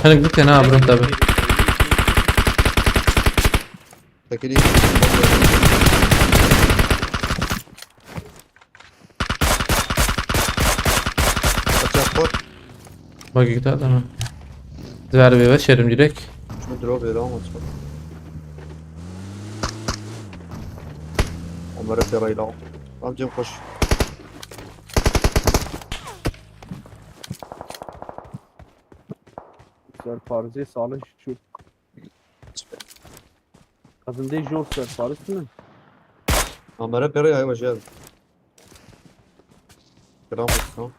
انا قلت انا ابرو تابع
تكري
باقي قطع انا ذا عربي بشرم direkt
شو دروب يلا ما تصير عمر في ريلا عم جيم خش
سرفارزی سالش شو Kadın جور سرفارز نه
عمر في ريلا ايوه جاب كلام بس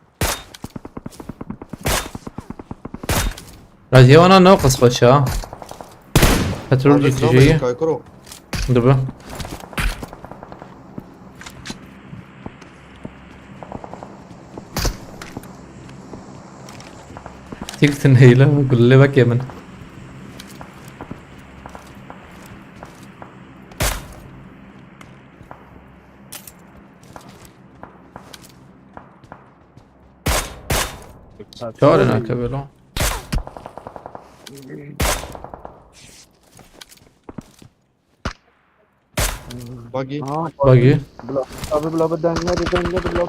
راجي وانا ناقص خش ها بترول جي
كايكرو
دبا تيك النهيلة قول لي بك يا من شو علينا كبلو
باقي
ها
باقي
بلا دنگه بلا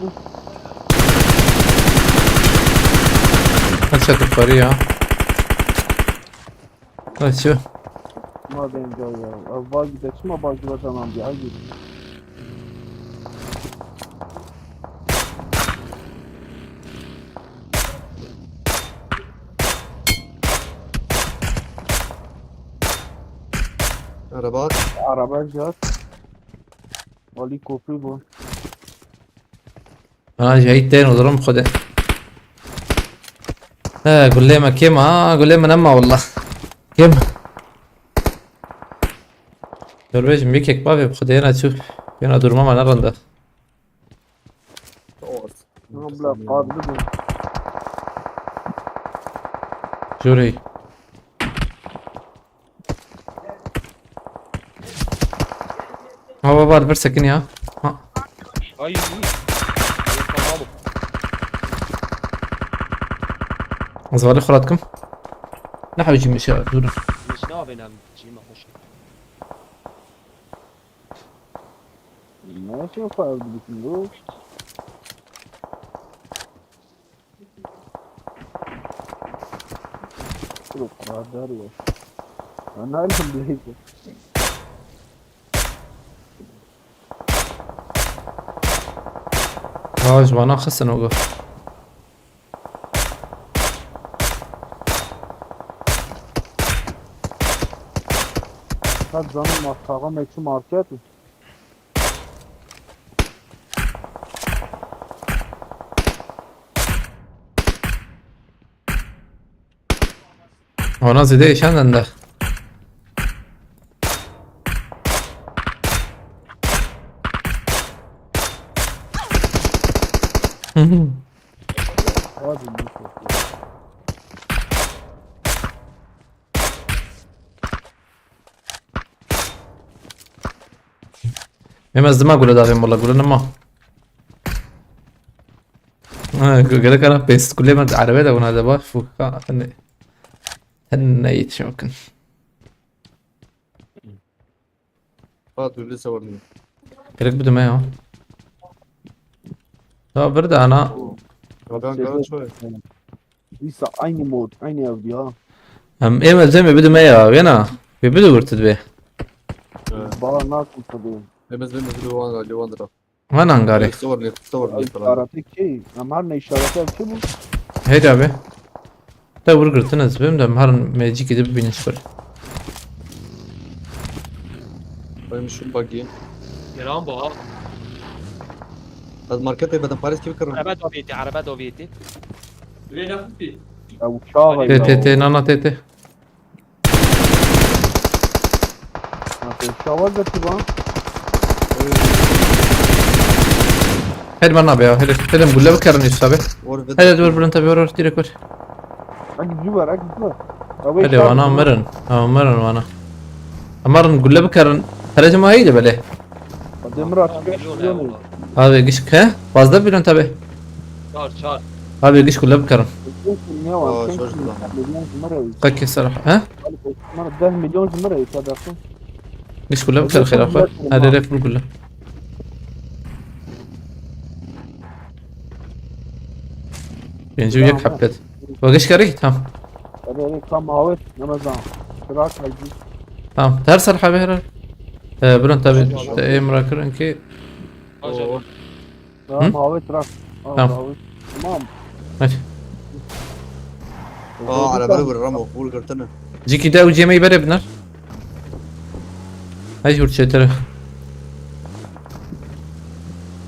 هات الفريق ها هات شو
ما دنگه یا باقی ده چما باقی بزنم بیا هایی
عربات
عربه جات ولی کوپی بود
انا جايتين وضرم خده لا قول لي ما كيما قول لي ما نما والله كيما درويش ميكك بابي بخده هنا تشوف هنا دور ماما نرنده
بلا قاد بدون
جوري هو بابا برسكن يا ها
Ay iyi. Tamam.
زوالي خراتكم نحو يجي مشي دور
مش نابنم چی خوش.
ماشي فاز بكلو شوف قادر يا انا الحمد لله
ها جوانا خسن وقف
صد زمان مصطاقه ميكسو ماركت
هو نازي دي شان عنده
هذا المشكلة
ميمز ما اقول دافين والله اقول ما قال لك انا بيست كل ما عربيه ده وانا ده فوق هنيت شوكن
فات اللي صورني
قال لك بده ما هو طب برد انا
كان شوي
لسه aynı mod aynı evde ya
هم ايه ما زي ما بده ما يا انا بده ورتد به
bana nasıl tabii
بس اللي وندرا
وانا انقاري
صورني
işareti ki ama her ne işareti ev ki bu
هيدا به ده ورقر تنز بهم ده مهار ما يجي كده بينشفر
مش باقي
Yaran bu.
هذا ماركت بدل باريس كيف كرر
Araba doviyeti.
ya uçağı
تي تي تي نانا تي تي
uçağı var da ki bana
هيدا ما نابي هيدا هيدا نقول له بكرن يسابه هيدا دور برنت بيور ديرك ور
gidici var gidici var
هيدا وانا مرن مرن وانا مرن نقول له بكرن هذا ما هيدا بله
demir açık
Milyon euro.
هذا يقش كه فازدا بيرن تبه
Çar.
هذا يقش كله بكرن
ne var
şaşırdım.
milyon zımara
قك الصراحه ها
10 milyon zımara yıkadarsın
يقش كله بكرن خير اخوان هذا ريف كله بينجو يك حبت وقش كاري تمام
hadi tam havet namazan bırak hadi
تمام ترسل حبيبي برن تبه ايه مراكرن كي
Acaba.
tamam havet bırak
Tamam.
tamam
ماشي
على بالي بالرمو فول قرتنا
جيكي دا وجي ما يبري بنر هاي شو تشتري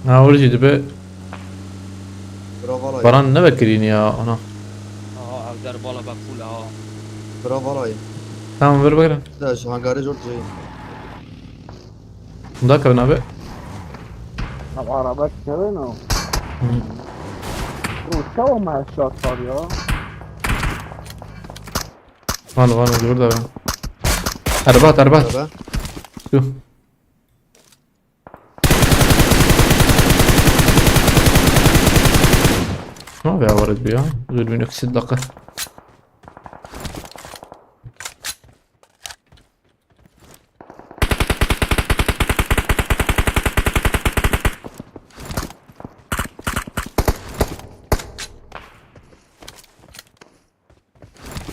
ها ورجي دبي
برافو علي
بران نبكرين يا انا
Aha evler bala bak full ha.
برافو علي
تمام بر بكره
لا شو هنغاري جورج جاي
مذاكرة نابي
Abi araba kere ne o? Uçağı mı aşağı sar ya?
وانا جبر ده اربعة
هذا
شوف ما بيعورد بيها غير من يكسي الدقة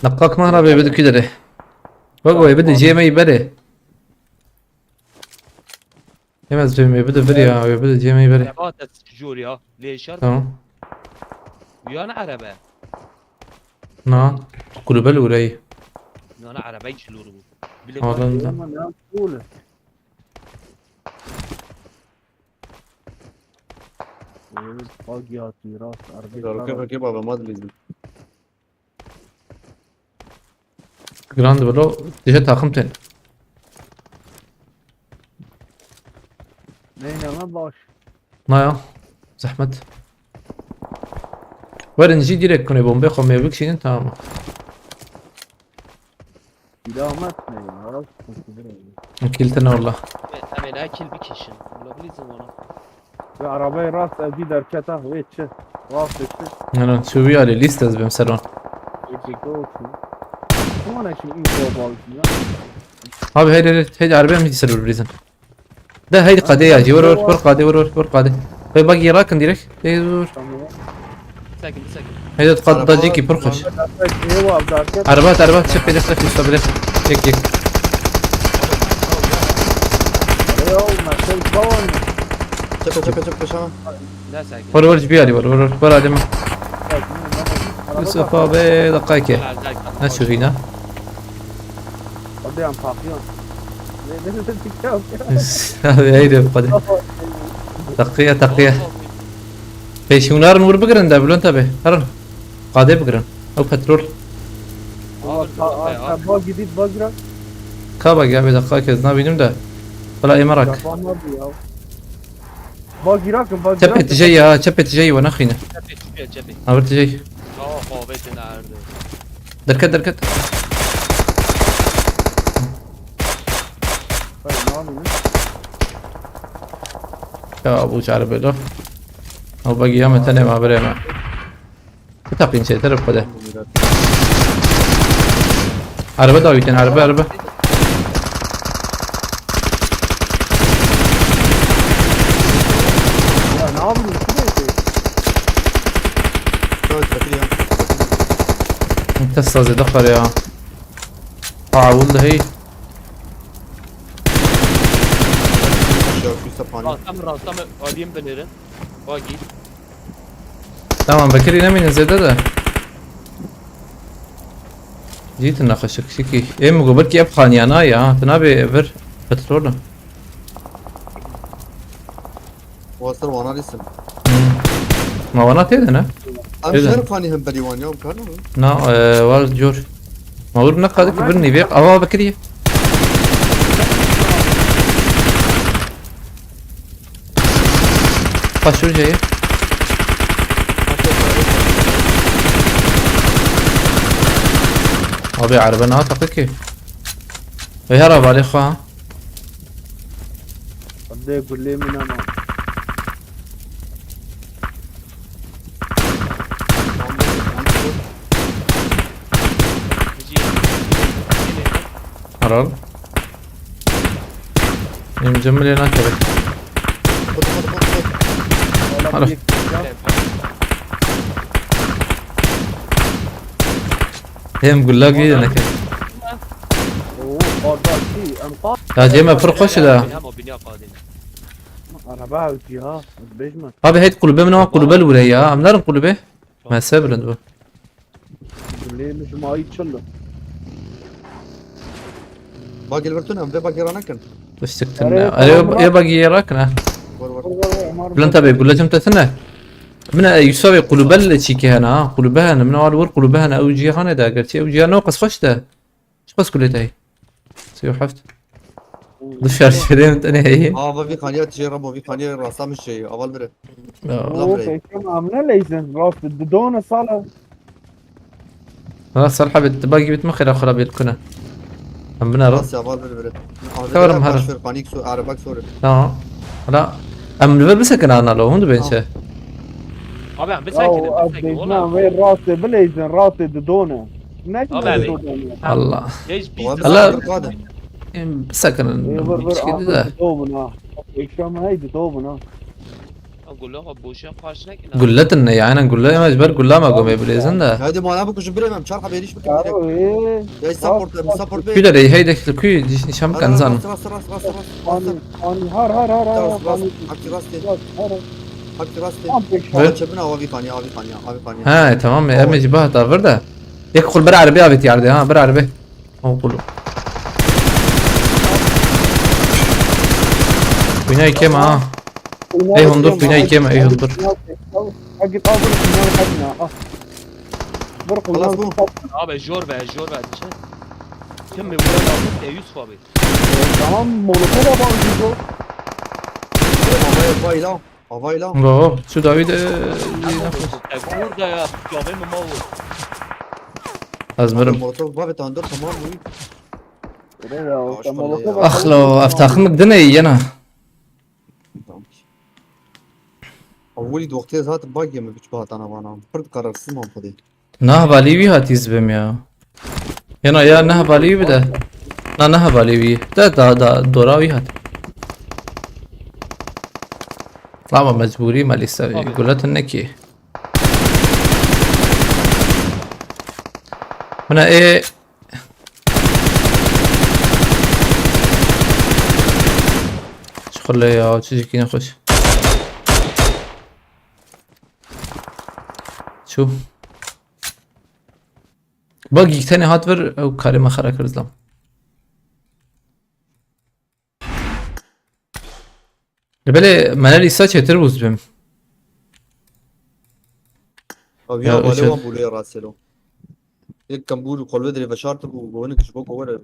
نقاك مهرب يبدو كده ليه بقوا يبدو جيما يبري يمز جيما يبدو بري يبدو جيما يبري
عربات السجور يا ليش شرب
تمام
ويانا عربة
نعم كل بل وراي
ويانا عربة شلورو
والله
بلي
ده.
ما نام طوله باقي راس
قالوا كيف اجيبها بمدلي
جراند بلو ديجتها خمتين
نينا ما باش
نايا زحمت وين نجي ديريكت كوني بومبي خو ما يبيكش انت
لا ما تنين عرفت
كيلتنا والله
أمين أكل بكشن ولا بليز ولا
في عربية راس أبي دركتها ويتش واقف
انا شو بيالي ليستز بمسرون
وانا شو إيكو بالي
هذا هيدي عربية مش يسلوا البريزن ده هيدي قادية يا جي ور قادي ور قادي هاي باقي راكن ديريكت ور
ساكن ساكن
هيدي تقضى جيكي برخش
هو بدركت
عربات شوف ليش لك يصاب ليش هيك
يوم ما تلفون
شوف شو
لا ساكن
ور جبيالي ور ادم يوسف ابي دقائق
لا زاك
نشو هنا
قضي عم فاقيون
هذه هيدي بقدر تقية في شو نار نور بقرن ده بلون تبه هرن قادي بقرن او بترول
باقي جديد بقرا
كابا جابي دقائق زنا بينم ده طلع اي مراك
باقي راكم باقي
شبت جاي شبت جاي وانا خينا
جبي
عبرت جاي
بيتنا عرض
دركت يا ابو شعر له او باقي يوم ثاني مع بريمة تقين شيء تعرف كده عربة داويتين عربة انت استاذ دخل يا والله هي
راسtam قاديم بنيرن باقي
تمام بكري نمين زيادة ده جيت ناقشك شكي ايه مقبلك يبقى انا يا تنابي فر بترول
وصل وانا لسه
ما وانا تيدنا
ام
إذن.
شرف اني هم بريوان يوم كانوا
نا والد جور ما هو نقا هذاك برني بيق اه بكري شو جاي ابي عربنا اعتقد كيف هرب عليه خا
قد يقول لي من انا
هرب مجمل هناك عرف. هي مقلاقي انا كده يا جيما فرقش ده
انا بعد جهاز بيجمع
ابي هيد قلبه من قلبه ولا يا امنار قلبه ما سبر ندو
يقول لي مش ما يتشلل
باقي البرتون ام باقي رانكن
اشتكتنا ايه باقي راكنا بلان تبي يقول لك تثنى من يساوي قلوبل تشيكي هنا قلوبها من اول ور قلوبها او جي هنا دا قلت او جي ناقص خشته ايش قص كليتها سيو حفت دشار شريمت انا هي
في خانيه تجرب في خانيه راسام الشيء اول مره
اوه كم عملنا ليزن راس الدودونه صاله
خلاص صراحه باقي بتمخر اخرى بيلكنا امنا
راس اول مره
كورم هذا.
في بانيك سو عربك سوري
لا ام بس كان انا لو هند بينشه
ابي عم
او
بسكن
ابدينا وين راسي بليزن راسي الدودونه
الله
ليش
هلا بسكن مش كده
دوبنا شو ما هي دوبنا
اقول له بوشا قاش لك
قلتنا يعني نقول له مجبر قول له ما قوم يبليزن ده
هادي ما انا بكون بريمم شرحه بيريش بكون
Aro
direkt.
eee.
Ya support
كي ده هيدا كي نشام كان زانو
ras.
Ani har.
Ras.
Ani
Hakki rasti.
har.
Hakki rasti.
Tam pek
Evet.
Hava çabına abi fanya.
ها تمام يا امي جبهة تافر ده يدخل برا عربية بيتي عربي ها برا عربي هو كله بناي كيما ها اي هندور بناي كيما اي هندور
Agit al bunu kullan kadına. Ah. Dur
Halas
kullan.
bu.
abi jor be كم ولاد عمك يا يوسف abi
Tamam molotof da bağlı.
Havayla.
اوه شو داويد
burada ya جابه مموت
ازمرم
Molotov baba tandır tamam mı?
Molotof.
اخلو افتخمك دني انا
Avvali doktor zaten bug yemek üç bahtana bana. Pırt kararsız mı fadi?
نهبالي بيها تيزبم يا ينا يا نهبالي بده لا نهبالي بي ده دوراوي هات طبعا مجبوري ما لسه قلت انك من ايه شغل يا تجيكي نخش شوف باقي تاني هاتفر او كلمة خرا كرزلم لبالي ملالي ساچه تربوز بهم
Abi
Ya,
ya vale
işte-
var buraya raselo. İlk kan bu kolve deri ve şartı bu boyunu kış bok over.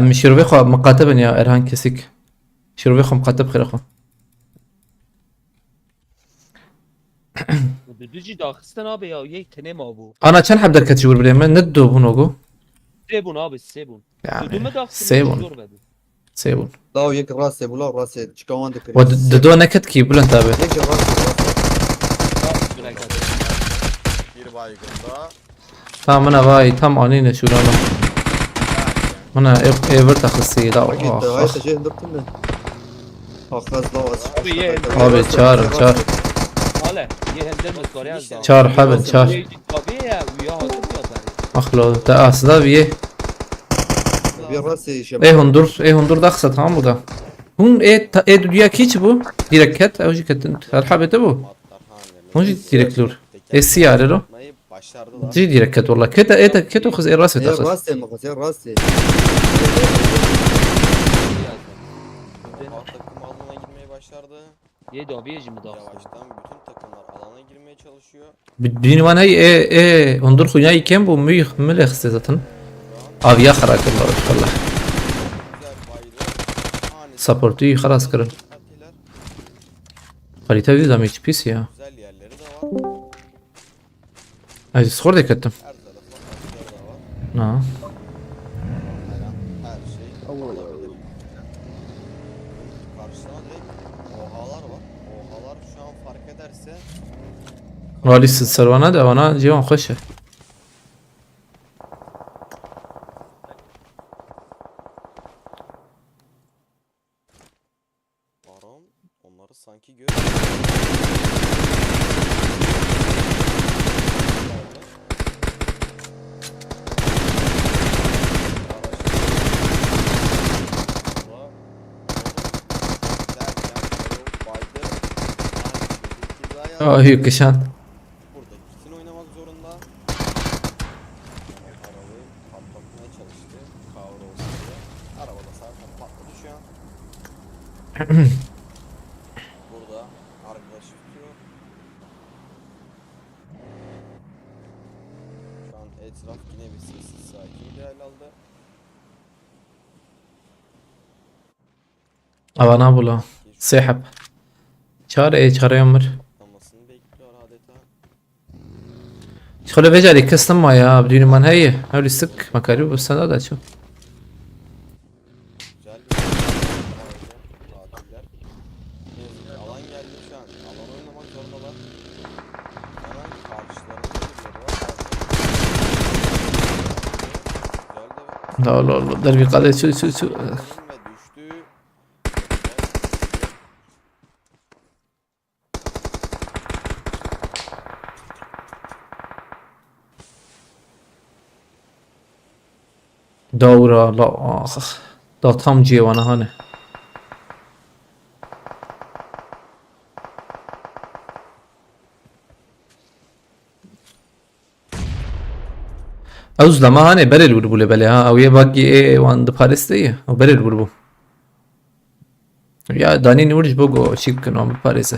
مش يروبيخو مقاتبا يا ارهان كسيك شروبيخو مقاتب خير اخو
بدوجي داخستن abi ya یک tane mi bu
انا كان حب دركت جور بلي من ندو بونوغو
sebun abi sebun
يعني
Duduma dakhsın
سيبون
jor be
سيبون
Daha yek rase bula rase çıkavan da kırıyor.
وددو نكت كي بلن تابع
Yek rase.
Bir baygında.
تام انا باي تام انينا شو لانا انا ايفرت اخسي لا
Bak gitti. Hayır
اخ
şey hindırttın mı? Akaz la az.
Abi ye.
Abi çağır
Hala ye henden meskorya azda
çağır حبل çağır
Abi ya ya hazır ya bari
اخلو تا اسدا بيه
Bir rase şey.
ايه هندور دخسة تمام بودا هون ايه دنيا كيش بو ديركت او جي كتن الحبة بو هون جي ديركلور ايه السيارة لو
Başlardılar.
جي ديركت والله كتا ايه كتو خز ايه راسي
Ya
تخز
rase mi kız ya rase.
Alt takım alana girmeye başlardı.
Ye de abi yecimi dakhsın
Yavaştan bütün takımlar alana girmeye çalışıyor.
بدين وان هي ايه هندور خنياي كم بو ميخ ملخ سيزتن ابيا خراك الله والله
Güzel baydı. Ani
سابورتي خلاص كرن
partiler.
خريطة دي دامج بيس يا
Güzel yerleri de var.
هاي سخور دي كتم
Her tarafa partiler de var.
اه
Her an her şey olabilir. Karşısına direkt ohalar var. Ohalar şu an fark ederse
والي السروانة ده وانا جيوان خشه
Baron onları sanki
اه هي كشان
Burada itin oynamak zorunda. Arabayı patlatmaya çalıştı. Kavroldu diye. Araba da zaten patladı şu an. Burada arkadaşı tutuyor. Şu an etraf yine bir sessiz sakin bir hal aldı.
ابانا بولا سحب شهر ايه شهر يمر
Patlamasını bekliyor adeta.
شغله فيجالي كستم ما يا بدون من هي هولي سك مكاري بس انا دا شو
Güzel bir tatiller. Ne yazık ki alan geldi şu an. Alan oynamak zorundalar. Hemen karşılarında birileri var. Güzel de
لا لا لا دربي قال شو
ve düştü.
دورة لا آخ دا tam civana hani. اوز لما hani berel vurbu bele ha او ye bak ye wan de Paris de o berel vurbu. Ya dani nurj bogo şık no Paris.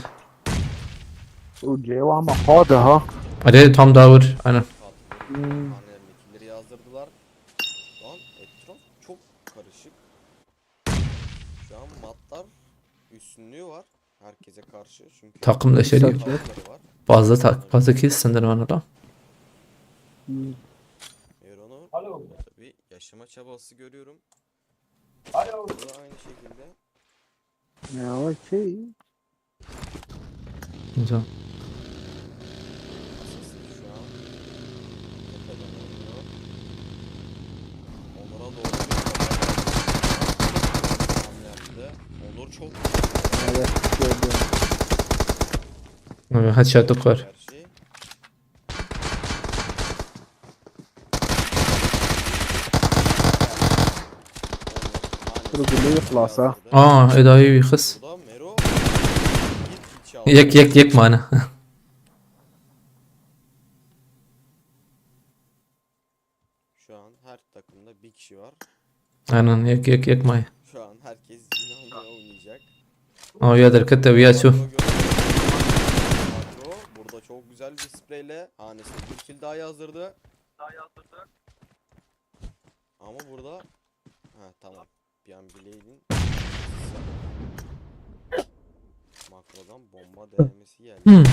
وجاي وعم حاضر ها
Hadi tam davur aynen.
Karnelerindekileri yazdırdılar. Lan etraf çok karışık. Şu an matlar üstünlüğü var herkese karşı. Çünkü
Takım leşeri yok.
takımları var.
Fazla kill sanırım ana da.
Eron'u tabii yaşama çabası görüyorum. Bu da aynı şekilde.
يا اوكي
Güzel.
Asasın şu an tepeden oynuyor. Onur'a doğru bir hamle yaptı. Onur çok
Evet gördüm.
Evet, headshot'lık var.
her şey.
Rugulu يخلص ها
Aa Eda'yı bir kız.
Burada Mero bir kill çaldı.
Yek mana.
Şu an her takımda bir kişi var.
Aynen yek maya.
Şu an herkes Zinal'la oynayacak.
Aa ya derkete ya şu.
Makro burada çok güzel bir spreyle hanesine bir kill daha yazdırdı. Ama burada ha tamam. Bir an bileydin. Makrodan bomba denemesi geldi.
Hmm.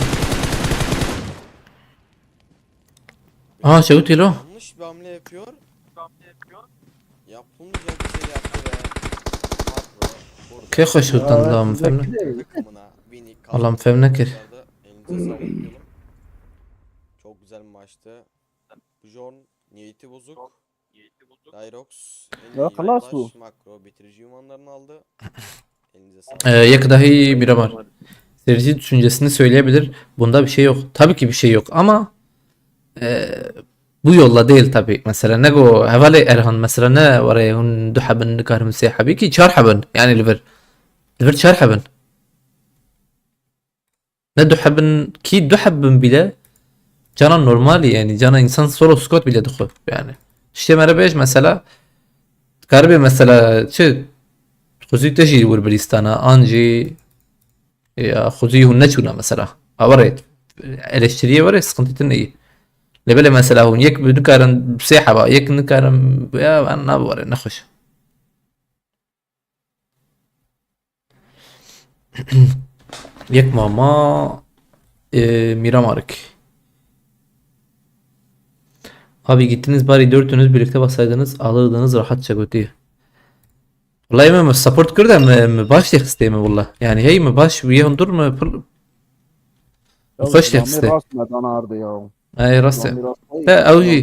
Aa şevut yelo.
Yanlış bir hamle yapıyor. Yapılmayacak bir şey yaptı ve Makro burada
Kek hoşutan da mı femne?
takımına Vini
Allah'ım femne kir.
Elinize sağlık diyelim. Çok güzel bir maçtı. Bjorn niyeti bozuk. Dyrox en
Ya,
iyi
خلاص
yoldaş.
bu.
Makro bitirici ünvanlarını aldı. Elinize sağlık.
Yek dahi biri var. Seyirci düşüncesini söyleyebilir. Bunda bir şey yok. Tabii ki bir şey yok ama bu yolla değil tabii. Mesela ne go havale Erhan mesela ne var ya hun duhabın karım seyahabi ki çarhabın yani liver çarhabın. Ne duhabın ki duhabın bile cana normal yani cana insan solo squad bile duhu yani. İşte merhaba mesela karbi mesela şey خذي تجي وربليستانا انجي يا خذيه النجونا مثلا اوريت الاشتريه وري سقنتين اي لبلا مثلا هون يك بنكارن بسيحه بقى يك نكارن يا انا بوري نخش يك ماما Miramark. Abi gittiniz bari dörtünüz birlikte bassaydınız alırdınız rahatça götüyü. والله ما سبورت كده ما باش يخستي ما والله يعني هي ما باش وياهم دور ما خش يخستي
راس انا عرضي يا
اي راسي لا اوجي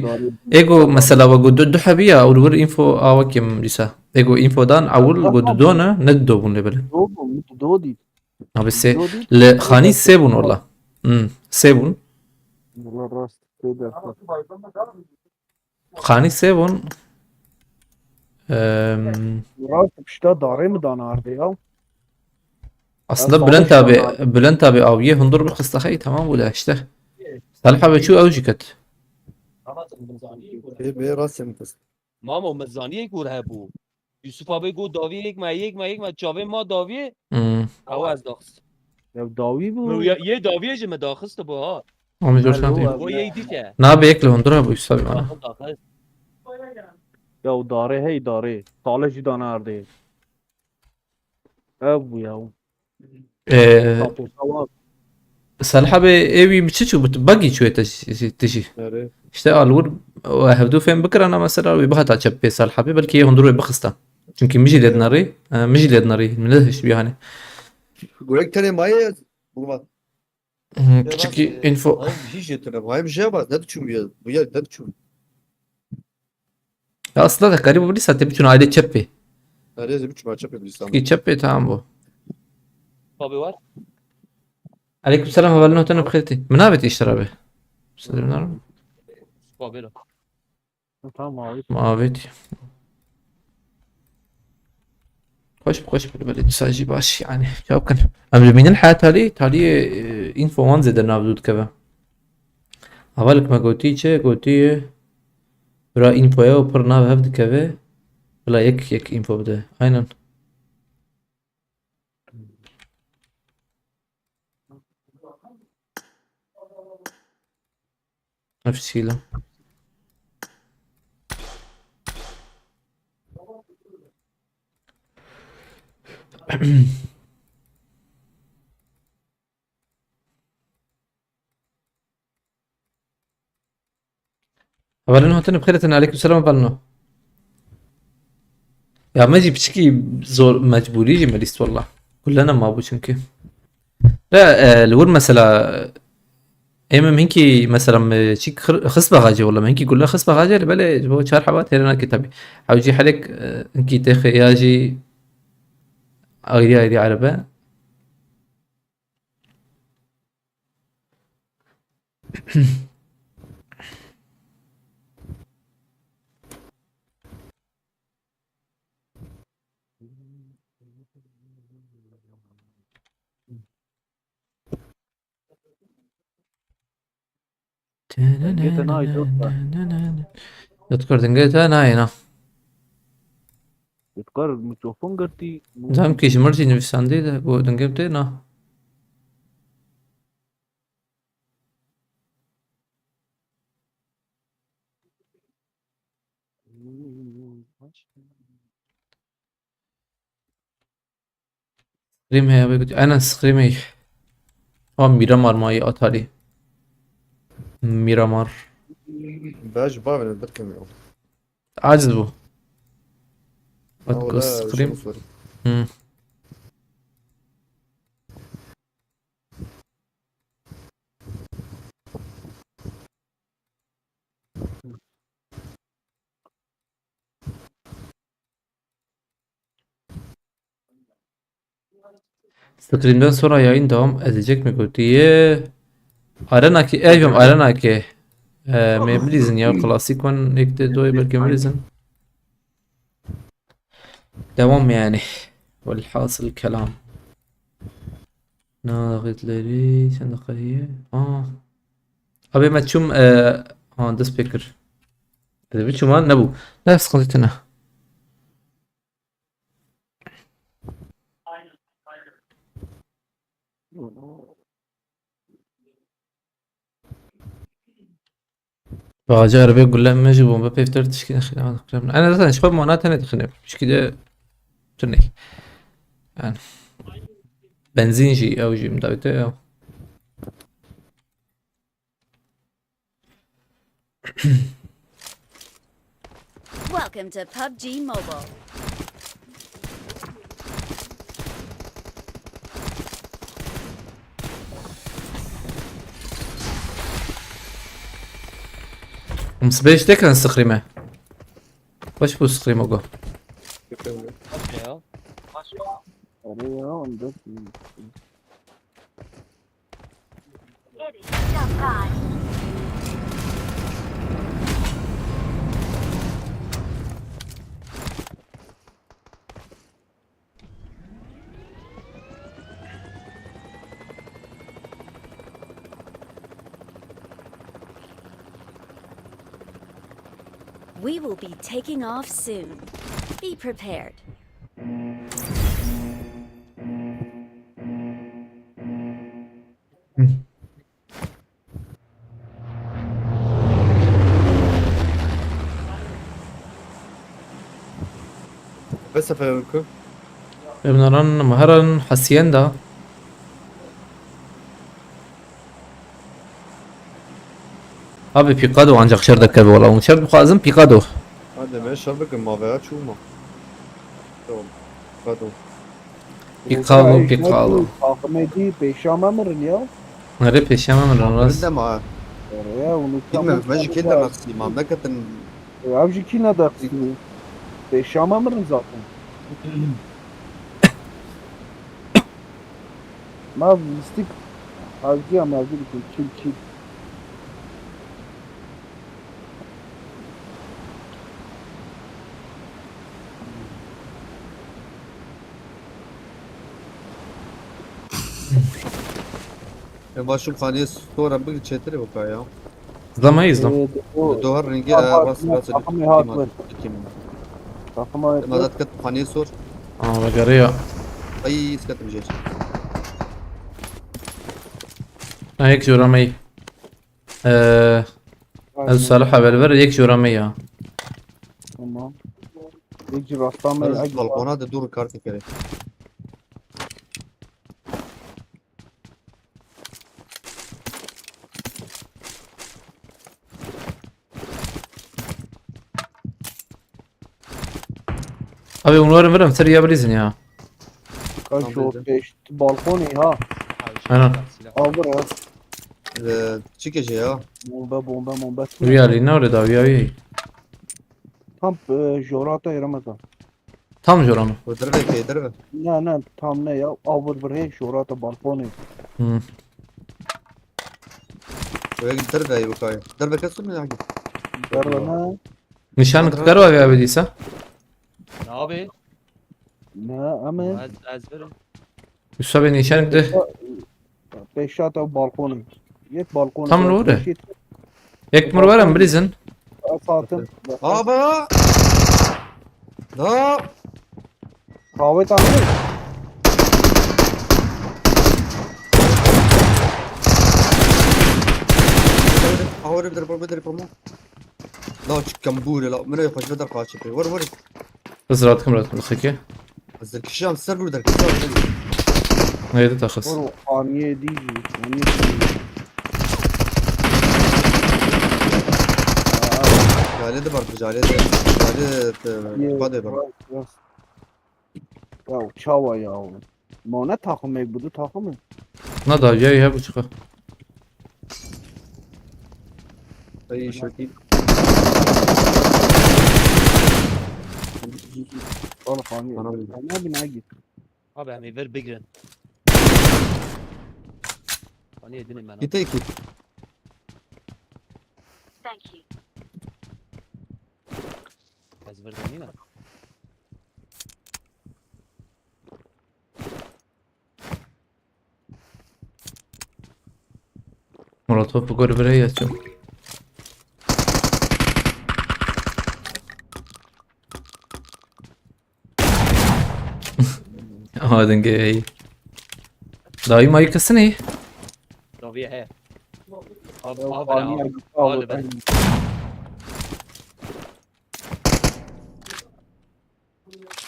ايجو مثلا وجود دو حبيا او الور انفو او كم لسا ايجو انفو دان اول وجود دونا ندو بون لبل
دوبو دودي
اه بس لخاني سيبون والله سيبون
والله راس كده
خاني سيبون
راس بشتا داري مدان عرضي يا
aslında Bülent abi abiye hundur bir kıstahayı tamam bu da işte. Salih abi şu avcı kat.
به راسم بس
ماما مزانی یک گور هبو یوسف آبی گو داوی یک ما جاوی ما داوی او از داخست
يا داوي بو
یه داویه جمع داخست با ها
Ama görsen değil.
و یه دیگه
Ne abi ekle hundur abi Yusuf abi bana.
داخست
يا داري هي داري طالع جدا عرضي ابو يا طابو سوا
Salih abi evi bir çiçu bagi şöyle تجي.
آره
İşte alır وهبدو فين بكره انا مثلا ويبغى تعجب بي صالح abi belki hundur بخستا. Çünkü مجي لدناري مجي لدناري من لهش يعني.
يقول لك تاني معايا بقول
Küçük info.
هاي مش ترى هاي مش جابها لا تشوف ويا لا تشوف
Ya aslında da garibi bu lise bütün aile çepi.
لازم تشوف ما تشوف بالإسلام
Ki çepi tamam bu.
آبی وار
عليكم السلام هبالنا وتنا بخيرتي منابت اشترى به سلام
آبی را
تمام
مابت خوش بالبلد ساجي باش يعني جواب كان أم من الحياة تالي إنفو وان زد نابدود كذا أولك ما قلتي برا إنفو يا وبر ناب هفد كذا ولا يك إنفو بده أينن نفس الشيء لا أولا هاتن بخيرة عليكم السلام بالنا يا ماجي بشكي زور مجبوري جماليست والله كلنا ما ابو شنكي لا الور مثلا ايما منكي مثلا شيك خصبة غاجة والله منكي كلها خصبة غاجة بلا هو شهر حبات هنا كتابي حوجي حالك انكي تاخي ياجي اغيري عربة
دنجيت ناي دوتا
يذكر دنجيتا ناينا
يتقرر ميكروفون قرتي
زام كيش مرتي نفس عندي ده بو دنجيتا نا سكريم هي بيقول انا سكريمي ميرامار ماي اتاري ميرامار
باش بابل البركة ميو
عاجز بو
أو
اتكو
لا
سكريم
شو سوري
مم. Scream'den sonra yayın devam edecek mi diye Arena'ki evim Arena'ki Meblizin ya klasik van ekte doy belki Meblizin devam yani والحاصل الكلام ناقدleri sen dakikayı abi ما تشوم ده سبيكر اذا بتشوم ne bu ne sıkıntı ne باجي عربية يقول لها ماشي بومبا بيفتر تشكي داخل انا مثلا شباب معناتها انا دخلنا مش كده تني يعني بنزينجي او جي مداويته او
Welcome to PUBG Mobile.
مصبيش ده كان سخريمه واش بو سخريمه جو
Ya.
Araya onda
We will be taking off soon. Be prepared.
بس أفهمكم
ابن مهرا حسيندا abi Picado ancak şerde kabi ola. Şerde bu Picado.
هذا ما شربك المواضيعات شو ما تمام فاتو
Picado.
Ahmet'i peşama mırın ya?
Nere peşemem
بدنا
lan.
معاه
Oraya onu
كلمة ماشي كده نفسي مملكة
Avcı kina da kısmı. Peşama mırın zaten? Ma istik avcı ama avcı bir kil.
başım khaniye sonra bir çetiri bu ya.
Zlamayız lan.
Dohar rengi
Tamam,
ras ras.
takım haklı. Takıma
Madat kat khaniye sor.
Aa bagariya.
Ay iskatım jeş.
Yek joramay. Az Salih haber ver yek joramay ya.
Tamam. Hiç rastlamayı
Balkona da dur kartı kere.
Abi onları veririm sır yapabilirsin ya.
kaç o 5 balkonu ha.
Aynen.
Al buraya.
Çıkıcı ya.
Bomba.
Rüyali ne orada rüyali.
Tam jorata yaramazan.
Tam joramı.
Ödür ve keydir ve.
Ne tam ne ya. Al buraya jorata balkonu.
Hı.
Ve gider ve bu kay. Der ve kasım ya.
Dervana
Nişanı kadar var ya abidiyse.
Ne abi?
ne ama
Az verin.
Yusuf abi nişanı de.
5 şata balkonu. Yet balkonu.
Tam ne orada? Yek mur varım bilizin.
Saatim.
Aba! Da!
Kahve tanıyor.
Ahora بدر برمو لا كمبوري لا من يخش بدر قاشي ور
Kız rahat kımrat mısaki.
بس الكشام سر بدر كشام
Neydi takas.
Oru aniye değil. Aniye
جالي ده برضه جالي فاضي برضه
Ya çava ya. Ma ne takımı bu takımı?
Ne da ya bu çıkı.
اي شركي
Al hani.
Bana bir-
Ne bina git.
Abi hemen ver bigren. Hani edinin ben abi.
يتيكي
Thank you.
Az ver deneyim mi?
Murat topu gol buraya yatıyor. Hadi gay. Daima yıkasın iyi.
Daviye he. Abi
Ya
abi
aniye
abi.
git. Al
Abi,
ben.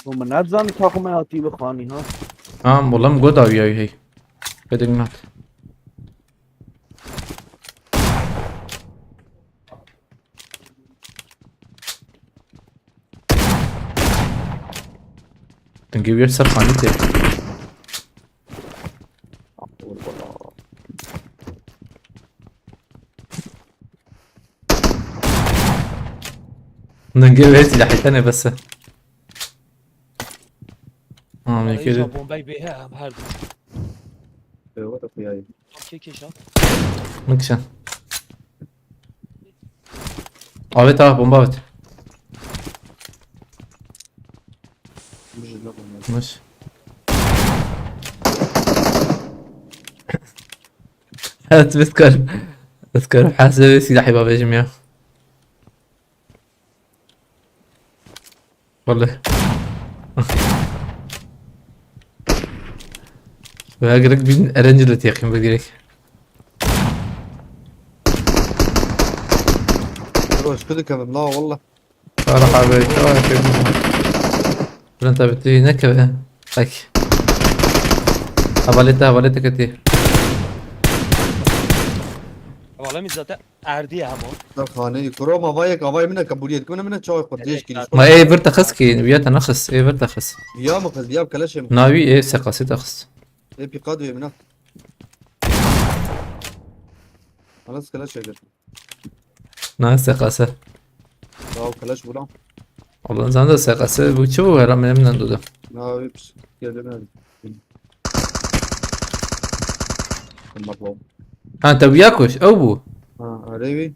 Bu ne zanı takımı atıyor bu khani ha?
Tamam bolam god avıyor hey. Bedin Give yourself money there. نجيب سلاح تاني بس من كده
Bombayı be he her gün.
وقف وياي
Tam keşan.
مكشن evet abi bomba evet ماشي تذكر حاسب سلاحي بابا يا جماعة والله وهاجرك بين ارنجلت يا اخي بقولك
روش كده كمان لا والله
راح عليك انت بتي نكبه هيك هبلتها كتير
Valla mi zaten erdi ama.
در خانه كرو ما بايك اباي منك كبوليت كنا منك شوي قديش كيلو
ما ايه برتخس كي بياتا نخس ايه برتخس
يا مخز دياب كلاش
ناوي ايه سقاسي تخس
اي بيقادو يمنا خلاص كلاش يقدر
ناس سقاسه
لا كلاش ولا
والله زاندا سقاسه bu çubuğu her memnun dudu
لا يبس كده المطلوب
ha انت وياكوش ابو
اه عربي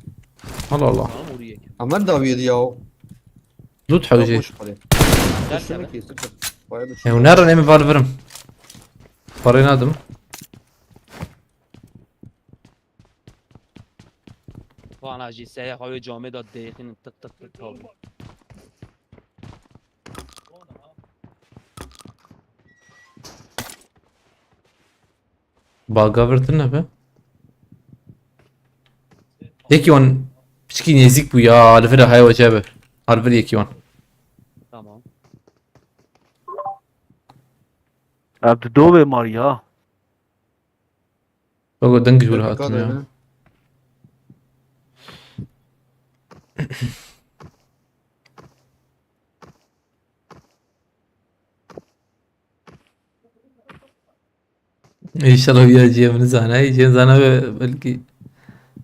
الله الله
Tamam oraya.
عمل داوي دياو
لوت حوجي
Derken
ونرى نعمل فالفرم فرينا ادم
انا جي سيح های جامد داد دقیقین تق تق تق تق
Baga vurdun ne be? Yeki on Pişkin ezik bu ya. Alveri hayva cebe. Alveri yeki on.
tamam.
Abdü dove mar ya.
Bago dengij vur
Dikkat
hatun ya.
edin.
İnşallah uyuyacağım bunu sana. Yiyeceğim sana ve belki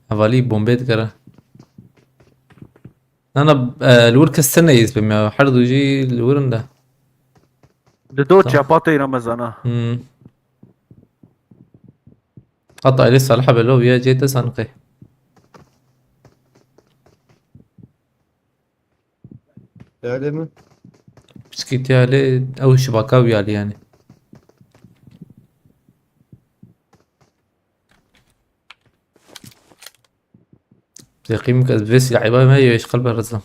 havali bombayet kara. أنا الورك السنة يزبم يا حرد ويجي الورن ده.
Dedo çapatı Ramazan'a.
قطع لسه الحبل لو يا جيت سانقي.
Öyle mi?
بسكيت يا لي أو شبكاوي علي يعني. زي قيمك أدفيس لعبة ما هي إيش قلبها رزم.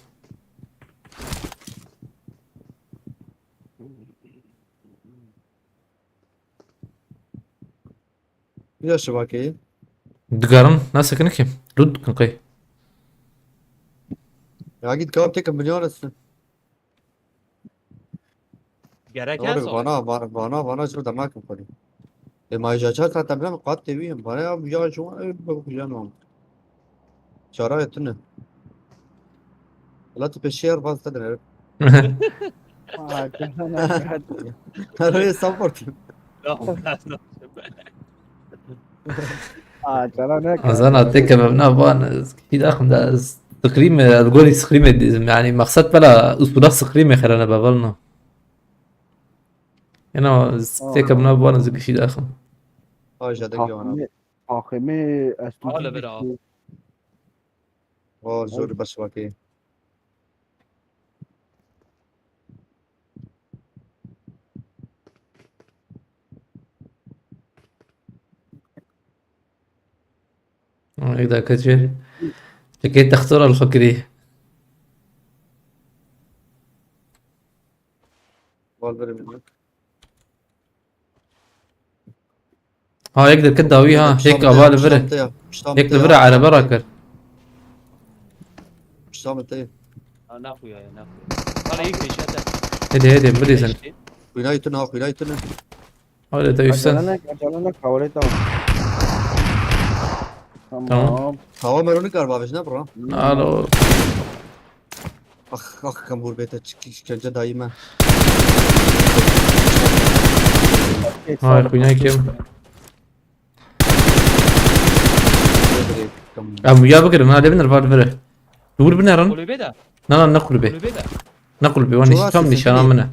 Bir de şebekeyi.
دقارن ناسا كنكي رد كنقي.
Ya git kavap tek milyon etsin.
Gereken
Doğru
sonra.
bana şunu da nakım kodi. Majaçat hatta ben kat teviyim. Bana ya şu an bakacağım onu. Çara ettin. La tu peşer fazla da. Araya support.
أنا أعطيك مبنى بان كده أخم ده تقريم الجولي سخريم يعني مقصد بلا أسبوع سخريم خلنا بابلنا. أنا أعطيك مبنى بان زي كده أخم.
Haja da gönül.
Hakimi
Hala bir abi.
O zor bas bakayım.
إذا كتير لكي تختار الفكري.
Bal verebilirim.
يقدر كده ها هيك أبغى لفرة هيك لفرة على بركة.
Şam eteyim.
Ne yapıyor ya ne yapıyor? Bana ilk peşete.
هدي بديسن.
Kuyunaytın.
هذا ده يستن.
Acalana kavret al. Tamam.
Hava meronu galiba ne bro?
Alo.
Kambur bete çıkınca daima.
هاي خوينا كم. أم يا بكر ما ده بنرفع الفرة. دور بنرن.
Kulübe de.
لا نقول به.
Kulübe de.
نقول به واني
شو
كم
أساسي
نشانه
فيه؟
منه.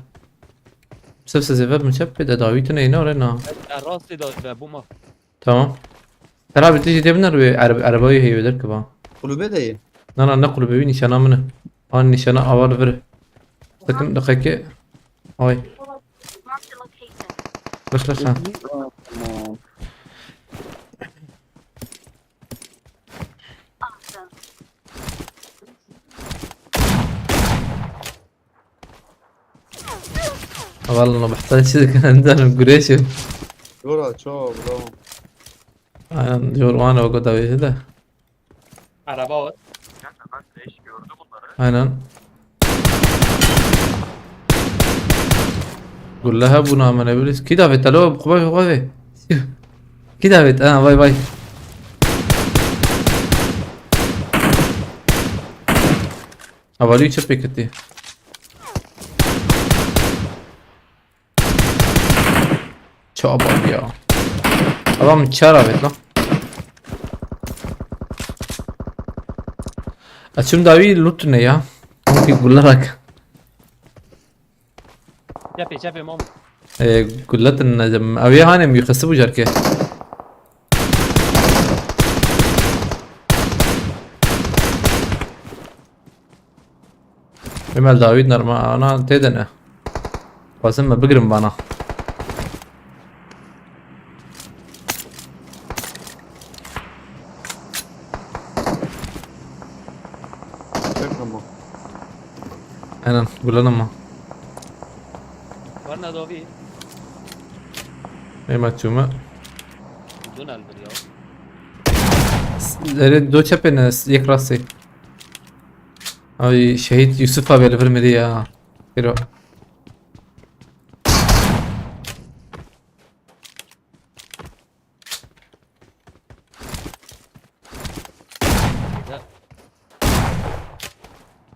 سبسة زفاف مشبه ده داويتنا هنا ولا
Rastı da bu ma.
تمام. ترى بتيجي تبنر عربية هي بدرك با.
Kulübe de iyi.
لا نقول به نشانه منه. هان نشانه أول فرة. لكن دقيقة. هاي. بس ها.
Tamam.
والله أنا بحتاج شيء كان عندنا قريش.
Doğru çok bravo.
أنا جوروان وقعد أبي كده.
Araba var.
Aynen. قول لها ابو نعم انا ابليس كده بيت الو بقبي كده بيت باي باي اولي تشبي كتي شو ابو يا ابا متشارع بيت لا اشوم داوي لوتنا يا ممكن يقول لك
Cepe mom.
قلت ان اويا هانم يخسبوا جركه بمال داويد نرما انا تيدنا قاسم ما بقرم بانا aynen bulalım mı?
Var نداوی
Eymat cuma.
بدون البر یا
دو چپن یک راستی. Ay şehit Yusuf abi vermedi ya. Pero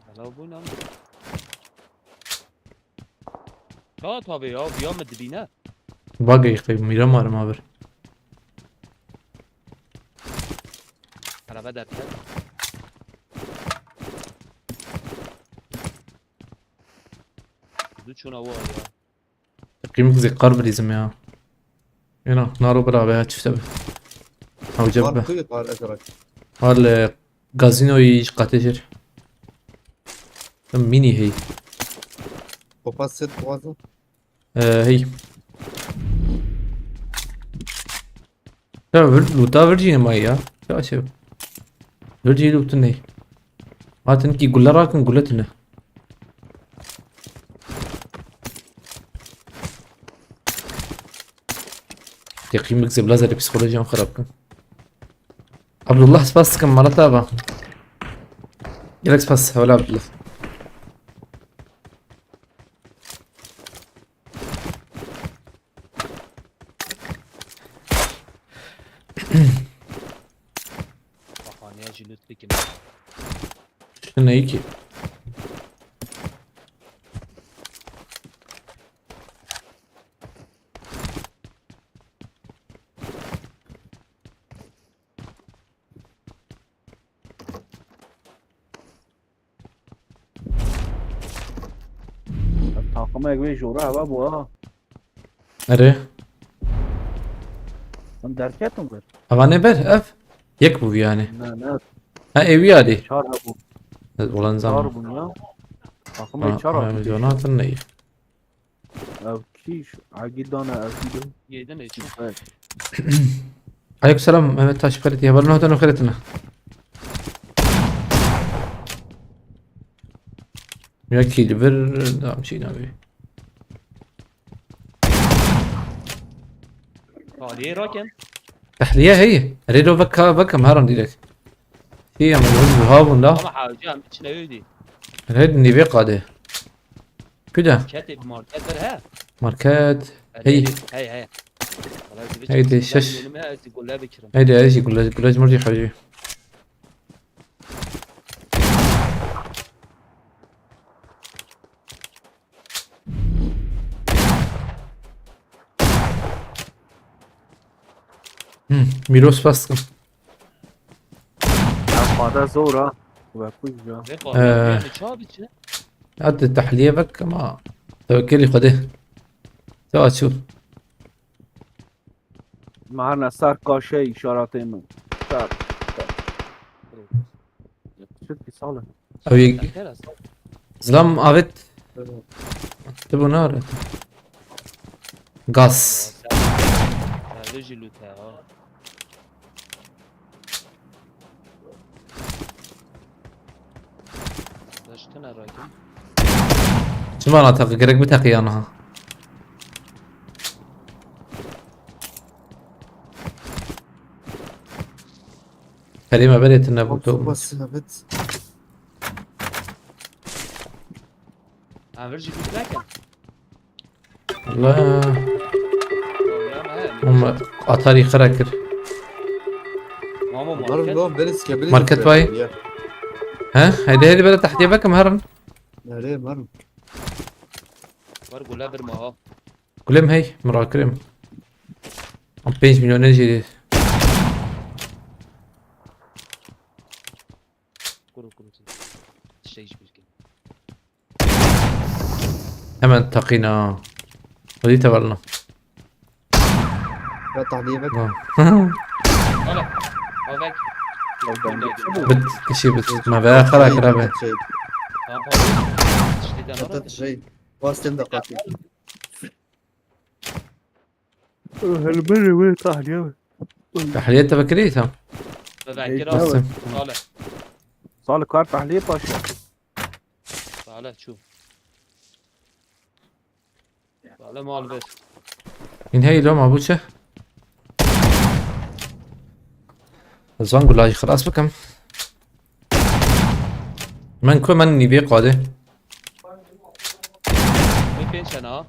حالا بونم لا تابه یا بیا مدبینه
buggy قيم میرم آرم آبر.
araba derken دو چون هوا ya
قيمك زي قرب لازم يا. هنا نارو برا بها شفته أو
Var
جبه.
kuyu kar ederek.
هال غازينو يش قاتجر. ميني هي.
Kopas set boğazı.
هي. لا لوتا فيرجين ما هي. شو شو. فيرجين لوتن هي. ما تنكي قول راكن قولتنا. يقيم مكسب لازر بسيكولوجيا خرابكم. عبد الله سباس كم مرة تابع. يلك سباس ولا عبد الله.
بخانه جلوت بکن
شنو هيك؟
Takıma ekmeği jora hava bu ha.
أري.
Sen derketim ver.
أغاني بر أف. يكبو يعني.
Ne
ها إيوي علي.
çar ha bu.
والله نظام.
Çar bunu ya. Takıma çar ha.
مليونات النية.
Ev kiş. Agidana ev kido.
یه چون
Evet.
عليكم السلام مهمة تاش خيرتي يا برنو هتنو خيرتنا. ياكي ليفر لا مشي نبي.
خالیه راکن
تحلية هي. ريدو بكا مهرن ديلك. هي من وجه هابون لا.
اما حاجه هم چی نویدی
الهيد نيبي قاده. كده
کتب مارکت بر ها
ماركات. هي
هی
هيدي شش.
تقول لا بكرم
هيدي ايش يقول لك مرجي حبيبي. ميروس باسكم.
Fada zor ha. Ve kuş ya.
yani çabuk çe
عد التحلية بك ما توكلي خده. تو شوف.
معنا سر kaşe işareti mi? Sar. Şükür sağ olun.
أبي
خیر است
زلام عبد تبو نار. غاس.
رجلو تا داشتنا راکن
شو ما نعتقد قريك بتقي أنا. كريمة بدأت النبوة.
Kopas evet.
هم رجلو لكن
والله هم أطاري خراكر.
ماما
Var
مارکت
lan beni sikebiliriz.
Market bay. ها هيدي بدأت تحتي بك مهرن.
Nereye var mı?
var گله بر ماها
كلهم هي مراكرم. عم 5 مليون نجي.
كرو تشتيش بيشكل
hemen تقينا. ودي تبرنا.
Ya tahliye bek.
هلا هاك
بت شي بت ما بقى خراكر أبي.
Şey.
تشتي
Hatta
دانا
şey. Vasıtın da katil.
Helberi ve tahliye.
تحلية تبكريتها.
بذكر
بس
صالح
Sağlık kar tahliye paşa.
صالح شوف حالا مال بس
این هی لو ما بوچه زوان قول خلاص بكم من نيبي قاده
ببین شنا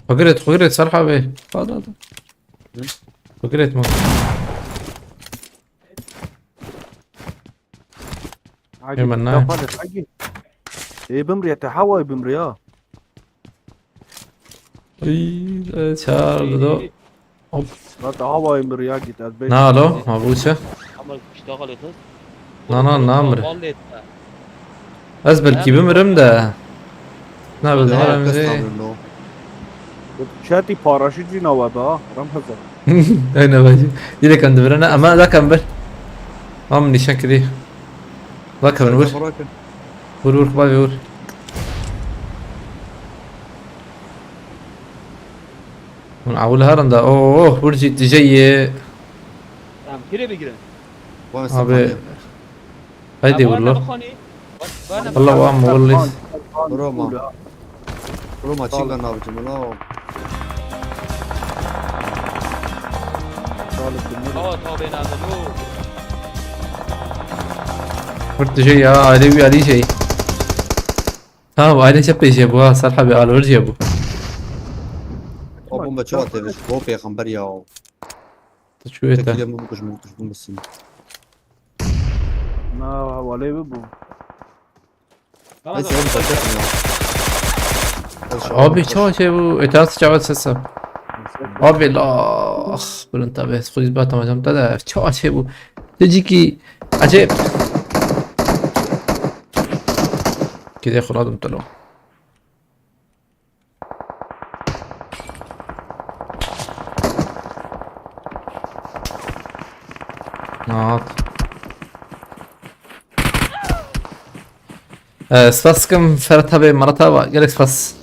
فقرت صالحة به هذا فقرت مو
عادي
إيه من نايم.
تفلت عادي. ايه بمريا تحوي بمريا.
اي شار دو
لا تحوي مريا جيت البيت.
نالو ما بوچه
عمل اشتغل يخص
نا نامر
والله
ازبل كي بمرم ده نا
يا
بالمرة
كاس
مزي
تعمل انه
شاتي باراشوت جينا ودا رمزة.
اين باجي يلي كان دبرنا اما ذا كان بل ما من نشان كذي ذا كان ور ور باي ور من اول هرم ده اوه ورجي تجي
هم کیره بگیرن
ابي هيدي والله
بخونی
والله وام والله
روما روما تشيكا نابج منو
آه تا بین عملو
ورت جاي علي علي شيء ها وعلي شبي جابوها صالحة بقال ورجي ابو
او بومبا تشوت بس بو في خمبريا او
شو
تكيل
ايتا
ممكن بس
ما ولا ببو.
بس هم بتكلم
ابي شو شيء ابو اتاس جواد سسا ابي لا اخ بلنتا بس خذي باتا ما جمت ده شو شيء ابو تجيكي عجيب كده خلاص امتلو نعط سفاسكم فرتها بمرتها وقالك سفاس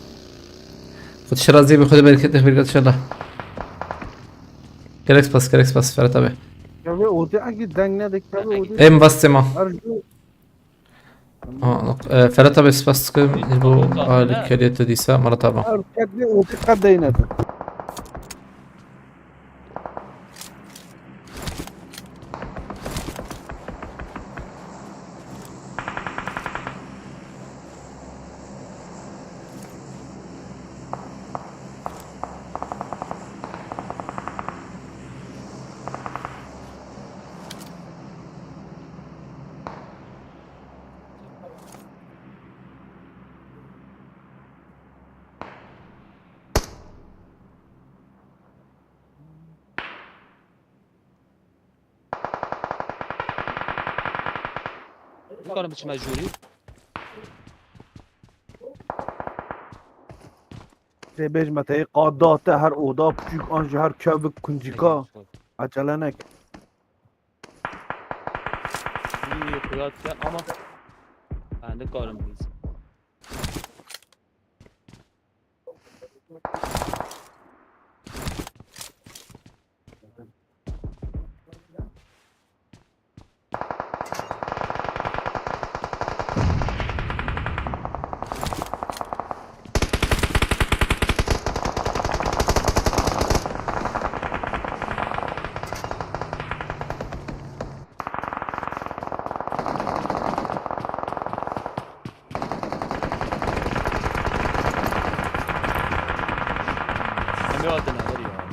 خد شرازي بخد بالك كده ان شاء الله قالك سفاس فرتها به
كذا ودي أجي دعنا ذيك كذا ودي.
ايه مبستمة
أرجو.
فرتها بسفاسكم يبو الكريت ديسا مرتها
كذا ودي قدينا ده.
میکنم بچه مجبوری
تبيج متى قادا تهر أودا بتشوف أنج هر كابك كنجيكا عجلانك.
iyi kuyat ya ama ben de karım biz. Ne adına var ya.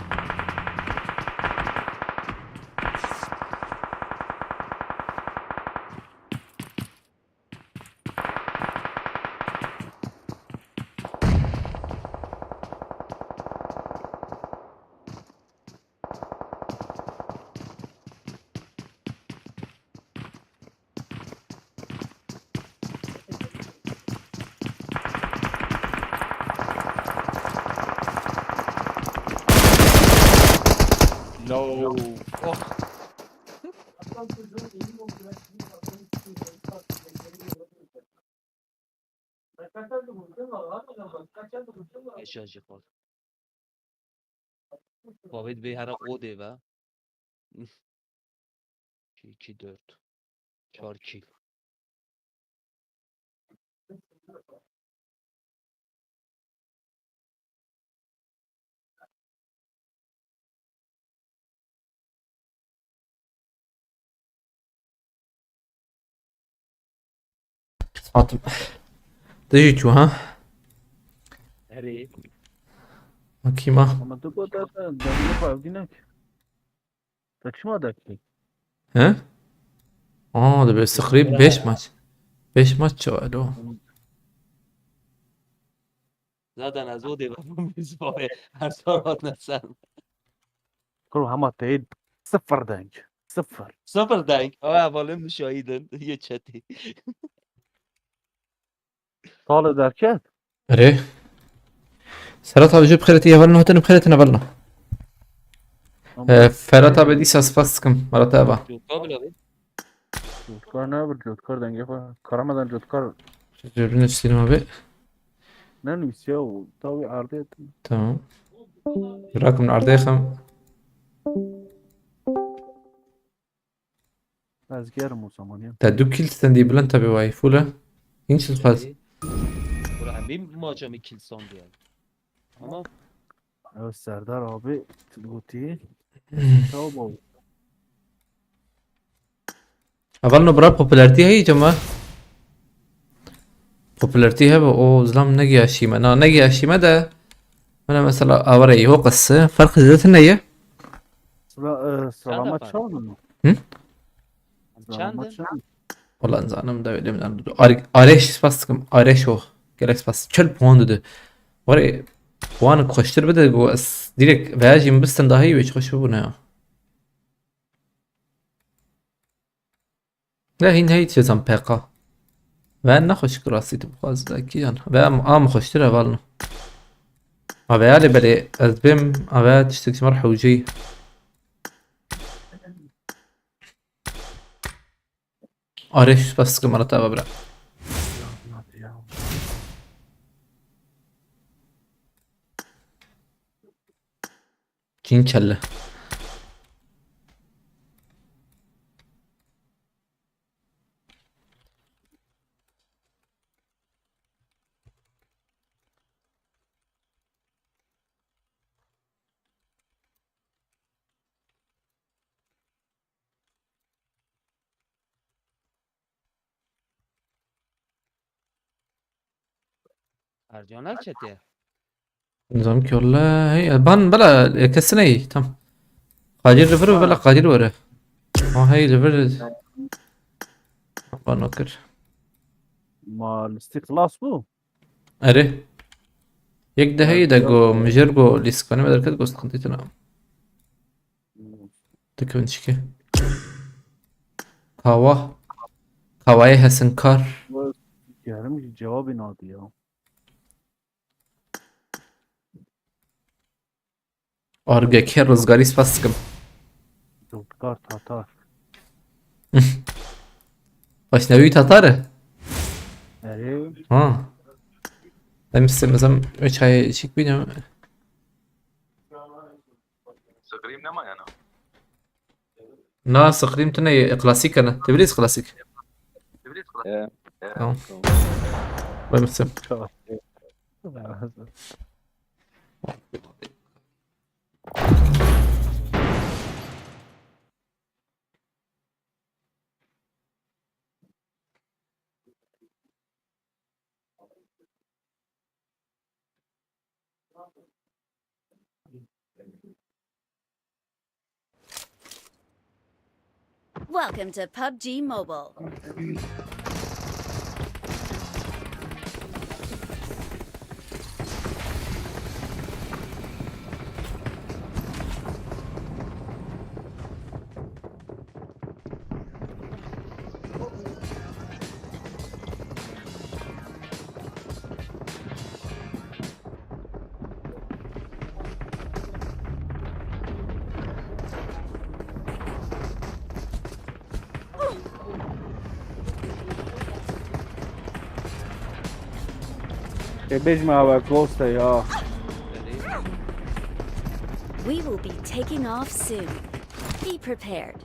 No. Oh. Eşyacı kol. Babet Bey her o deve. 2 4 4 kill.
سمعت دجيتو ها
هري
كيما
اما تقول ده يقع دينك تشما دكي
ها ده بس تقريبا 5 ماتش 5 ماتش الو
زدن از او دیگه میزبای هر سارات نسن
كل هما تهيد صفر دنج صفر
صفر دنگ اولم مشاهیدن یه چتی
طالع دركات
اره سرطة بجيب خيرتي هبلنا هتن بخيرتنا بلنا فرطة بدي ساسفاسكم مرتبة
قابل abi
جوتكار نابر جوتكار دنجي فا كرامدان جوتكار
جربنا السينما بي
نانو يسيو طاوي عرضية
تمام راكم العرضية خم
أزجار موسمانيا
تدو كيل تندي بلان تبي واي فولا ينشل خاز
برو هم بیم ماجامی کلسان بیاد اما
أو سردار أبي تقولتي شو بو
أولنا برا popularity هي جماعة popularity هبه أو زلام نجي أشيما نجي أشيما ده أنا مثلا أوري هو قصة فرق زيادة النية
سلامات
نفر؟
شو
هم؟
سلامات شو
والله أنزل أنا مداوي من عنده آريش سباستكم آريش هو جالك سباس شل بوند ده وري وانا كخشتر بده جو أس ديرك فياجي من بستن داهي ويش خش ببونه لا هي چیزم پقا و نخوش کراسی تو بخواز داکیان و آم خوشتره والنا أبي علي بلي از بیم أبي تشتكي مرحو وجي آريش بس كمرة برا چین چله
ارجانک چته
نظام كي والله هي بان بلا كسني تم قادر ريفر بلا قادر ورا ما هي ريفر بانوكر
ما الاستخلاص بو
أري يقدر هي دقو مجربو ليسكاني بدل كده قصد خنتيتنا تكون شكي كواي هسنكار
يعني جواب ناضي
أرجع كير رزقاري سباسكم
جوتكار تاتار
باش نبي تطاره
أيه
لا مثلا ايش هاي شيك بينا
سقريم نما يعني
نا سقريم تنا كلاسيك انا تبريز كلاسيك اه بمثل
Welcome to PUBG Mobile.
بيجمع باكوستا يا
We will be taking off soon. Be prepared.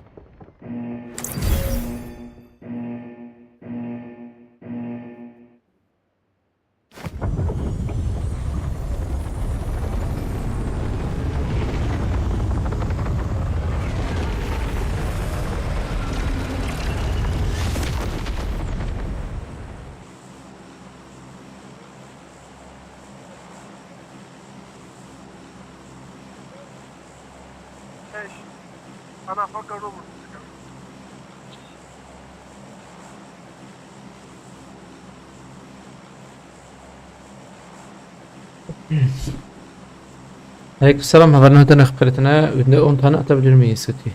Aleykümselam, haberlerden akhbaretine 10 tane atabilir miyiz Seti?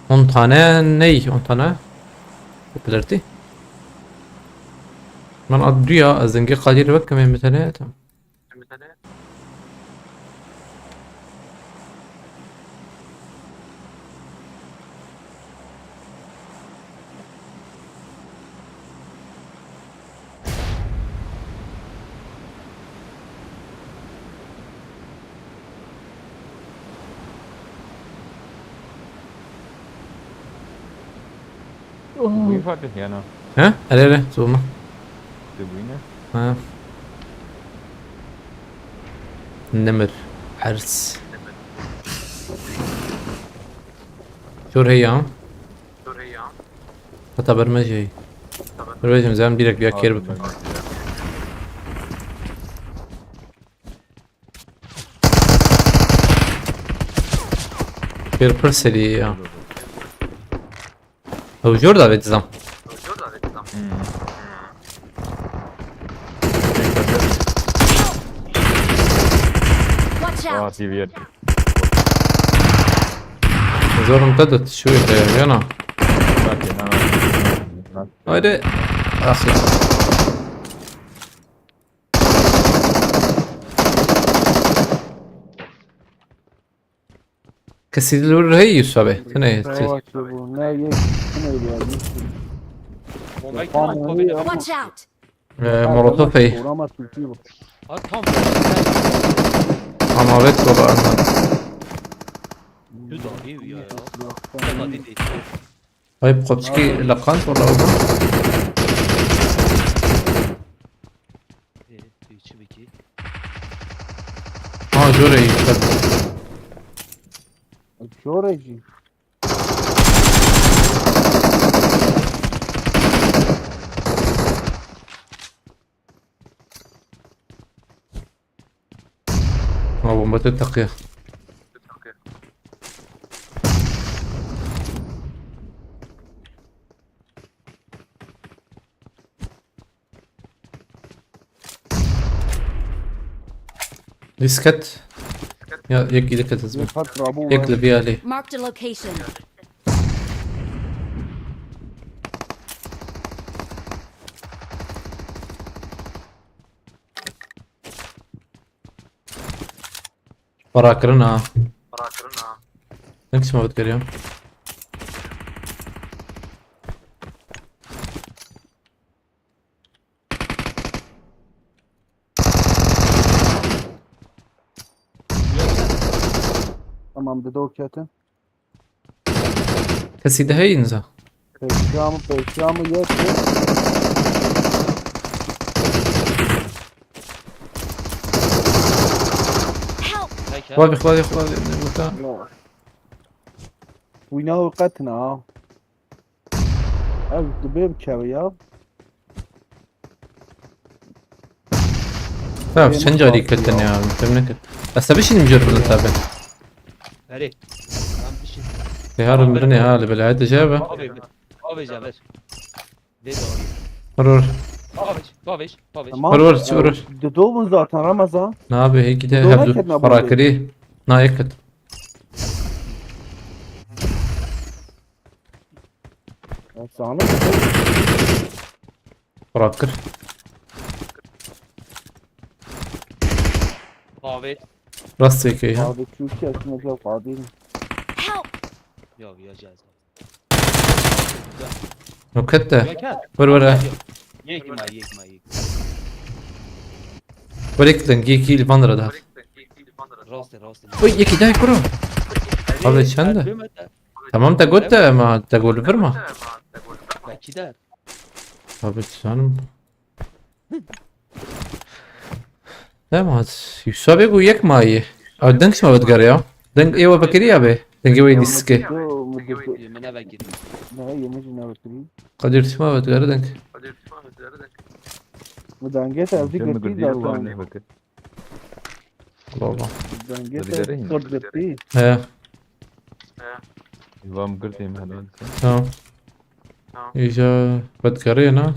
10 tane ney? 10 tane? Popülerti. Ben adı ya az önce kadir bak kemen mesela tamam.
Bui Fatih ya no.
Ha? Hele sorma.
Tubuinya.
Ha. نمر حرس شو هي حتى برمجي برمجي زمان direkt bir kere bakın. Bir perseli ya. هو جوردا بتزام
Watch
Oh,
out!
TV.
زور امتدت شوي يا انا
Fatih na.
هيدي اخي كسيد الور هي يسابه ثانية
Bombayı kim attı? Bombayı attı.
Watch out!
مولوتوف هي
Tam.
عمارات والله
Şu davi ya. Vallahi dedi.
طيب قبسكي لقانت ولا أوبا؟
İçi beki.
جوري
Şoreci.
بومبة التقية ديسكت يا يك ديسكت زمان
Fatih Abu
يقلب يا لي
Marked a location.
براكرنا نكس ما بتقريهم
Tamam dedi o ketin.
كسيدة هي ينزا
Peşamı yetti.
Help!
Peki.
خذي خذي خذي
Oynağı katına ha. Abi dubem çavi ya.
تعرف شن جاري كتن يا فهمنك بس بيش نمجر ولا تابع
Hadi. Tamam bir şey.
في هار المرني هالي بالعادة جابه
Abi Cafer. Dedi abi.
مرور
Abi.
Tamam.
مرور مرور
Dedovun zaten Ramazan.
نابي هيك ده
دولار
هبل
كتنا
فراكري نايكت
Sana
فراكر
Abi.
راسي هي
abi Türkiye esmek yok abi.
Help!
Ya yiyeceğiz.
نكتة
Ya gel.
ور
Yekme.
وريك دنجيكي الفندرة ده
Rastı.
وي يكي ده كرو هذا شنده تمام تا قلت ما تقول فرما
Belki der.
abi canım تمام يسابق وياك معي او دنكش ما بتقر يا دنك ايوه بكري يا بي دنك وين ديسكي
Yemine ben girdim.
Ne yemiş ne bakayım.
قدرت ما بتقر دنك
Bu denge terzi
Sen mi
gitti
gidiyor var
zaten.
ne bakın.
والله
Denge
Hadi gelin.
terzi gitti.
ها
Vam girdi mi hadi.
تمام يجا بتقري أنا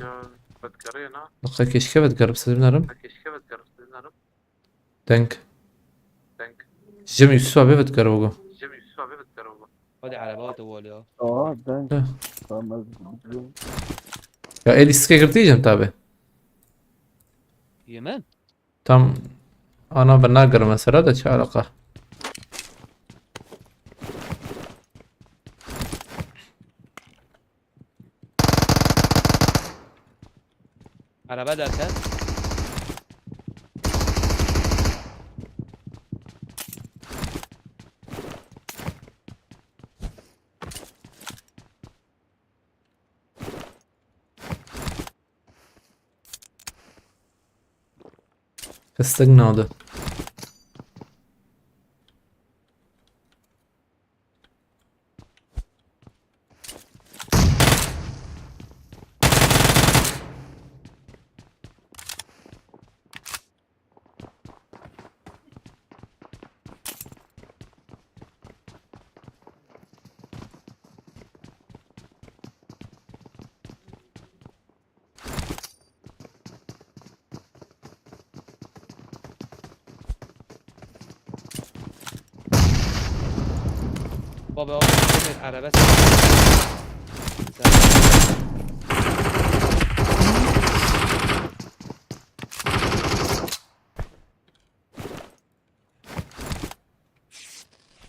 بتقري انا
لقى كيشكا بتقرب سلم نرم
كيشكي بتقرب نعرف
دنك
دنك
جم يسوع بيه بتقربوا
جميع الشعب بتقرب
هذه عربات اول يا
ده
يا إيه لسه قرتي جم تابع
يمن
تام أنا بناقر مثلا ده شو علاقة
عربات دركت
استقنا هذا
بابا عربات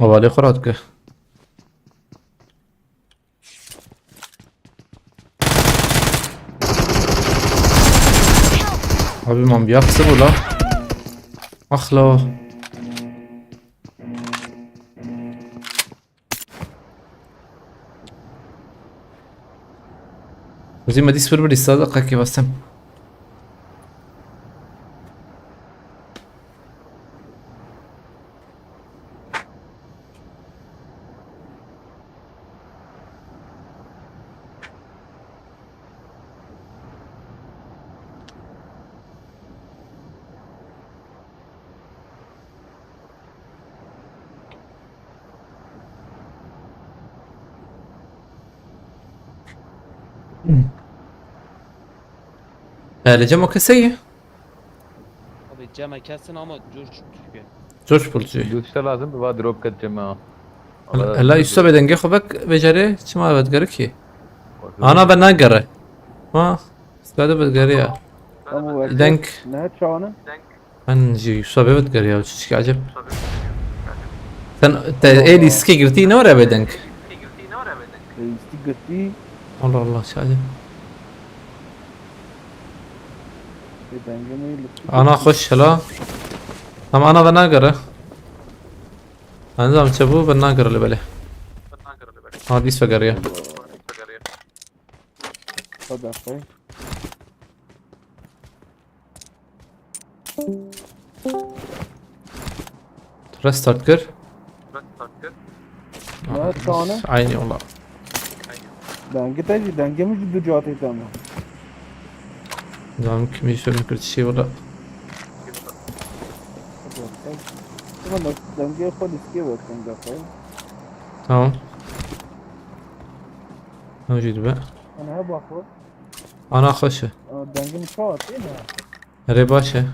وبالي خراتك أبي ما بيحسب ولا أخلو زي ما دي سفر بدي صادقك يا بسم لجمع كسية
abi cama kessin ama George Türkiye.
جورج بولجي
دوستا لازم به بعد دروب كت جماعة
هلا يسوع بدنجي خبك بجري شما بتقرك أنا بناقره ما استاذ بتقريها دنك
نهت شانه
من جي يسوع بتقريها وش عجب تن إيه سكي قرتي نورا بدنك
استقتي
والله والله شو عجب أنا أخش هلا طب أنا بناقره أنا شبو بناقر اللي بله هذه سفقرية
تفضل اخوي
رستارت كر
نهت شانه
عيني والله
دنگه تاجي دنگه مش دو جاتي تمام
نظام كمية من كل شيء ولا
طبعا دنگه خود اسكي وقتن اخوي
تمام موجود بقى
انا هبا اخوي
أنا أخشه
دنگه مش عاتي
هري باشا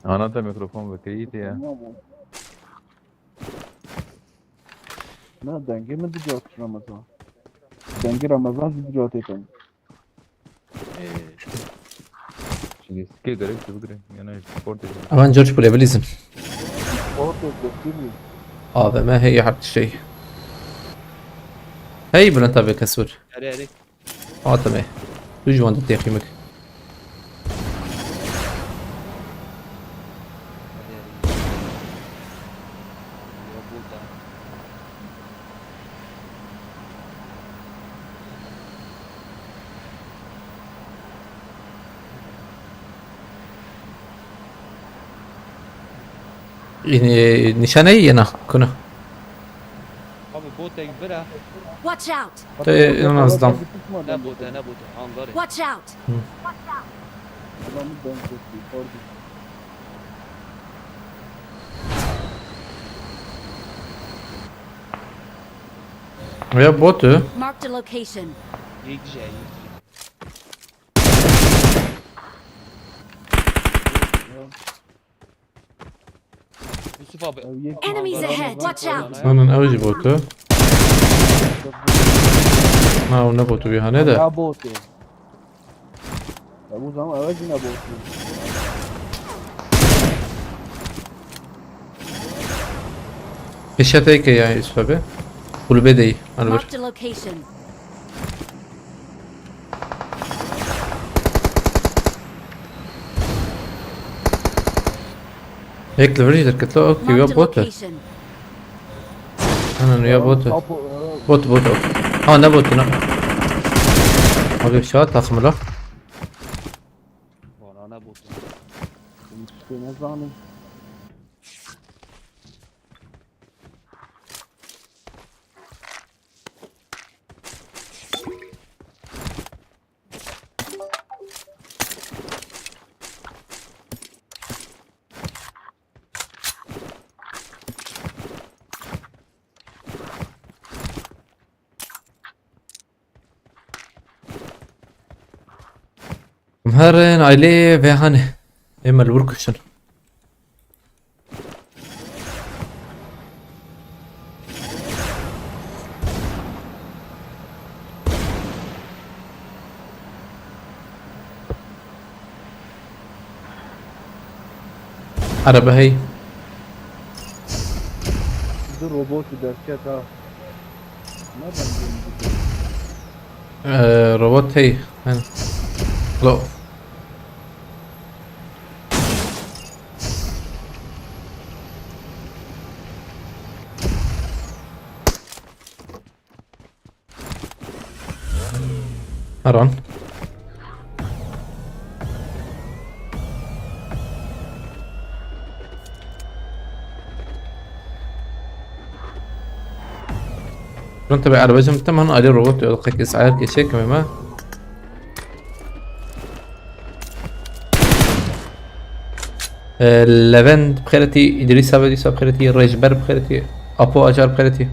أنا تا ميكروفون بكريت يا
نه دنگه من دو جاتي رمضان دنگه رمضان دو جاتي تمام
Şimdi skill garip çubukre. Yani sport edin.
أمان جورج بوليفليزم
اوه تذكرني
هذا ما هي حق شيء هي بلنتا بكسور
Hadi hadi.
هذا ما تجي وانت تيخيمك
Yok burada.
يعني نشاني أنا كنا
Abi bot tek bira.
Watch out!
أنا أصدم
Ne bota ne bota. Hangare.
Watch out!
adamı döndü orada
ويا بوتو
Marked a location.
یک جایی یوسف abi
Enemies ahead. Watch out.
انا اوجي بوتو ما هو نبوتو بيها ندا
يا بوتي ابو زمان اوجينا بوتي
كشتيك يا يوسف ابي والبدي انا بر
Marked a location.
هيك لفرجي تركت له اوكي ويا
Marked a
بوتو
location.
انا ويا بوتو بوتو اه نبوتو نبوتو هذا شات تاخم له
وانا بود
نظامي
مهرن عليه في هاني اما الوركشن عربة هي
ذو روبوت دركات ها ما بنجم
روبوت هي هنا لا هران انت بقى على وجههم تمام عليه روبوت يلقيك اسعار كشيك ما لافند بخيرتي ادريس ابديس بخيرتي ريجبر بخيرتي ابو اجار بخيرتي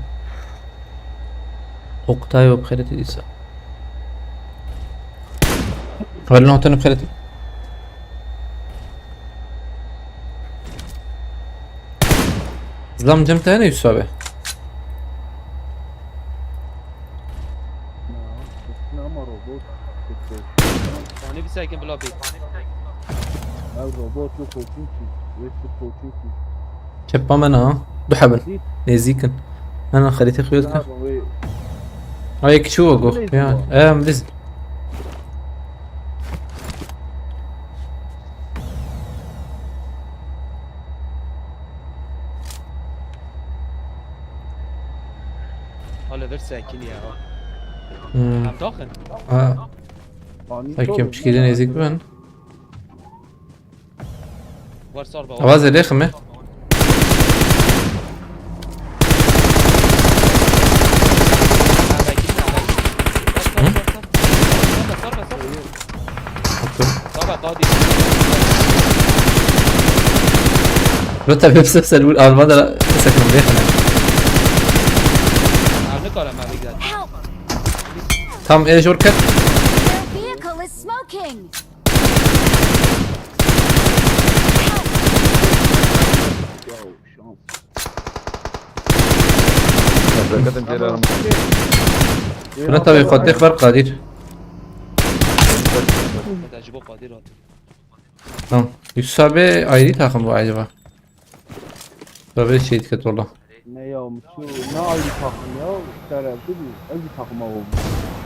اوكتايو بخيرتي ديسا ولا نوتن بخيرتي زلام جمت هنا يسوى
نعم روبوت
ثاني بساكن بلا بيت
الروبوت له كوتشينكي ويش كوتشينكي
شبا منا بحبل نيزيكن انا خليتي خيوتك هيك شو وقف يعني مدز
حالا در ساكن يا هم داخل
هيك مش كده نيزيك بان
ور صار بوا
आवाज رخمة رتب بس الأول أول مرة سكن بيخنا تام إيش وركت
Their vehicle is smoking.
رتب يخطيك فرق قادر
تعجبه قادر هذا
تمام يسابي عيدي تاخم بو عجبه ربي شيء كت والله
ne يوم شو ناوي تاخم يا ترى بدي أجي تاخم أبو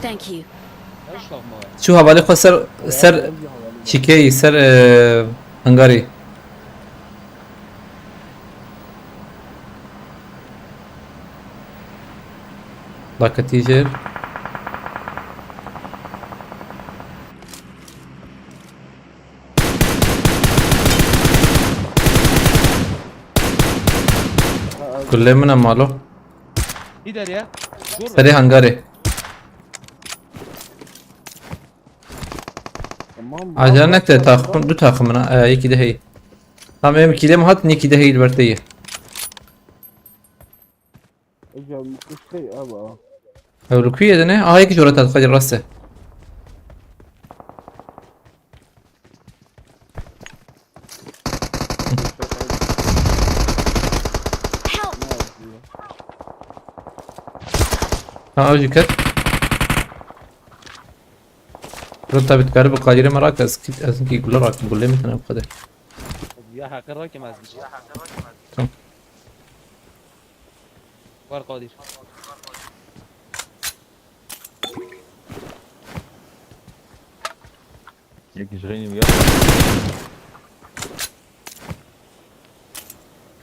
Thank you.
ايش فاهم
شو هبالي خو سر شيكي سر هنغاري لاك تيجر كل منا مالو
يدر يا شور
سري هنغاري
تمام
عجلنك تاخم دو تاخم انا يكي ده هي تمام كده ما هات نيكي ده هي البرتيه
أجي مكشي أبا
أو لكوية دني هيك جورة القدر راسه.
Help!
أجي كت. رتب بتقارب القادرة مراك أسكت كي كل راك بقول لي مثلا بقدر.
يا هاكر راكي ما أزبط.
تمام.
وار قادر.
يجي يشغلني وياه.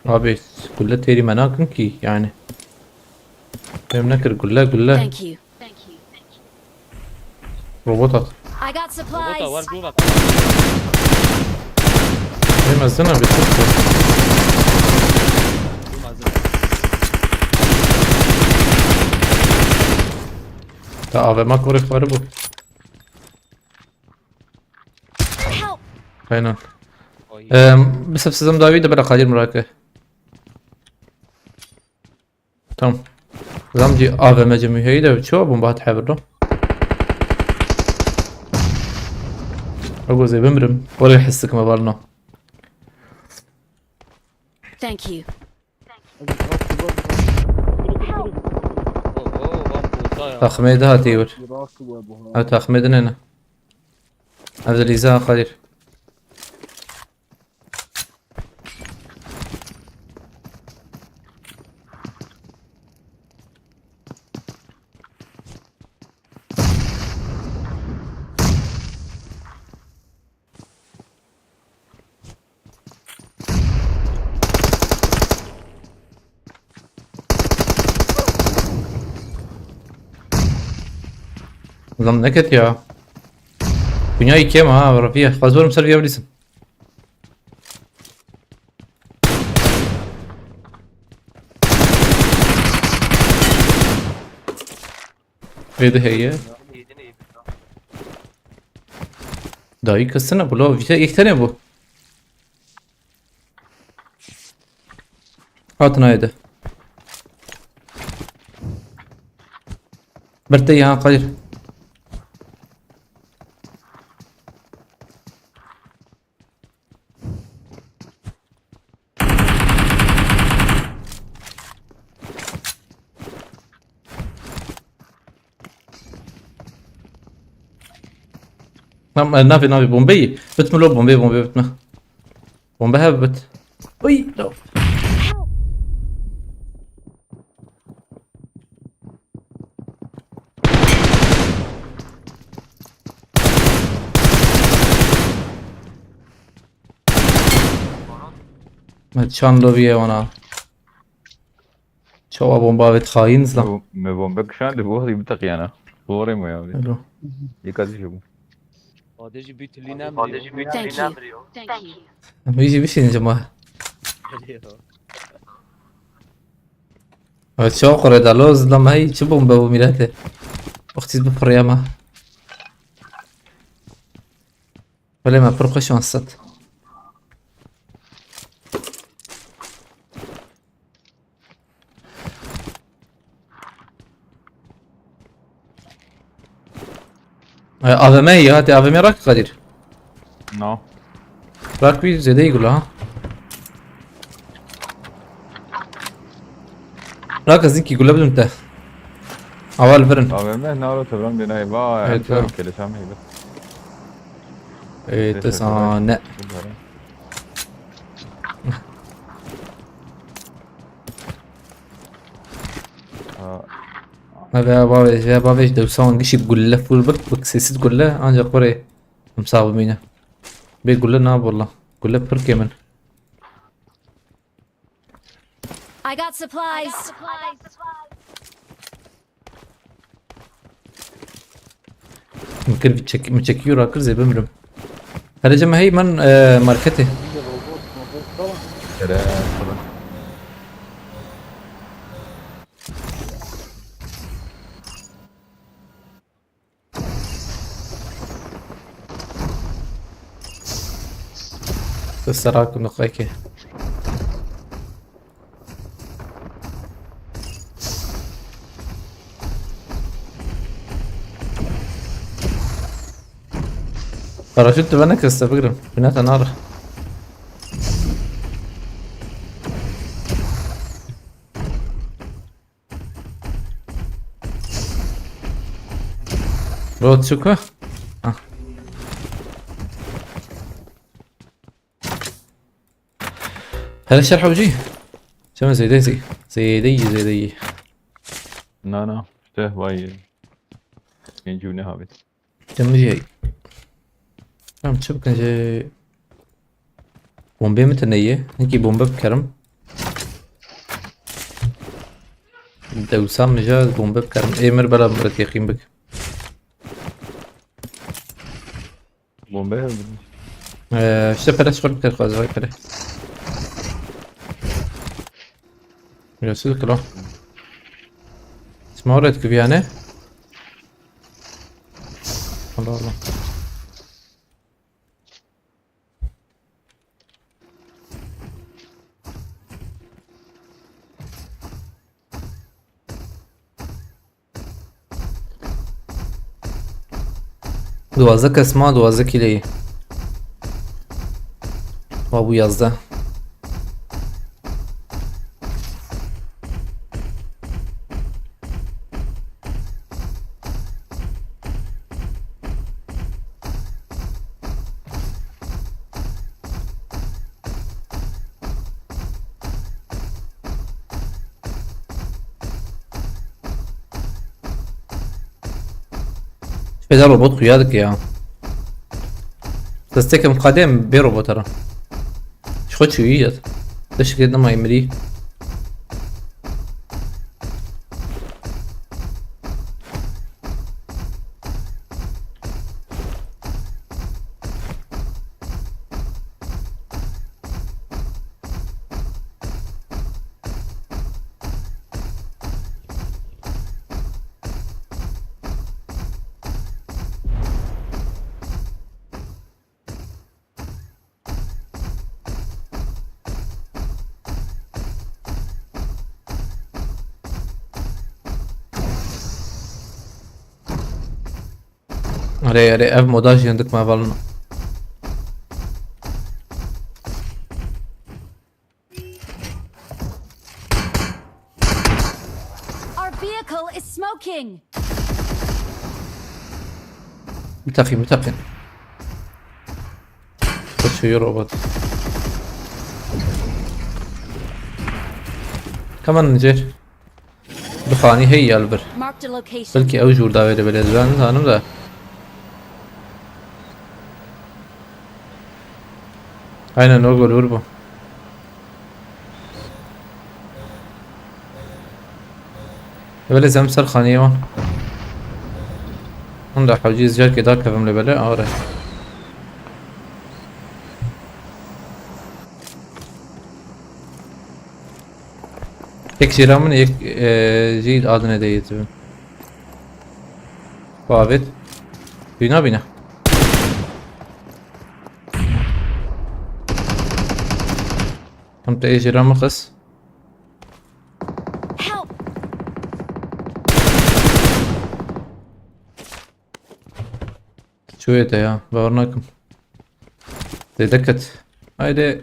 أبي كله تيري مناكن كي يعني. فهم نكر كله
Thank you.
روبوتات.
I got
روبوتا وار
supplies.
جورا.
هي مزنا بتشوفه.
ما زبط.
تا ما كوري خاربو.
Help!
Aynen.
وای.
بس بسزم داوید بلا قادر مراكه. تمام. زمجي AVM جميع هيدا شو بومبات حبرو. أقول زي بمرم ولا يحسك ما بالنا.
Thank you.
اوه وام بوتا يا.
تخميد هاتي ور.
راسه وابو
أو تخميدن هنا. هذا اللي زاه قادر. Lan ne kötü ya. Dünya ikiye mi ha Rafiye? Fazla var mı sarıyabilirsin? Neydi heye? Dayı kızsana bu lo. İki tane bu. Hatun haydi. برتي ها قدر نعم نافي بومبي بتملو بومبي بتمه بومبي هبت اي لا ما تشان لو بيه وانا شو بومبا بتخاين زلا
Me bombek şu anda bu hadi bir tak yana. Doğru mu ya?
حلو
Dikkat et şu.
آدجی بیتلی نمیری.
Thank you. Thank you.
بيجي بيشي يا جماعه شو قرد لوز لما هي شو بومبا وميلاته اختي بفريامه ولا ما فرقش وصلت AVM هي هاتي AVM راك قدير
No.
راك بي زي ده يقول ها راك زيك يقول له بدون انت اول فرن
AVM ne ara tabii ben ne var?
Evet,
Evet.
evet.
Kelesem heybe.
ايه تسعة لا هذا بابي يا بابي دوسان قشي بقول له فول بك سيسي تقول له انا قري مصاب مينا بيقول لنا والله قول له فرقي من
I got supplies.
يمكن متشكيو راكر زي بمرم هذا جمع هي من ماركته
Kere falan.
السراكم نقايكه باراشوت بنا كسته بقرم بنات نار. روت شكوى. هل الشرح وجيه؟ شو زي دي.
نه اشته وای اینجوری ها بید
كم جاي. نعم شو كان جاي. بومبي متنية هنكي بومبا بكرم. انت وسام نجاز بومبا بكرم ايمر بلا مرت يقين بك.
بومبه
شو فلاش خرب كده خلاص هاي كده. يا سيدي كلام. اسمه ورد كيف يعني؟ الله. دوازده اسمه دوازده کیلی و bu yazda. ده روبوت قيادك يا تستكم قادم بروبوت ترى مش خد شوية ليش كده ما يمري. अरे अब मोदा जिंदक में वालना
Our vehicle is smoking.
متقن شو روبوت كمان نجير بخاني هي البر
Marked a location.
بلكي او جور داوير بلزبان ثانم ده aynen o gol vur bu. böyle zemsel خانية وان عنده حوجيز جار كده كفم لبلا اوره tek jiramın ek jid adına değildi. Bavet. Bina. انت ايش رمخس
Help!
شو يا بورناكم تدكت هايدي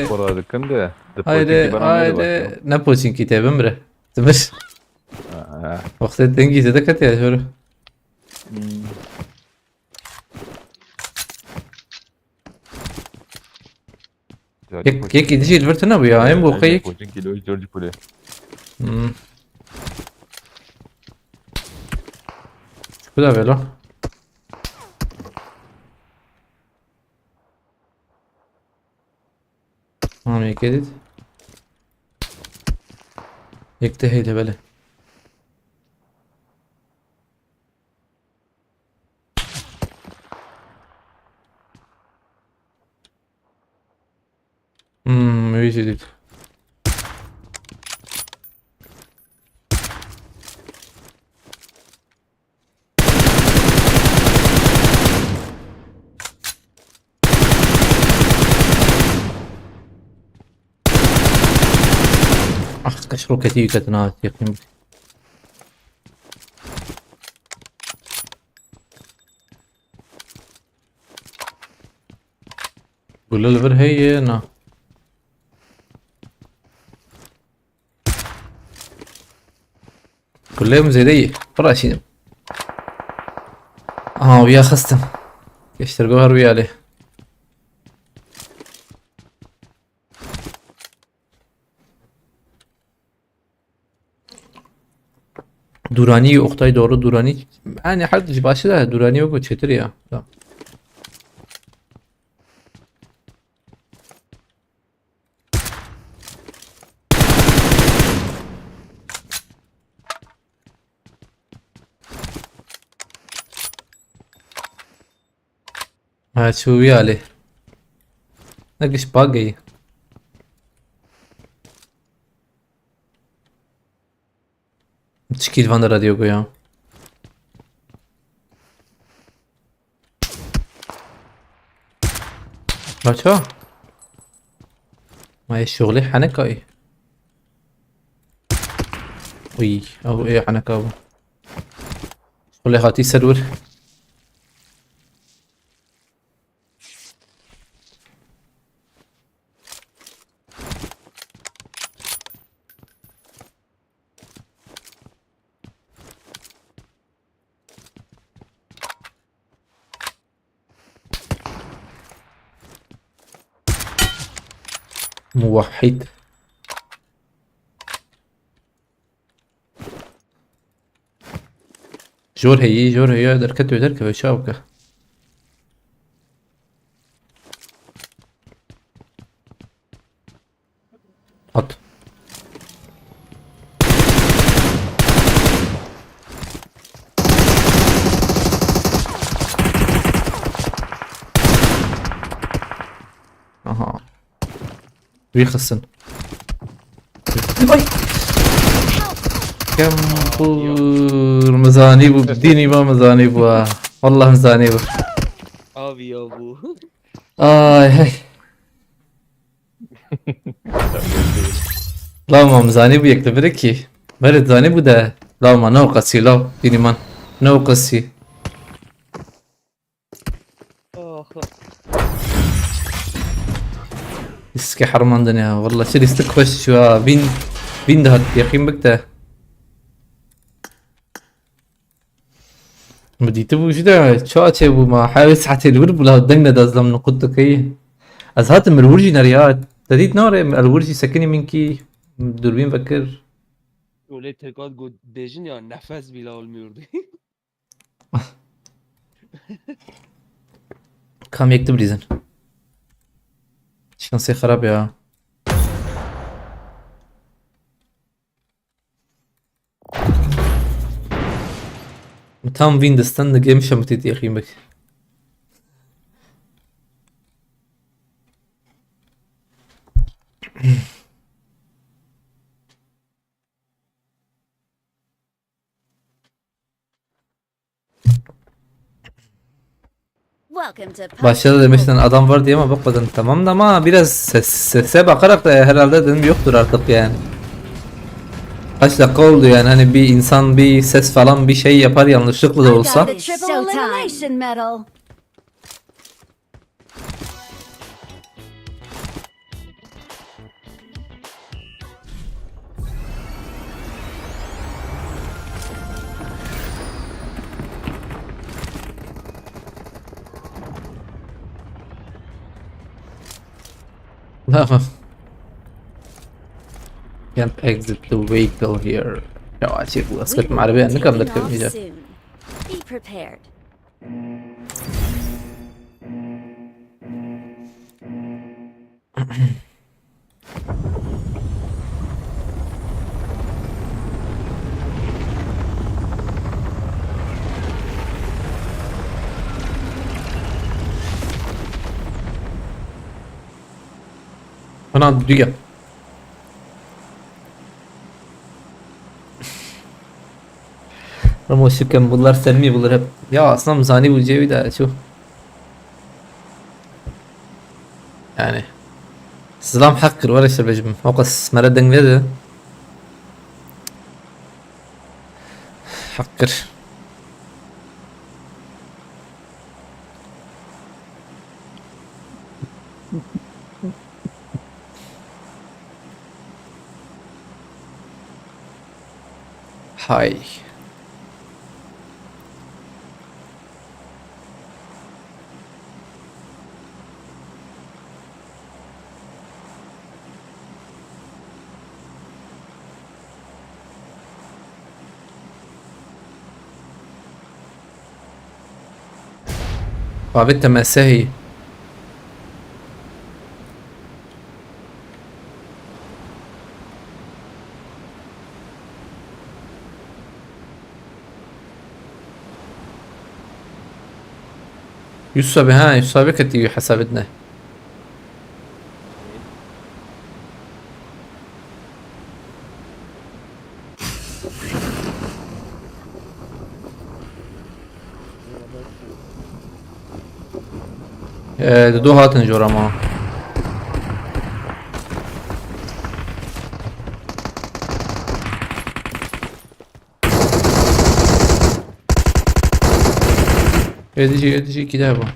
Orada dikkat de.
هايدي نبوشين كتاب امره تمش وقت تنجي تدكت يا شورو يك يدشي الفرتنا ويا ام وقيك
Kilo George Pule.
كذا بيلو كدت يكتهي لبله ايش جديد كشرو كتير كتنات يقين كل الفر هي نا كلهم زي دي فراشين ويا خستن يشترقوها روي عليه Durani Oktay doğru Durani yani hadi başı da Durani yok o çetir ya. Tamam. Ha شو عليه نقش باقي تشكيل فان راديو يا باشا ما هي شغلي حنكاي وي او ايه حنكاو شغلي خاطي سرور موحد جور هي دركته دركه شابكه حط اها بيخسن كم بور مزانيبو بديني ما مزانيبو والله مزانيبو
Abi ya bu.
هاي لا ما مزانيبو يكتبركي برد زانيبو ده لا ما نوقسي لا ديني من نوقسي اسكي حرمان دنيا والله شري استكفش شو بين ده يقين بكته بدي تبو شده شو اتشبو ما حاول ساعتين الورب ولا دنگنا دازلم نقطة كي از هات من الورجي نريات تديت نار الورجي سكني منكي دوربين فكر
Öyle tekrar dejin ya nefes bile almıyordu.
كم يكتب ريزن شانسي خراب يا tam Windows'tan da gelmiş ama dedi yakayım bak.
Welcome to
Başladı demiştin adam var diye ama bakmadın tamam da ama biraz sese bakarak da herhalde dedim yoktur artık yani. Kaç dakika oldu yani hani bir insan bir ses falan bir şey yapar yanlışlıkla da olsa.
the triple elimination medal.
Tamam. Can't exit the vehicle here. Ya açık bu
We
asket
will
معربية
be
ne kadar
taking off
kırmayacak.
soon. Be prepared.
Bana dünya. Ama şıkken bunlar selmi bulur hep. Ya aslında mzani bu cevi de şu. Yani. Sızlam hakkır var işte becim. O kas meredden verdi. Hakkır. هاي وعبدت مساهي يوسف ها يوسف كتير حسابتنا دو هاتن جورا ما ادجي كتابه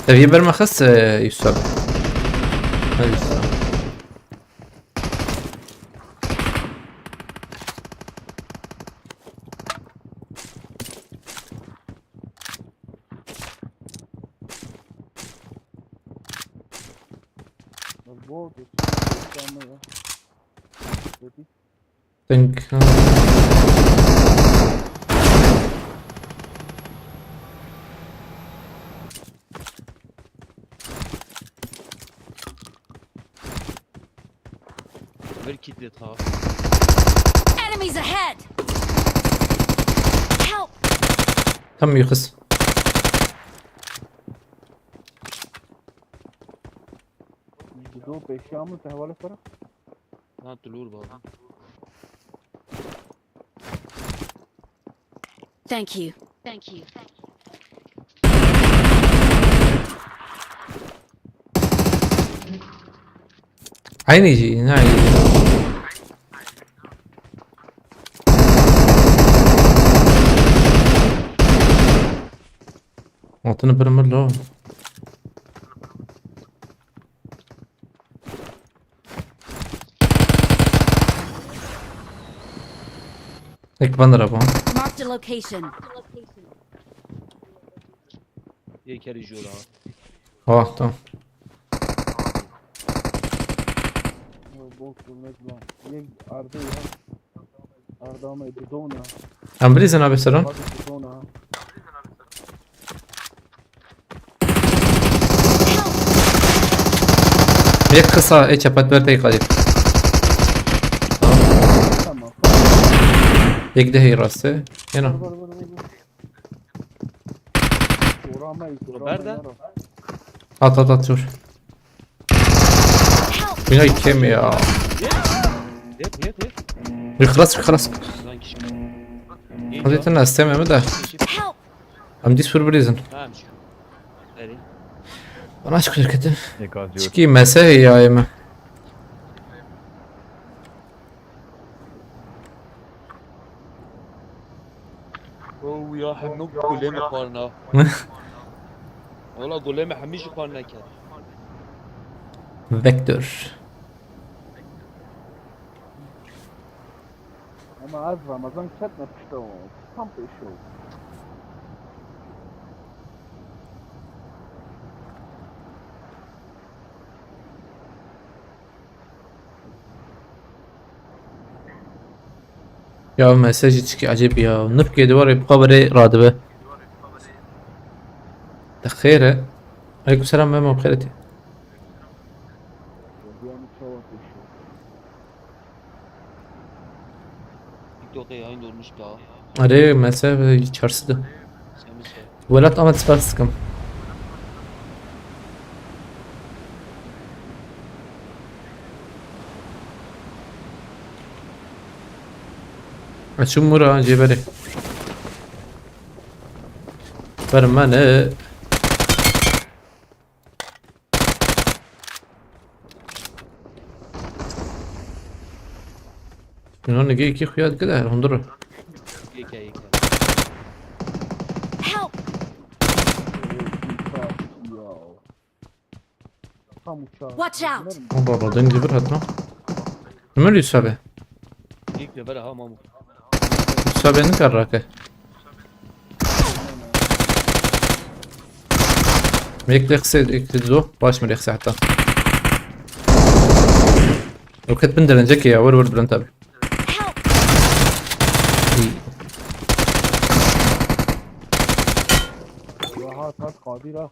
تبي برمخص يوسف think
ver kitle ta.
Enemies ahead! Help!
تم يخص
دو پیشامو ته حواله سره
Ha tulur baba.
Thank you. Thank you.
عيني يجي عيني اعطينا برمر له هيك بنضرب هون
Marked a location.
Ye kere jora.
تمام
بوك نجم يك ارضيه ارضام بدونا
عم بريزن ابي سرون
بدونا
هيك قصة ايش ابد برتي قريب
تمام
هيك ده هي راسه هنا
ورا ما
برده؟
عط شوف وين هاي كم يا
Yep.
خلاص
Lan kişi.
خليت الناس استمع مدى
Help!
ام ديس فور بريزن
Tamam şu. Hadi.
انا اشكر كده
एक आध जो
شكي مساهي يا ايما
Oh ya hemuk golemi karna. Valla golemi hemiş karna kar.
فيكتور
اما از رمضان كتنا بشتو كم بيشو
يا مساجي تشكي عجيب يا نبكي دواري بقبري رادبة تخيرة عليكم السلام ماما بخيرتي
وديان شو بيشو
TikTok'ta yayın olmuş daha.
اري مسافة çarşıda
Sen mi söyle?
ولات أمد سباسكم شو مرة جبري فرمانة من هون نجي كي خيات كده هندرة
که
Help! Watch out!
Allah Allah denge bir hatma. Ömer Yusuf abi.
یک نفر ها مامو
Yusuf abi ne kadar rakı? ميك يقصد باش من يخسي حتى لو كنت بندل جاكي يا ورد بلان تابع
هات قادرة